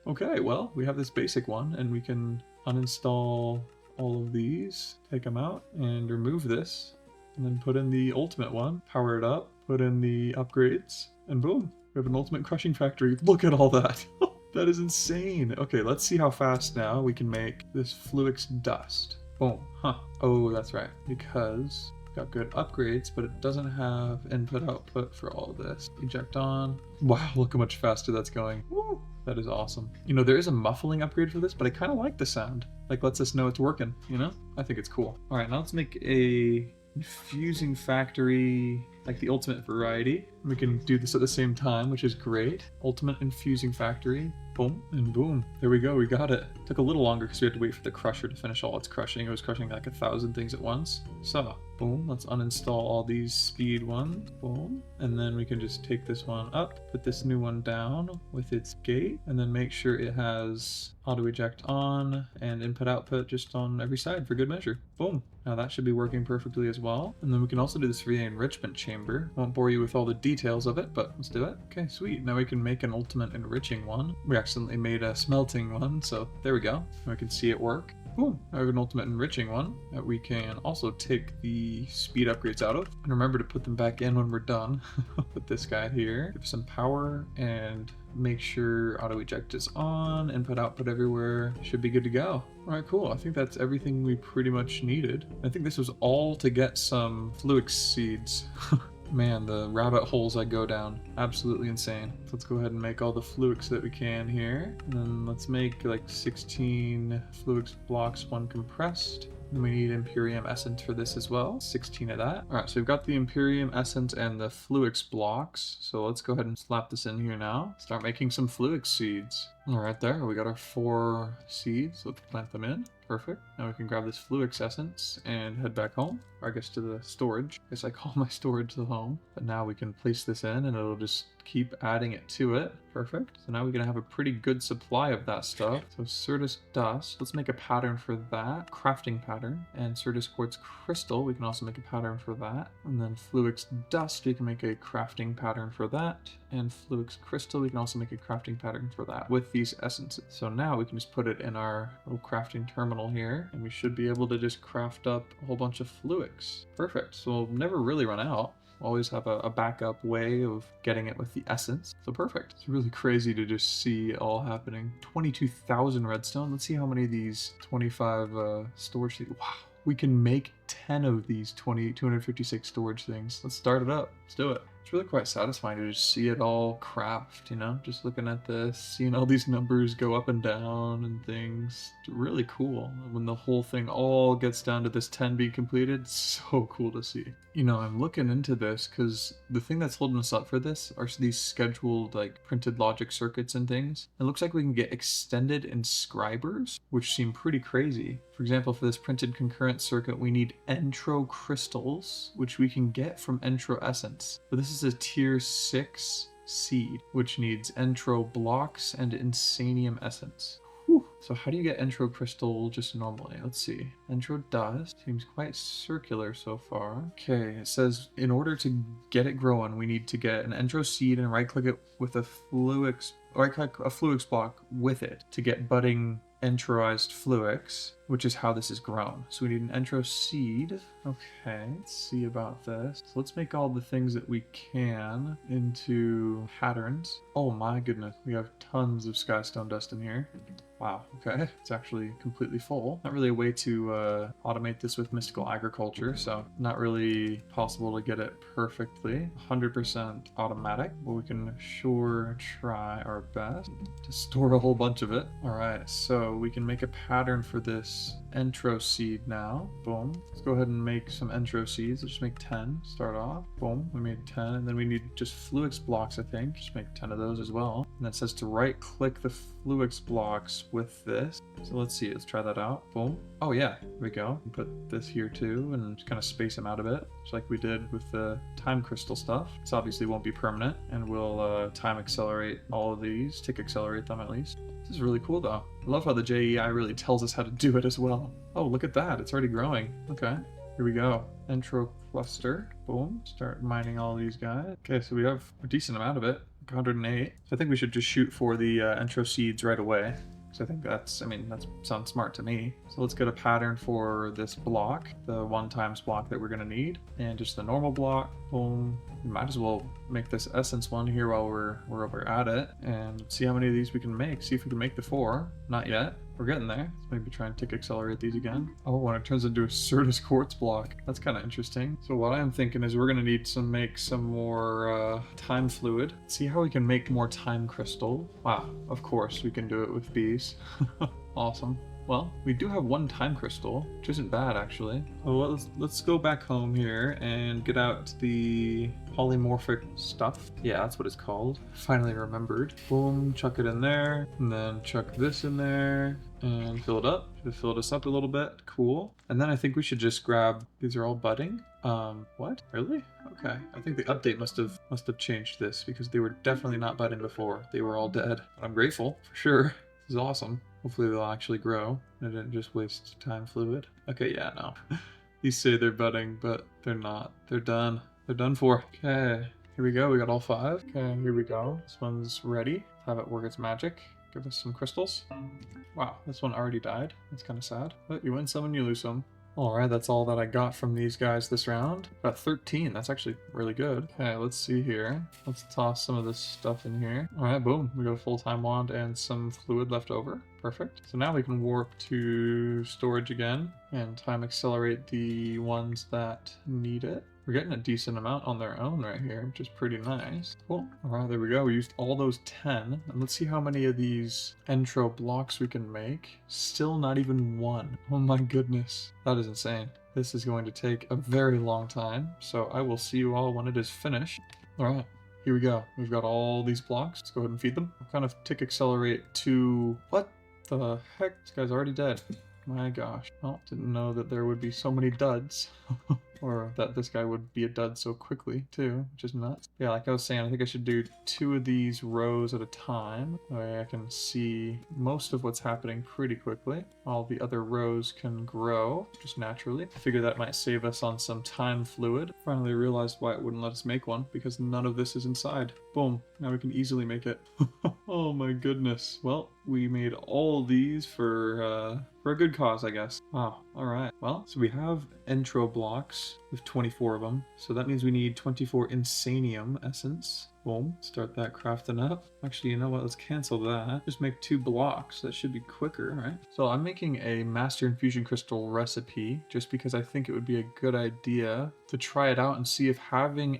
Okay, well, we have this basic one and we can uninstall all of these, take them out and remove this. And then put in the ultimate one, power it up, put in the upgrades, and boom, we have an ultimate crushing factory. Look at all that. That is insane. Okay, let's see how fast now we can make this Fluix dust. Boom. Huh. Oh, that's right. Because we've got good upgrades, but it doesn't have input-output for all this. Eject on. Wow, look how much faster that's going. Woo! That is awesome. You know, there is a muffling upgrade for this, but I kind of like the sound. Like, lets us know it's working, you know? I think it's cool. All right, now let's make a infusing factory, like the ultimate variety. We can do this at the same time, which is great. Ultimate infusing factory. Boom and boom. There we go. We got it. Took a little longer because we had to wait for the crusher to finish all its crushing. It was crushing like 1,000 things at once. So, boom. Let's uninstall all these speed ones. Boom. And then we can just take this one up, put this new one down with its gate, and then make sure it has auto eject on and input output just on every side for good measure. Boom. Now that should be working perfectly as well. And then we can also do this for the enrichment chamber. Won't bore you with all the details of it, but let's do it. Okay, sweet. Now we can make an ultimate enriching one. We accidentally made a smelting one, so there we go. We can see it work. Boom. I have an ultimate enriching one that we can also take the speed upgrades out of. And remember to put them back in when we're done. Put this guy here. Give some power and make sure auto eject is on, input output everywhere. Should be good to go. All right, cool. I think that's everything we pretty much needed. I think this was all to get some Fluix seeds. Man, the rabbit holes I go down, absolutely insane. So let's go ahead and make all the Fluix that we can here. And then let's make like 16 Fluix blocks, 1 compressed. And we need Imperium essence for this as well, 16 of that. All right, so we've got the Imperium essence and the Fluix blocks. So let's go ahead and slap this in here now. Start making some Fluix seeds. All right, there, we got our 4 seeds. Let's plant them in. Perfect. Now we can grab this Fluix essence and head back home, or I guess to the storage. I guess I call my storage the home. But now we can place this in and it'll just keep adding it to it. Perfect. So now we're gonna have a pretty good supply of that stuff. So Certus dust, let's make a pattern for that. Crafting pattern. And Certus quartz crystal, we can also make a pattern for that. And then Fluix dust, we can make a crafting pattern for that. And Fluix crystal, we can also make a crafting pattern for that with these essences. So now we can just put it in our little crafting terminal here, and we should be able to just craft up a whole bunch of Fluix. Perfect. So we'll never really run out. Always have a backup way of getting it with the essence. So perfect. It's really crazy to just see it all happening. 22,000 redstone. Let's see how many of these 25 storage things. Wow. We can make 10 of these 256 storage things. Let's start it up. Let's do it. It's really quite satisfying to just see it all craft, you know? Just looking at this, seeing all these numbers go up and down and things. It's really cool. When the whole thing all gets down to this 10 being completed, so cool to see. You know, I'm looking into this because the thing that's holding us up for this are these scheduled, like, printed logic circuits and things. It looks like we can get extended inscribers, which seem pretty crazy. For example, for this printed concurrent circuit, we need entro crystals, which we can get from entro essence. But this is a tier 6 seed, which needs entro blocks and insanium essence. Whew. So how do you get entro crystal just normally? Let's see. Entro dust seems quite circular so far. Okay, it says in order to get it growing, we need to get an entro seed and right click it with a fluix, or right click a fluix block with it to get budding entroized fluix, which is how this is grown. So we need an entro seed. Okay, let's see about this. So let's make all the things that we can into patterns. Oh my goodness, we have tons of skystone dust in here. Wow, okay, it's actually completely full. Not really a way to automate this with mystical agriculture, so not really possible to get it perfectly 100% automatic, but we can sure try our best to store a whole bunch of it. All right, so we can make a pattern for this entro seed now. Boom. Let's go ahead and make some entro seeds. Let's just make 10. Start off. Boom. We made 10, and then we need just fluix blocks, I think. Just make 10 of those as well. And it says to right click the fluix blocks with this. So let's see. Let's try that out. Boom. Oh yeah, there we go. Put this here too, and just kind of space them out a bit, just like we did with the time crystal stuff. This obviously won't be permanent, and we'll time accelerate all of these, tick accelerate them at least. This is really cool though. I love how the JEI really tells us how to do it as well. Oh, look at that. It's already growing. Okay, here we go. Entro cluster. Boom. Start mining all these guys. Okay, so we have a decent amount of it. 108. So I think we should just shoot for the entro seeds right away. So I think that sounds smart to me. So let's get a pattern for this block, the 1 times block that we're gonna need, and just the normal block. Boom. We might as well make this essence one here while we're at it, and see how many of these we can make. See if we can make the 4. Not yet. We're getting there. Let's maybe try and tick accelerate these again. Oh, and it turns into a Certus quartz block. That's kind of interesting. So what I'm thinking is we're gonna need to make some more time fluid. See how we can make more time crystal. Wow, of course we can do it with bees. Awesome. Well, we do have 1 time crystal, which isn't bad actually. Oh, let's go back home here and get out the polymorphic stuff. Yeah, that's what it's called. Finally remembered. Boom, chuck it in there, and then chuck this in there, and fill it up. Should have filled us up a little bit. Cool. And then I think we should just grab, these are all budding. What? Really? Okay. I think the update must have changed this, because they were definitely not budding before. They were all dead. But I'm grateful, for sure. This is awesome. Hopefully they'll actually grow. I didn't just waste time fluid. Okay, yeah, no. These say they're budding, but they're not. They're done. They're done for. Okay, here we go. We got all 5. Okay, here we go. This one's ready. Have it work its magic. Give us some crystals. Wow, this one already died. That's kind of sad. But you win some and you lose some. Alright, that's all that I got from these guys this round. Got 13, that's actually really good. Okay, let's see here. Let's toss some of this stuff in here. Alright, boom, we got a full-time wand and some fluid left over. Perfect. So now we can warp to storage again and time accelerate the ones that need it. We're getting a decent amount on their own right here, which is pretty nice. Cool. Alright, there we go. We used all those 10. And let's see how many of these entro blocks we can make. Still not even 1. Oh my goodness. That is insane. This is going to take a very long time, so I will see you all when it is finished. Alright, here we go. We've got all these blocks. Let's go ahead and feed them. We'll kind of tick accelerate to... What the heck? This guy's already dead. My gosh. Well, didn't know that there would be so many duds. Or that this guy would be a dud so quickly, too, which is nuts. Yeah, like I was saying, I think I should do 2 of these rows at a time. That way I can see most of what's happening pretty quickly. All the other rows can grow, just naturally. I figure that might save us on some time fluid. Finally realized why it wouldn't let us make one, because none of this is inside. Boom, now we can easily make it. Oh my goodness. Well, we made all these for a good cause, I guess. Wow, alright. Well, so we have entro blocks with 24 of them. So that means we need 24 insanium essence. Boom. Start that crafting up. Actually, you know what? Let's cancel that. Just make 2 blocks. That should be quicker, right? So I'm making a Master Infusion Crystal recipe just because I think it would be a good idea to try it out and see if having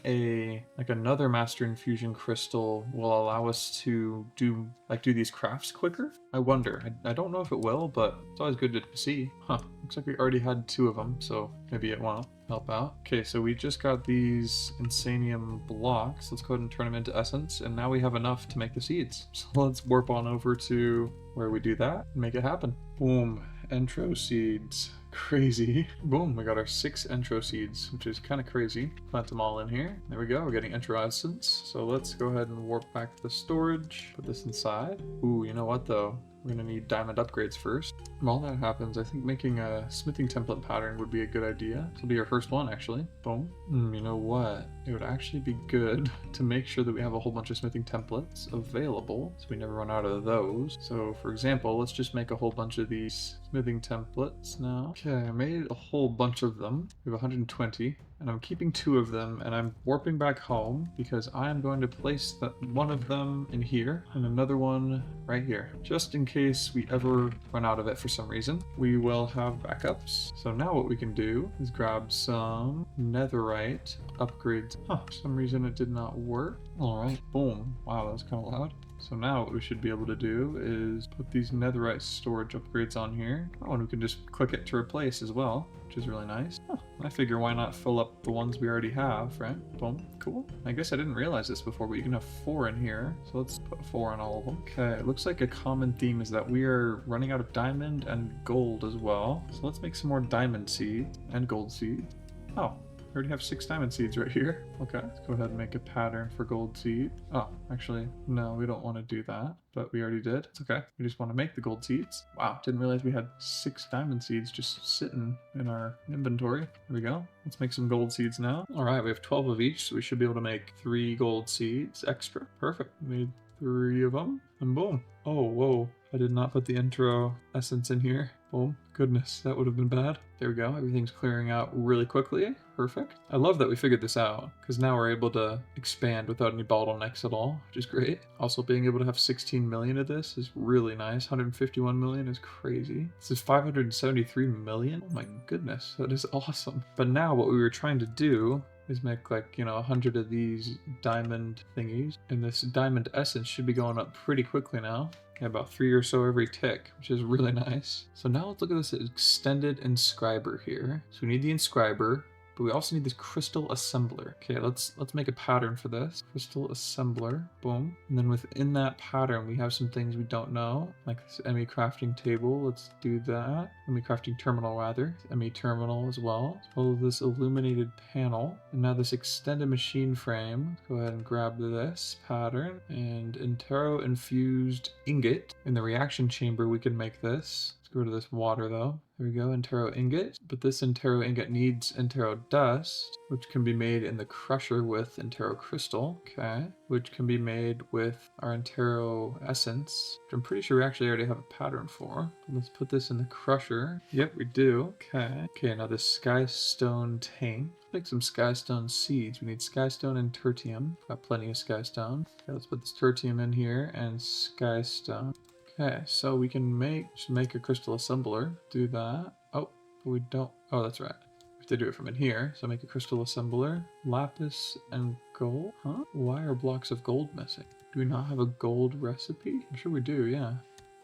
another Master Infusion Crystal will allow us to do these crafts quicker. I wonder. I don't know if it will, but it's always good to see. Huh. Looks like we already had 2 of them, so maybe it won't help out. Okay, so we just got these Insanium blocks. Let's go ahead and turn them into essence, and now we have enough to make the seeds. So let's warp on over to where we do that and make it happen. Boom. Entro seeds. Crazy. Boom, we got our 6 Entro seeds, which is kind of crazy. Plant them all in here. There we go, we're getting Entro essence. So let's go ahead and warp back to the storage. Put this inside. Ooh, you know what though? We're gonna need diamond upgrades first. While that happens, I think making a smithing template pattern would be a good idea. This will be our first one, actually. Boom. You know what? It would actually be good to make sure that we have a whole bunch of smithing templates available, so we never run out of those. So, for example, let's just make a whole bunch of these smithing templates now. Okay, I made a whole bunch of them. We have 120. And I'm keeping 2 of them, and I'm warping back home because I am going to place one of them in here and another one right here, just in case we ever run out of it for some reason. We will have backups. So now what we can do is grab some netherite upgrades. Huh, for some reason it did not work. All right, boom. Wow, that was kind of loud. So now what we should be able to do is put these netherite storage upgrades on here. Oh, and we can just click it to replace as well, which is really nice. Huh, I figure why not fill up the ones we already have, right? Boom, cool. I guess I didn't realize this before, but you can have 4 in here. So let's put 4 on all of them. Okay, it looks like a common theme is that we are running out of diamond and gold as well. So let's make some more diamond seeds and gold seeds. Oh, I already have 6 diamond seeds right here. Okay, let's go ahead and make a pattern for gold seed. Oh, actually, no, we don't want to do that, but we already did. It's okay. We just want to make the gold seeds. Wow, didn't realize we had 6 diamond seeds just sitting in our inventory. There we go. Let's make some gold seeds now. All right, we have 12 of each, so we should be able to make 3 gold seeds extra. Perfect. Made 3 of them, and boom. Oh, whoa. I did not put the intro essence in here. Boom. Goodness, that would have been bad. There we go. Everything's clearing out really quickly. Perfect. I love that we figured this out, because now we're able to expand without any bottlenecks at all, which is great. Also, being able to have 16 million of this is really nice. 151 million is crazy. This is 573 million. Oh my goodness, that is awesome. But now what we were trying to do is make 100 of these diamond thingies, and this diamond essence should be going up pretty quickly now. Yeah, about 3 or so every tick, which is really nice. So now let's look at this extended inscriber here. So we need the inscriber, but we also need this crystal assembler. Okay, let's make a pattern for this. Crystal assembler, boom. And then within that pattern, we have some things we don't know, like this ME crafting table. Let's do that. ME crafting terminal rather. ME terminal as well. This illuminated panel. And now this extended machine frame. Let's go ahead and grab this pattern and Entero infused ingot. In the reaction chamber, we can make this. Go to this water though. There we go, Entero ingot. But this Entero ingot needs Entero dust, which can be made in the crusher with Entero crystal. Okay, which can be made with our Entero essence, which I'm pretty sure we actually already have a pattern for. Let's put this in the crusher. Yep, we do. Okay. Okay, now this skystone tank. Make some skystone seeds. We need skystone and tertium. Got plenty of skystone. Okay, let's put this tertium in here and skystone. Okay, so we can make a crystal assembler. Do that. Oh, but we don't. Oh, that's right. We have to do it from in here. So make a crystal assembler. Lapis and gold. Huh? Why are blocks of gold missing? Do we not have a gold recipe? I'm sure we do, yeah.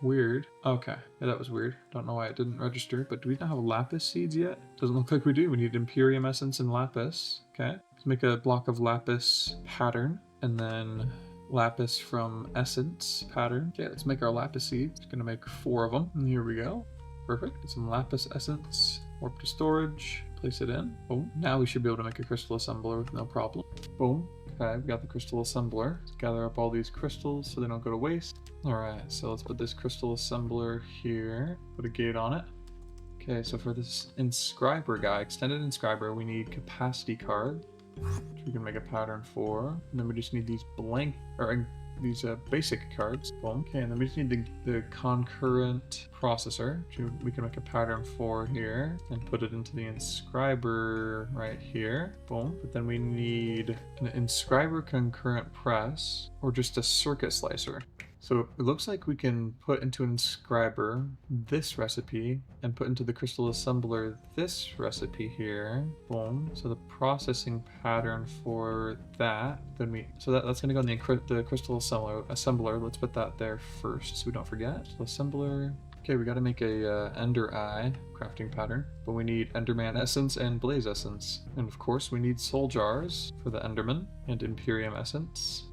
Weird. Okay, yeah, that was weird. Don't know why it didn't register, but do we not have lapis seeds yet? Doesn't look like we do. We need Imperium essence and lapis. Okay, let's make a block of lapis pattern, and then lapis from essence pattern. Okay, let's make our lapis seeds. Gonna make 4 of them. And here we go. Perfect. Get some lapis essence. Warp to storage. Place it in. Boom. Now we should be able to make a crystal assembler with no problem. Boom. Okay, we got the crystal assembler. Let's gather up all these crystals so they don't go to waste. Alright, so let's put this crystal assembler here. Put a gate on it. Okay, so for this inscriber guy, extended inscriber, we need capacity card, which we can make a pattern for. And then we just need these these basic cards. Boom. Okay, and then we just need the concurrent processor, which we can make a pattern for here and put it into the inscriber right here. Boom. But then we need an inscriber concurrent press or just a circuit slicer. So it looks like we can put into an inscriber this recipe and put into the crystal assembler this recipe here. Boom. So the processing pattern for that, then that's gonna go in the crystal assembler. Let's put that there first so we don't forget. So assembler. Okay, we gotta make a Ender Eye crafting pattern, but we need Enderman Essence and Blaze Essence. And of course we need Soul Jars for the Enderman and Imperium Essence.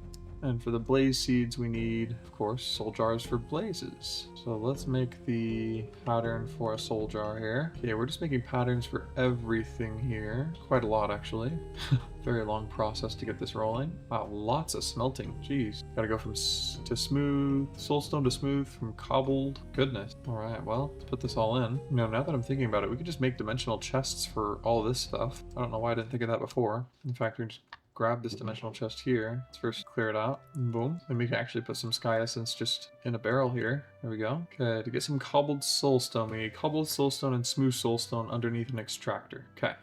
And for the blaze seeds, we need, of course, soul jars for blazes. So let's make the pattern for a soul jar here. Okay, we're just making patterns for everything here. Quite a lot, actually. Very long process to get this rolling. Wow, lots of smelting. Jeez. Gotta go from to smooth, soulstone to smooth, from cobbled. Goodness. All right, well, let's put this all in. You know, now that I'm thinking about it, we could just make dimensional chests for all this stuff. I don't know why I didn't think of that before. In fact, we just grab this dimensional chest here. Let's first clear it out. Boom. Then we can actually put some sky essence just in a barrel here. There we go. Okay, to get some cobbled soulstone, we need cobbled soulstone and smooth soulstone underneath an extractor. Okay.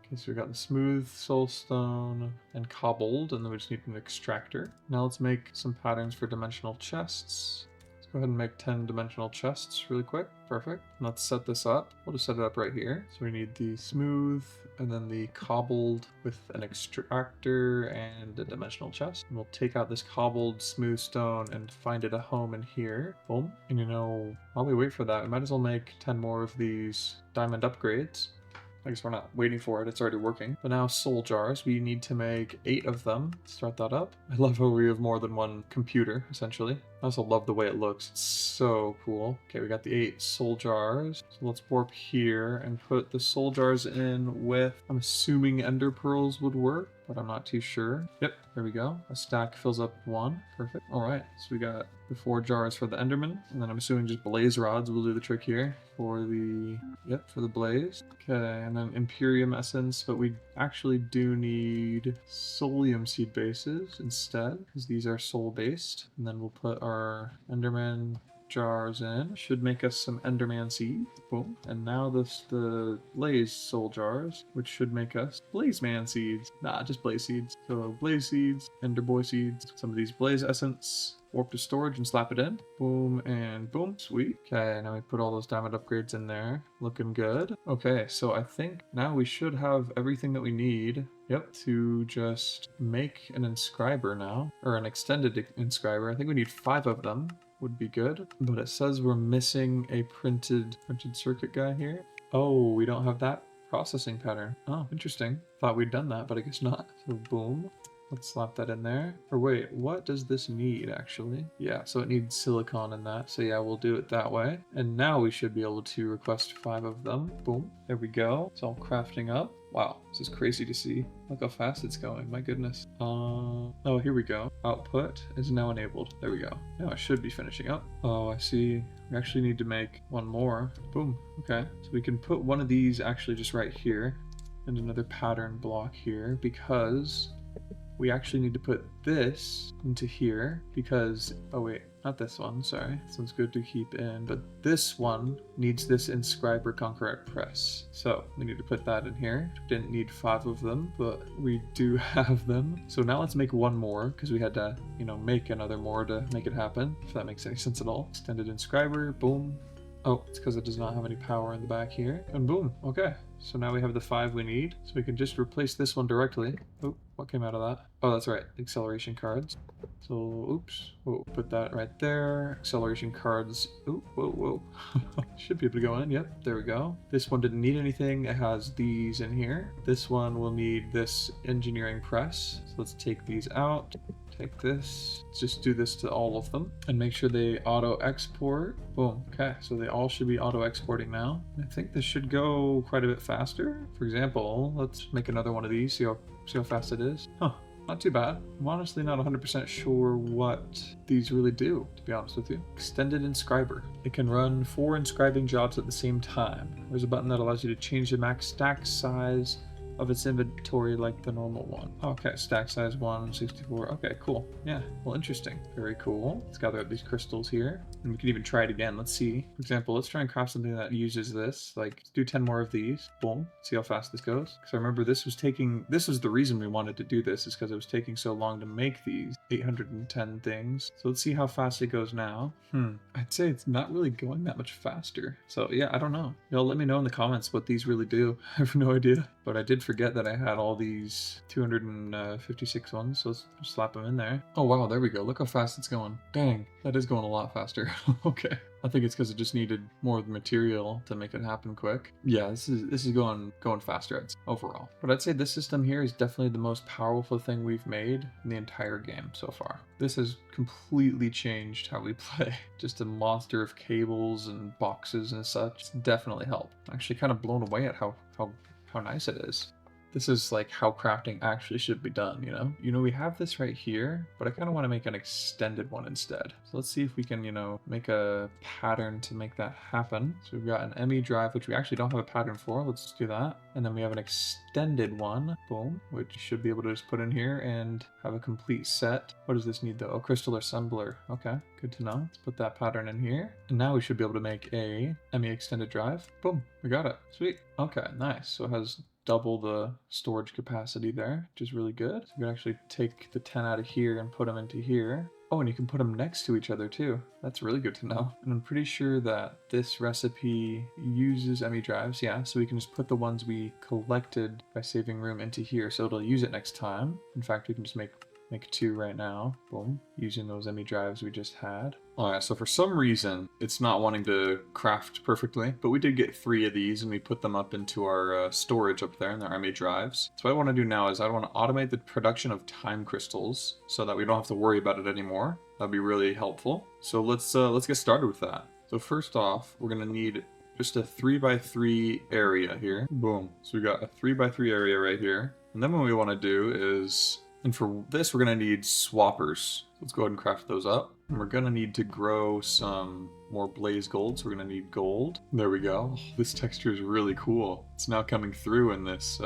Okay, so we got the smooth soulstone and cobbled, and then we just need an extractor. Now let's make some patterns for dimensional chests. Go ahead and make 10 dimensional chests really quick. Perfect. And let's set this up. We'll just set it up right here. So we need the smooth and then the cobbled with an extractor and a dimensional chest. And we'll take out this cobbled smooth stone and find it a home in here. Boom. And you know, while we wait for that, we might as well make 10 more of these diamond upgrades. I guess we're not waiting for it, it's already working. But now soul jars, we need to make 8 of them. Start that up. I love how we have more than one computer, essentially. I also love the way it looks. It's so cool. Okay, we got the 8 soul jars. So let's warp here and put the soul jars in with, I'm assuming ender pearls would work, but I'm not too sure. Yep, there we go. A stack fills up 1. Perfect. All right, so we got the 4 jars for the enderman, and then I'm assuming just blaze rods will do the trick here for the, for the blaze. Okay, and then Imperium essence, but we actually do need Soulium seed bases instead, because these are soul based. And then we'll put our enderman jars in. Should make us some enderman seeds. Boom. And now the blaze soul jars, which should make us blaze man seeds. Nah, just blaze seeds. So blaze seeds, ender boy seeds, some of these blaze essence. Warp to storage and slap it in. Boom and boom. Sweet. Okay, now we put all those diamond upgrades in there. Looking good. Okay, so I think now we should have everything that we need. Yep, to just make an inscriber now, or an extended inscriber. I think we need 5 of them. Would be good. But it says we're missing a printed circuit guy here. Oh, we don't have that processing pattern. Oh, interesting. Thought we'd done that, but I guess not. So boom. Let's slap that in there. Or wait, what does this need actually? Yeah, so it needs silicon in that. So yeah, we'll do it that way. And now we should be able to request 5 of them. Boom. There we go. It's all crafting up. Wow, this is crazy to see. Look how fast it's going. My goodness. Oh, here we go. Output is now enabled. There we go. Now it should be finishing up. Oh, I see. We actually need to make 1 more. Boom. Okay. So we can put one of these actually just right here and another pattern block here because we actually need to put this into here because, oh wait, not this one, sorry. This one's good to keep in, but this one needs this inscriber concurrent press. So we need to put that in here. Didn't need 5 of them, but we do have them. So now let's make 1 more because we had to, you know, make another more to make it happen, if that makes any sense at all. Extended inscriber, boom. Oh, it's because it does not have any power in the back here. And boom, okay. So now we have the 5 we need. So we can just replace this one directly. Oh, what came out of that? Oh, that's right, acceleration cards. So, oops, whoa, put that right there. Acceleration cards, oh, whoa, whoa. Should be able to go in, yep, there we go. This one didn't need anything, it has these in here. This one will need this engineering press. So let's take these out. Take this, just do this to all of them and make sure they auto export. Boom. Okay, so they all should be auto exporting now. I think this should go quite a bit faster. For example, let's make another one of these, see how fast it is. Huh, not too bad. I'm honestly not 100% sure what these really do, to be honest with you. Extended inscriber. It can run 4 inscribing jobs at the same time. There's a button that allows you to change the max stack size of its inventory like the normal one. Okay, stack size 164. Okay, cool. Yeah, well, interesting. Very cool. Let's gather up these crystals here. And we can even try it again. Let's see. For example, let's try and craft something that uses this. Like, let's do 10 more of these. Boom. See how fast this goes. Because I remember this was the reason we wanted to do this, is because it was taking so long to make these 810 things. So let's see how fast it goes now. I'd say it's not really going that much faster. So yeah, I don't know. Y'all let me know in the comments what these really do. I have no idea. But I did forget that I had all these 256 ones, so let's slap them in there. Oh wow, there we go. Look how fast it's going. Dang, that is going a lot faster. Okay. I think it's because it just needed more of the material to make it happen quick. Yeah, this is going faster overall. But I'd say this system here is definitely the most powerful thing we've made in the entire game so far. This has completely changed how we play. Just a monster of cables and boxes and such. It's definitely helped. I'm actually kind of blown away at how nice it is. This is like how crafting actually should be done, you know? We have this right here, but I kind of want to make an extended one instead. So let's see if we can, make a pattern to make that happen. So we've got an ME drive, which we actually don't have a pattern for. Let's do that. And then we have an extended one, boom, which you should be able to just put in here and have a complete set. What does this need though? Oh, crystal assembler. Okay, good to know. Let's put that pattern in here. And now we should be able to make a ME extended drive. Boom, we got it. Sweet. Okay, nice. So it has double the storage capacity there, which is really good. So you can actually take the 10 out of here and put them into here. Oh, and you can put them next to each other too. That's really good to know. And I'm pretty sure that this recipe uses ME drives, yeah, so we can just put the ones we collected by saving room into here, so it'll use it next time. In fact, we can just make 2 right now, boom, using those ME drives we just had. Alright, so for some reason, it's not wanting to craft perfectly, but we did get 3 of these and we put them up into our storage up there in our ME drives. So what I want to do now is I want to automate the production of time crystals so that we don't have to worry about it anymore. That'd be really helpful. So let's get started with that. So first off, we're going to need just a 3x3 area here. Boom. So we got a 3x3 area right here. And then what we want to do is, and for this, we're going to need swappers. Let's go ahead and craft those up. And we're going to need to grow some more blaze gold, so we're going to need gold. There we go. Oh, this texture is really cool. It's now coming through in this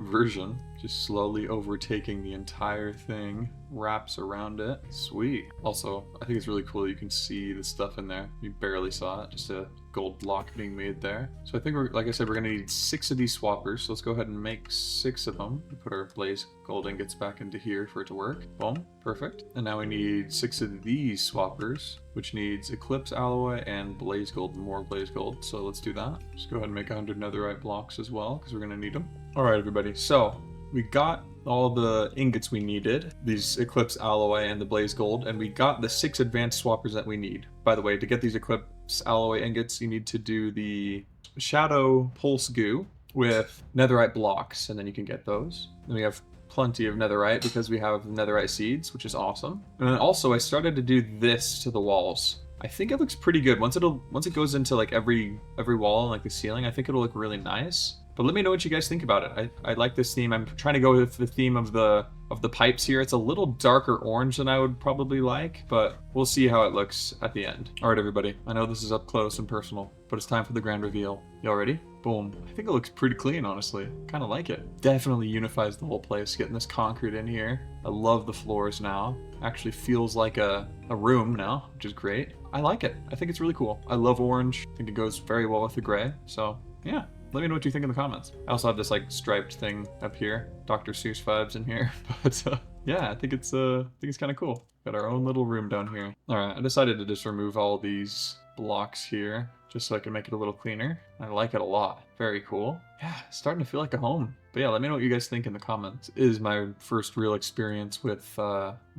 version. Just slowly overtaking the entire thing. Wraps around it. Sweet. Also, I think it's really cool you can see the stuff in there. You barely saw it. Just a gold block being made there. So I think like I said, we're going to need 6 of these swappers. So let's go ahead and make 6 of them. We put our blaze gold ingots back into here for it to work. Boom. Perfect. And now we need 6 of these swappers, which needs eclipse alloy and blaze gold, more blaze gold. So let's do that. Just go ahead and make 100 netherite blocks as well, because we're going to need them. All right, everybody. So we got all the ingots we needed, these eclipse alloy and the blaze gold, and we got the 6 advanced swappers that we need. By the way, to get these eclipse alloy ingots, you need to do the shadow pulse goo with netherite blocks, and then you can get those. Then we have plenty of netherite because we have netherite seeds, which is awesome. And then also I started to do this to the walls. I think it looks pretty good. Once it goes into like every wall and like the ceiling, I think it'll look really nice. But let me know what you guys think about it. I like this theme. I'm trying to go with the theme of the pipes here. It's a little darker orange than I would probably like, but we'll see how it looks at the end. All right, everybody. I know this is up close and personal, but it's time for the grand reveal. Y'all ready? Boom. I think it looks pretty clean, honestly. Kind of like it. Definitely unifies the whole place, getting this concrete in here. I love the floors now. Actually feels like a room now, which is great. I like it. I think it's really cool. I love orange. I think it goes very well with the gray. So yeah. Let me know what you think in the comments. I also have this like striped thing up here, Dr. Seuss vibes in here, but yeah, I think it's kind of cool. Got our own little room down here. All right, I decided to just remove all these blocks here just so I can make it a little cleaner. I like it a lot. Very cool. Yeah, it's starting to feel like a home. But yeah, let me know what you guys think in the comments. It is my first real experience with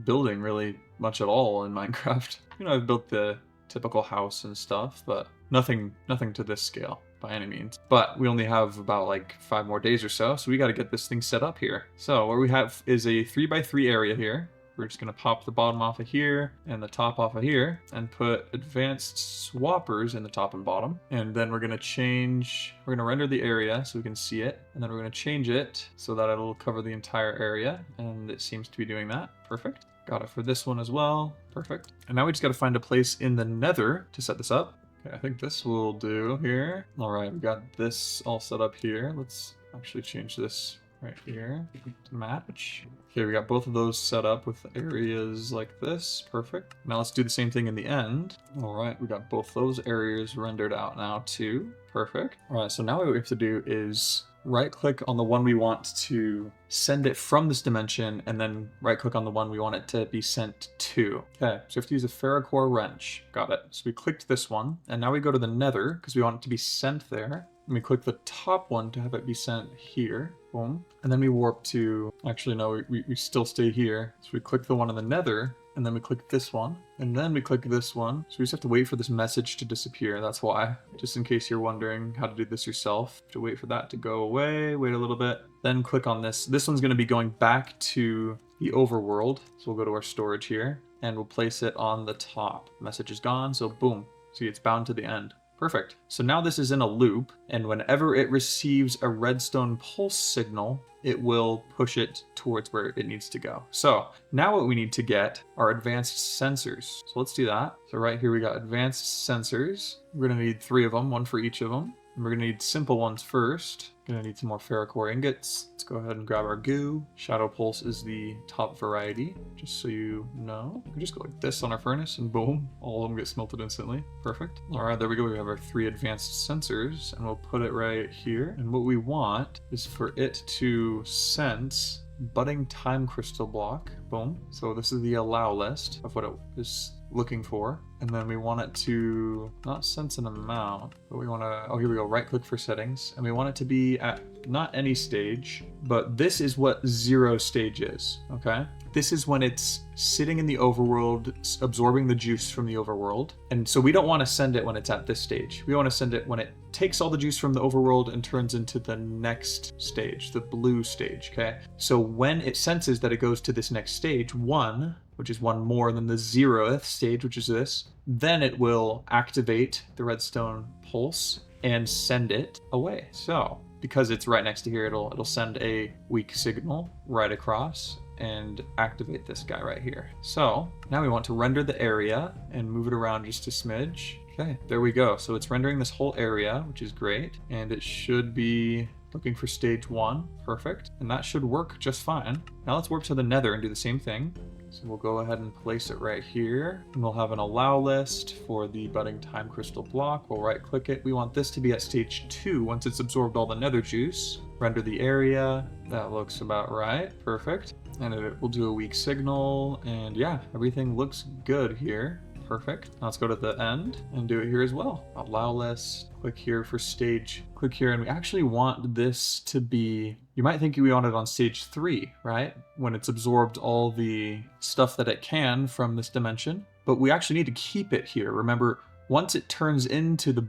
building really much at all in Minecraft. I've built the typical house and stuff, but nothing to this scale by any means. But we only have about like 5 more days or so we got to get this thing set up here. So what we have is a 3x3 area here. We're just going to pop the bottom off of here and the top off of here and put advanced swappers in the top and bottom. And then we're going to render the area so we can see it. And then we're going to change it so that it'll cover the entire area. And it seems to be doing that. Perfect. Got it for this one as well. Perfect. And now we just got to find a place in the nether to set this up. Okay, I think this will do here. All right, we got this all set up here. Let's actually change this right here to match. Okay, we got both of those set up with areas like this. Perfect. Now let's do the same thing in the end. All right, we got both those areas rendered out now too. Perfect. All right, so now what we have to do is right-click on the one we want to send it from this dimension, and then right-click on the one we want it to be sent to. Okay, so we have to use a ferrocore wrench. Got it. So we clicked this one, and now we go to the nether, because we want it to be sent there. And we click the top one to have it be sent here. Boom. And then we warp to, actually no, we still stay here. So we click the one in the nether, and then we click this one, and then we click this one. So we just have to wait for this message to disappear. That's why, just in case you're wondering how to do this yourself. You have to wait for that to go away, wait a little bit, then click on this. This one's gonna be going back to the overworld. So we'll go to our storage here, and we'll place it on the top. Message is gone, so boom. See, it's bound to the end. Perfect. So now this is in a loop, and whenever it receives a redstone pulse signal, it will push it towards where it needs to go. So now what we need to get are advanced sensors. So let's do that. So right here we got advanced sensors. We're gonna need 3 of them, 1 for each of them. And we're gonna need simple ones first. Gonna need some more ferrocore ingots. Let's go ahead and grab our goo. Shadow pulse is the top variety, just so you know. We just go like this on our furnace and boom, all of them get smelted instantly. Perfect. All right, there we go. We have our 3 advanced sensors, and we'll put it right here. And what we want is for it to sense budding time crystal block. Boom. So this is the allow list of what it is looking for. And then we want it to not sense an amount, but we want to, oh, here we go, right click for settings. And we want it to be at not any stage, but this is what 0 stage is, okay? This is when it's sitting in the overworld, absorbing the juice from the overworld. And so we don't want to send it when it's at this stage. We want to send it when it takes all the juice from the overworld and turns into the next stage, the blue stage, okay? So when it senses that it goes to this next stage, 1, which is 1 more than the 0th stage, which is this, then it will activate the redstone pulse and send it away. So because it's right next to here, it'll send a weak signal right across and activate this guy right here. So now we want to render the area and move it around just a smidge. Okay, there we go. So it's rendering this whole area, which is great. And it should be looking for stage 1. Perfect. And that should work just fine. Now let's warp to the nether and do the same thing. So we'll go ahead and place it right here. And we'll have an allow list for the budding time crystal block. We'll right click it. We want this to be at stage 2 once it's absorbed all the nether juice. Render the area. That looks about right. Perfect. And it will do a weak signal. And yeah, everything looks good here. Perfect. Now let's go to the end and do it here as well. Allow list, click here for stage, click here, and we actually want this to be, you might think we want it on stage 3, right? When it's absorbed all the stuff that it can from this dimension, but we actually need to keep it here. Remember, once it turns into the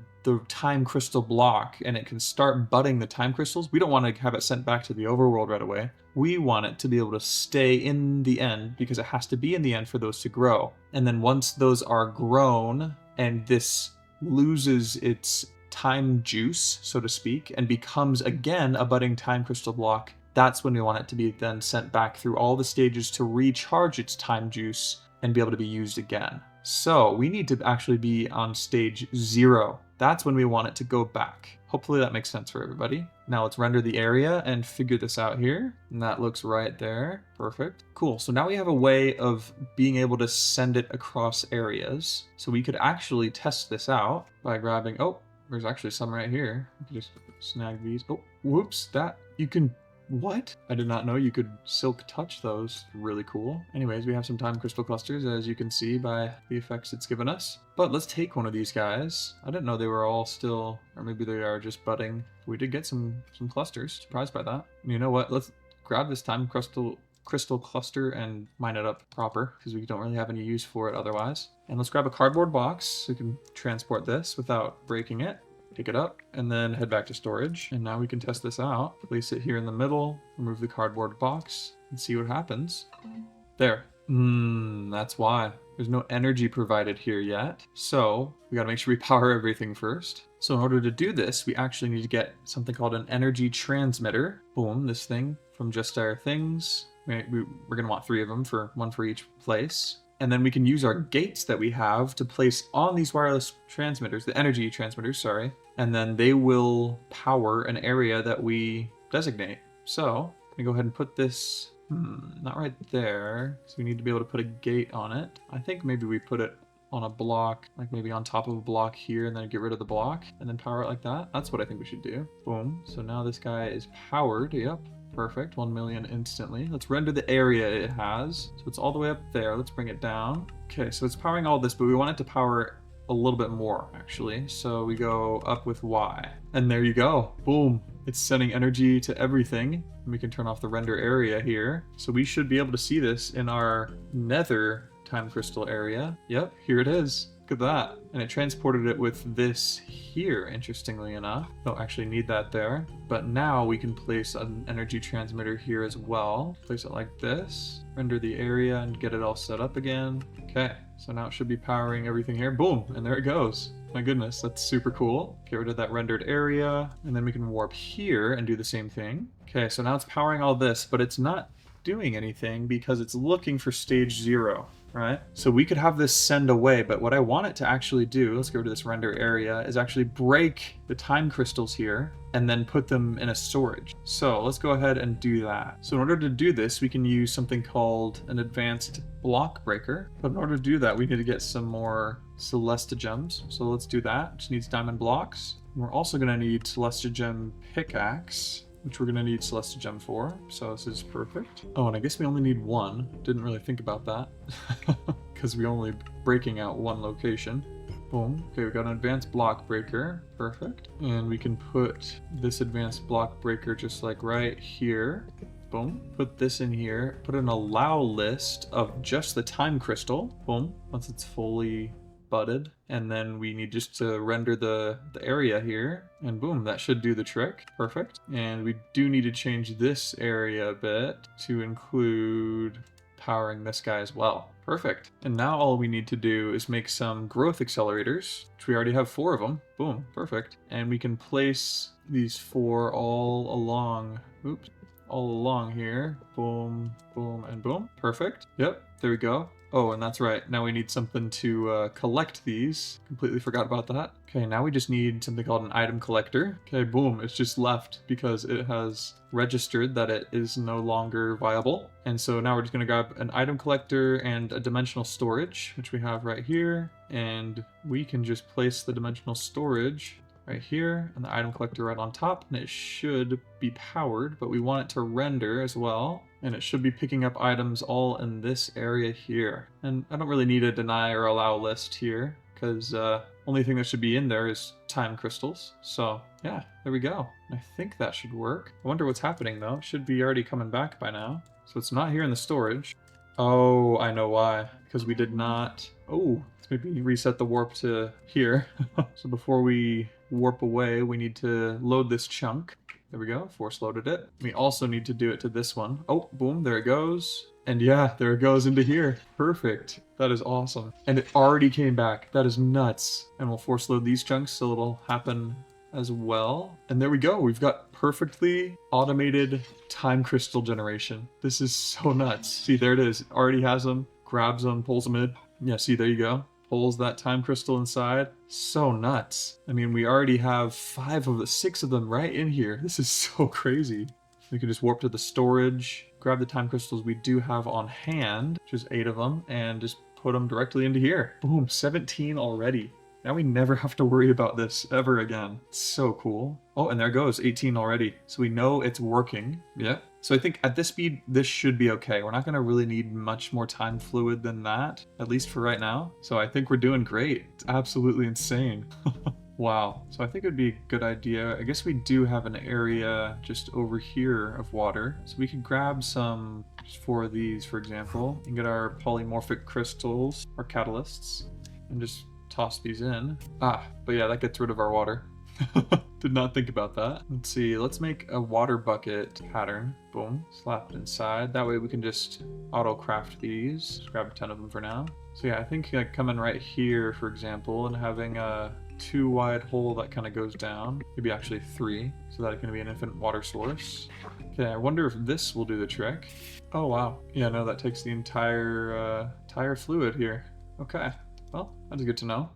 time crystal block and it can start budding the time crystals, we don't want to have it sent back to the overworld right away. We want it to be able to stay in the end because it has to be in the end for those to grow. And then once those are grown and this loses its time juice, so to speak, and becomes again a budding time crystal block, that's when we want it to be then sent back through all the stages to recharge its time juice and be able to be used again. So we need to actually be on stage 0. That's when we want it to go back. Hopefully that makes sense for everybody. Now let's render the area and figure this out here. And that looks right there. Perfect. Cool. So now we have a way of being able to send it across areas. So we could actually test this out by grabbing, oh, there's actually some right here. We can just snag these. Oh, whoops, that you can, what? I did not know you could silk touch those. Really cool. Anyways, we have some time crystal clusters, as you can see by the effects it's given us. But let's take one of these guys. I didn't know they were all still, or maybe they are just budding. We did get some clusters. Surprised by that. And you know what? Let's grab this time crystal cluster and mine it up proper, because we don't really have any use for it otherwise. And let's grab a cardboard box so we can transport this without breaking it. Pick it up and then head back to storage. And now we can test this out. Place it here in the middle, remove the cardboard box and see what happens. There. That's why. There's no energy provided here yet. So we gotta make sure we power everything first. So in order to do this, we actually need to get something called an energy transmitter. Boom, this thing from Just Our Things. We're gonna want 3 of them, one for each place. And then we can use our gates that we have to place on these wireless transmitters, the energy transmitters, sorry, and then they will power an area that we designate. So gonna go ahead and put this, not right there. So we need to be able to put a gate on it. I think maybe we put it on a block, like maybe on top of a block here, and then get rid of the block and then power it like that. That's what I think we should do. Boom. So now this guy is powered. Yep. Perfect. 1 million instantly. Let's render the area it has. So it's all the way up there. Let's bring it down. Okay, so it's powering all this, but we want it to power a little bit more, actually. So we go up with Y. And there you go. Boom. It's sending energy to everything. And we can turn off the render area here. So we should be able to see this in our nether time crystal area. Yep, here it is. Look at that. And it transported it with this here, interestingly enough. Don't actually need that there. But now we can place an energy transmitter here as well. Place it like this. Render the area and get it all set up again. Okay, so now it should be powering everything here. Boom, and there it goes. My goodness, that's super cool. Get rid of that rendered area. And then we can warp here and do the same thing. Okay, so now it's powering all this, but it's not doing anything because it's looking for stage 0. Right? So we could have this send away, but what I want it to actually do, let's go to this render area, is actually break the time crystals here and then put them in a storage. So let's go ahead and do that. So in order to do this, we can use something called an advanced block breaker. But in order to do that, we need to get some more Celestia gems. So let's do that. Just needs diamond blocks. And we're also going to need Celestia gem pickaxe, which we're going to need Celestia Gem for, so this is perfect. Oh, and I guess we only need one. Didn't really think about that, because we only breaking out one location. Boom. Okay, we got an advanced block breaker. Perfect. And we can put this advanced block breaker just like right here. Boom. Put this in here. Put an allow list of just the time crystal. Boom. Once it's fully budded, and then we need just to render the area here, and boom, that should do the trick. Perfect. And we do need to change this area a bit to include powering this guy as well. Perfect. And now all we need to do is make some growth accelerators, which we already have 4 of them. Boom. Perfect. And we can place these 4 all along, all along here. Boom, boom, and boom. Perfect. Yep, there we go. Oh, and that's right. Now we need something to collect these. Completely forgot about that. Okay, now we just need something called an item collector. Okay, boom. It's just left because it has registered that it is no longer viable. And so now we're just going to grab an item collector and a dimensional storage, which we have right here. And we can just place the dimensional storage right here and the item collector right on top, and it should be powered, but we want it to render as well, and it should be picking up items all in this area here. And I don't really need a deny or allow list here, because only thing that should be in there is time crystals. So yeah, there we go. I think that should work. I wonder what's happening though. It should be already coming back by now. So it's not here in the storage. Oh, I know why. Because we did not... Oh, let's maybe reset the warp to here. So before we warp away, we need to load this chunk. There we go, force loaded it. We also need to do it to this one. Oh, boom, there it goes. And yeah, there it goes into here. Perfect. That is awesome. And it already came back. That is nuts. And we'll force load these chunks so it'll happen as well. And there we go. We've got perfectly automated time crystal generation. This is so nuts. See, there it is. It already has them. Grabs them, pulls them in. Yeah, see, there you go. Pulls that time crystal inside. So nuts. I mean, we already have 6 of them right in here. This is so crazy. We can just warp to the storage, grab the time crystals we do have on hand, which is 8 of them, and just put them directly into here. Boom, 17 already. Now we never have to worry about this ever again. It's so cool. Oh, and there goes, 18 already. So we know it's working. Yeah. So I think at this speed, this should be okay. We're not gonna really need much more time fluid than that, at least for right now. So I think we're doing great. It's absolutely insane. Wow. So I think it would be a good idea. I guess we do have an area just over here of water. So we could grab some, just 4 of these, for example, and get our polymorphic crystals, our catalysts, and just toss these in. Ah, but yeah, that gets rid of our water. Did not think about that. Let's see, let's make a water bucket pattern. Boom, slap it inside. That way we can just auto craft these. Just grab 10 of them for now. So yeah, I think coming right here, for example, and having a 2 wide hole that kind of goes down, maybe actually 3, so that it can be an infinite water source. Okay, I wonder if this will do the trick. Oh wow, yeah, no, that takes the entire fluid here. Okay, well, that's good to know.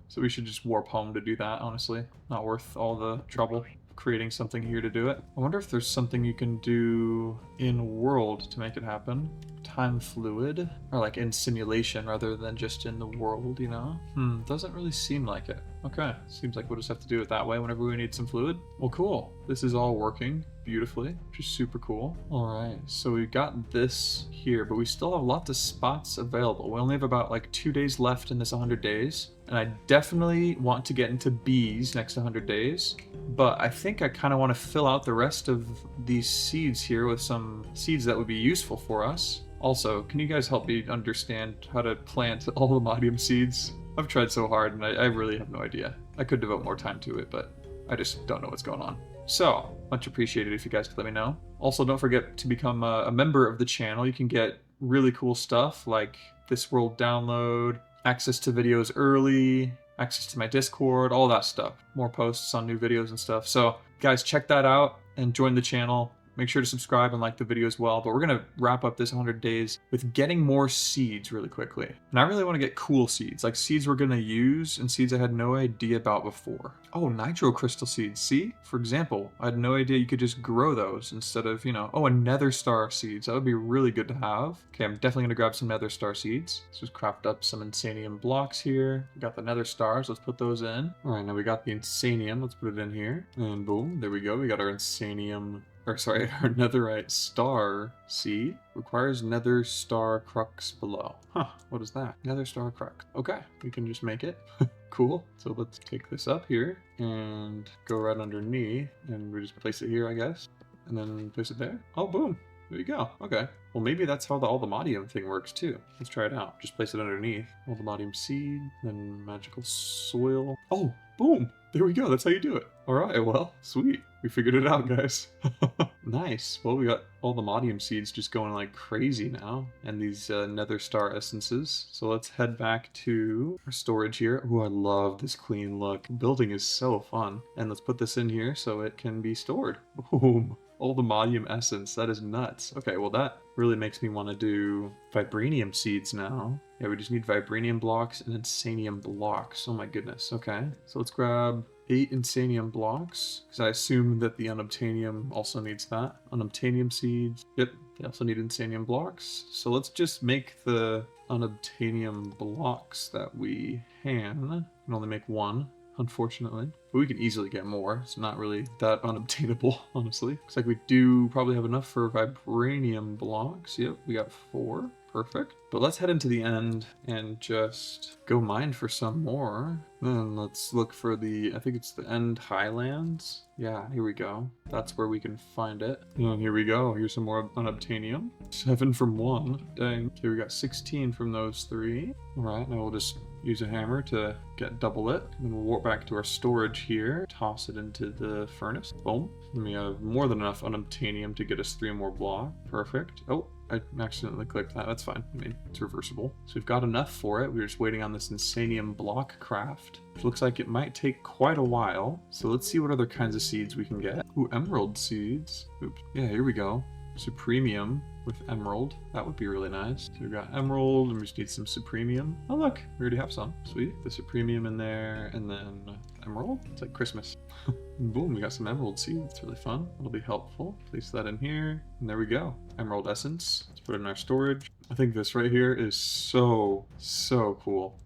So we should just warp home to do that, honestly. Not worth all the trouble. creating something here to do it. I wonder if there's something you can do in world to make it happen. Time fluid, or like in simulation rather than just in the world, you know? Doesn't really seem like it. Okay, seems like we'll just have to do it that way whenever we need some fluid. Well, cool. This is all working beautifully, which is super cool. All right, so we've got this here, but we still have lots of spots available. We only have about like 2 days left in this 100 days. And I definitely want to get into bees next 100 days, but I think I kind of want to fill out the rest of these seeds here with some seeds that would be useful for us. Also, can you guys help me understand how to plant all the modium seeds? I've tried so hard and I really have no idea. I could devote more time to it, but I just don't know what's going on. So, much appreciated if you guys could let me know. Also, don't forget to become a member of the channel. You can get really cool stuff like this world download, access to videos early, access to my Discord, all that stuff. More posts on new videos and stuff. So, guys, check that out and join the channel. Make sure to subscribe and like the video as well. But we're going to wrap up this 100 days with getting more seeds really quickly. And I really want to get cool seeds, like seeds we're going to use and seeds I had no idea about before. Oh, nitro crystal seeds. See? For example, I had no idea you could just grow those instead of, you know, a nether star seeds. That would be really good to have. Okay, I'm definitely going to grab some nether star seeds. Let's just craft up some insanium blocks here. We got the nether stars. Let's put those in. All right, now we got the insanium. Let's put it in here. And boom, there we go. We got our insanium. Our netherite star seed requires nether star crux below. Huh, what is that? Nether star crux. Okay, we can just make it. Cool. So let's take this up here and go right underneath and we just place it here, I guess. And then place it there. Oh, boom. There you go. Okay. Well, maybe that's how all the modium thing works too. Let's try it out. Just place it underneath. All the modium seed, then magical soil. Oh, boom. There we go. That's how you do it. All right. Well, sweet. We figured it out, guys. Nice. Well, we got all the modium seeds just going like crazy now. And these nether star essences. So let's head back to our storage here. Oh, I love this clean look. Building is so fun. And let's put this in here so it can be stored. Boom. All the modium essence. That is nuts. Okay, well that really makes me want to do vibranium seeds now. Yeah, we just need vibranium blocks and insanium blocks. Oh my goodness. Okay, so let's grab 8 insanium blocks because I assume that the unobtainium also needs that. Unobtainium seeds. Yep, they also need insanium blocks. So let's just make the unobtainium blocks that we can only make 1. Unfortunately, but we can easily get more. It's not really that unobtainable, honestly. Looks like we do probably have enough for vibranium blocks. Yep, we got 4. Perfect. But let's head into the end and just go mine for some more. Then let's look for the, I think it's the end highlands. Yeah, here we go. That's where we can find it. And here we go. Here's some more unobtainium. 7 from 1. Dang. Okay, we got 16 from those 3. All right, now we'll just use a hammer to get double it. And then we'll warp back to our storage here. Toss it into the furnace. Boom. And we have more than enough unobtainium to get us 3 more blocks. Perfect. Oh, I accidentally clicked that. That's fine. I mean, it's reversible. So we've got enough for it. We're just waiting on this insanium block craft, which looks like it might take quite a while. So let's see what other kinds of seeds we can get. Ooh, emerald seeds. Oops. Yeah, here we go. Supremium with emerald. That would be really nice. So we've got emerald and we just need some supremium. Oh look, we already have some. Sweet. The supremium in there and then emerald. It's like Christmas. And boom, we got some emerald seeds. It's really fun. It'll be helpful. Place that in here. And there we go. Emerald essence. Let's put it in our storage. I think this right here is so cool.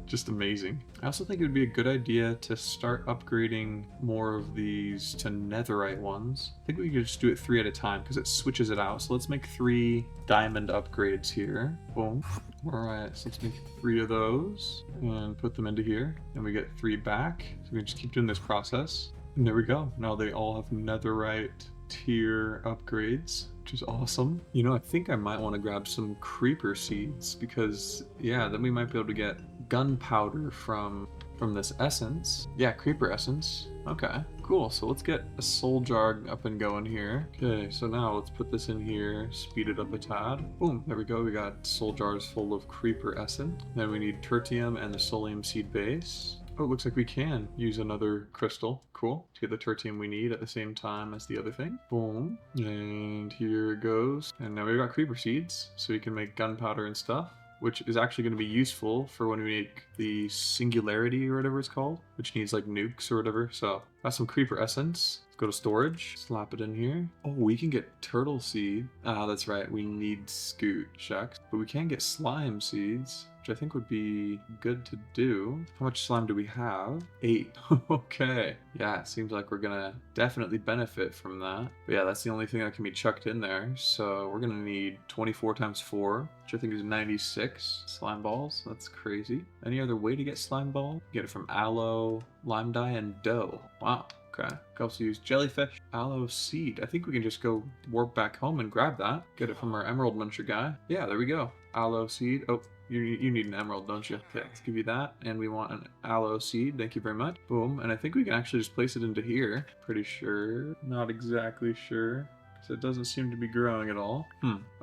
Just amazing. I also think it would be a good idea to start upgrading more of these to netherite ones. I think we could just do it 3 at a time because it switches it out. So let's make 3 diamond upgrades here. Boom. Alright, so let's make 3 of those and put them into here. And we get 3 back. So we can just keep doing this process. And there we go. Now they all have netherite tier upgrades, which is awesome. You know, I think I might want to grab some creeper seeds because, yeah, then we might be able to get gunpowder from this essence. Yeah, creeper essence. Okay, cool. So let's get a soul jar up and going here. Okay, so now let's put this in here, speed it up a tad. Boom, there we go. We got soul jars full of creeper essence. Then we need tertium and the solium seed base. Oh, it looks like we can use another crystal. Cool. To get the tertium we need at the same time as the other thing. Boom. And here it goes. And now we've got creeper seeds, so we can make gunpowder and stuff. which is actually going to be useful for when we make the singularity or whatever it's called, which needs like nukes or whatever. So got some creeper essence. Let's go to storage, slap it in here. Oh, we can get turtle seed. Ah, that's right. We need scoot, shucks. But we can get slime seeds, which I think would be good to do. How much slime do we have? 8. Okay. Yeah, it seems like we're gonna definitely benefit from that. But yeah, that's the only thing that can be chucked in there. So we're gonna need 24 times 4, which I think is 96 slime balls. That's crazy. Any other way to get slime ball? Get it from aloe, lime dye, and dough. Wow. Okay. Can also use jellyfish, aloe seed. I think we can just go warp back home and grab that. Get it from our emerald muncher guy. Yeah, there we go. Aloe seed. Oh, you need an emerald, don't you? Okay, let's give you that. And we want an aloe seed. Thank you very much. Boom. And I think we can actually just place it into here. Pretty sure. Not exactly sure. So it doesn't seem to be growing at all.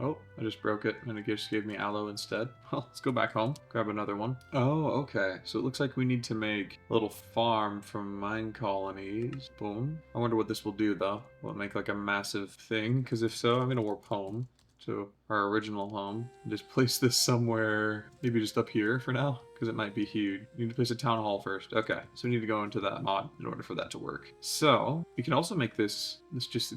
Oh, I just broke it and it just gave me aloe instead. Well, let's go back home, grab another one. Oh, okay. So it looks like we need to make a little farm from mine colonies. Boom. I wonder what this will do though. Will it make like a massive thing? Because if so, I'm gonna warp home to our original home and just place this somewhere, maybe just up here for now, because it might be huge. You need to place a town hall first. Okay, so we need to go into that mod in order for that to work. So we can also make this just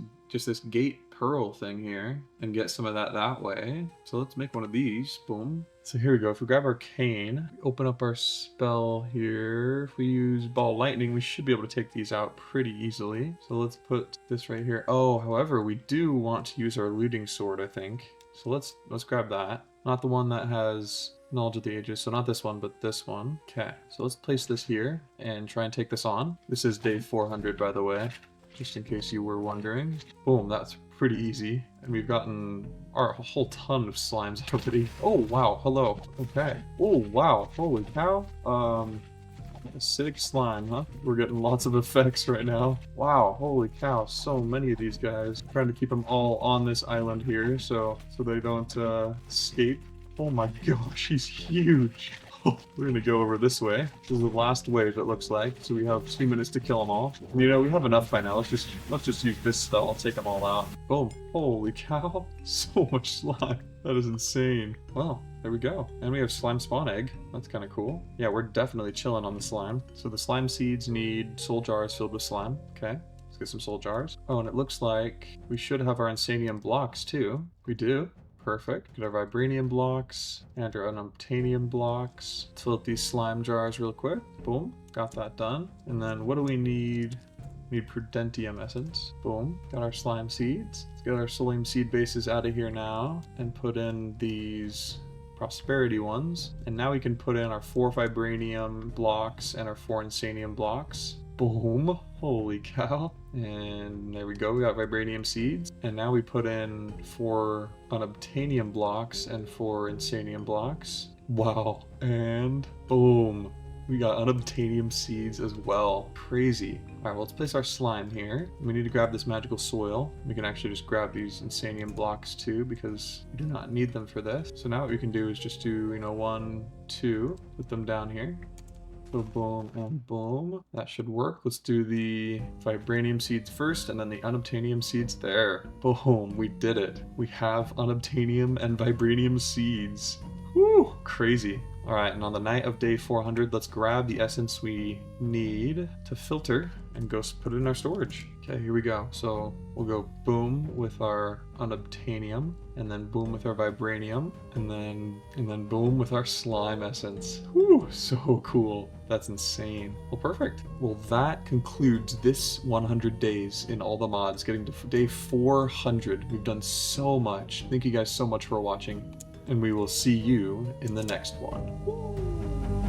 this gate pearl thing here and get some of that way. So let's make one of these. Boom. So here we go. If we grab our cane, open up our spell here. If we use ball lightning, we should be able to take these out pretty easily. So let's put this right here. Oh, however, we do want to use our looting sword, I think. So let's grab that. Not the one that has knowledge of the ages, so not this one, but this one. Okay, so let's place this here and try and take this on. This is day 400, by the way, just in case you were wondering. Boom, that's pretty easy. And we've gotten a whole ton of slimes already. Oh, wow, hello. Okay. Oh, wow, holy cow. Acidic slime, huh? We're getting lots of effects right now. Wow, holy cow, so many of these guys. Trying to keep them all on this island here so they don't escape. Oh my gosh, he's huge. We're gonna go over this way. This is the last wave, it looks like. So we have 2 minutes to kill them all. You know, we have enough by now. Let's just use this spell. I'll take them all out. Boom. Holy cow. So much slime. That is insane. Well, there we go. And we have slime spawn egg. That's kind of cool. Yeah, we're definitely chilling on the slime. So the slime seeds need soul jars filled with slime. Okay. Let's get some soul jars. Oh, and it looks like we should have our insanium blocks too. We do. Perfect. Get our vibranium blocks and our unobtainium blocks. Let's fill up these slime jars real quick. Boom. Got that done. And then what do we need? We need prudentium essence. Boom. Got our slime seeds. Let's get our soleum seed bases out of here now and put in these prosperity ones. And now we can put in our 4 vibranium blocks and our 4 insanium blocks. Boom. Holy cow. And there we go, we got vibranium seeds. And now we put in 4 unobtainium blocks and 4 insanium blocks. Wow. And boom. We got unobtainium seeds as well. Crazy. Alright, well, let's place our slime here. We need to grab this magical soil. We can actually just grab these insanium blocks too, because we do not need them for this. So now what we can do is just do, 1, 2, put them down here. So boom and boom. That should work. Let's do the vibranium seeds first and then the unobtainium seeds there. Boom, we did it. We have unobtainium and vibranium seeds. Whew, crazy. All right, and on the night of day 400, let's grab the essence we need to filter and go put it in our storage. Okay, here we go. So we'll go boom with our unobtainium, and then boom with our vibranium, and then boom with our slime essence. Whew, so cool. That's insane. Well, perfect. Well, that concludes this 100 days in all the mods, getting to day 400. We've done so much. Thank you guys so much for watching, and we will see you in the next one.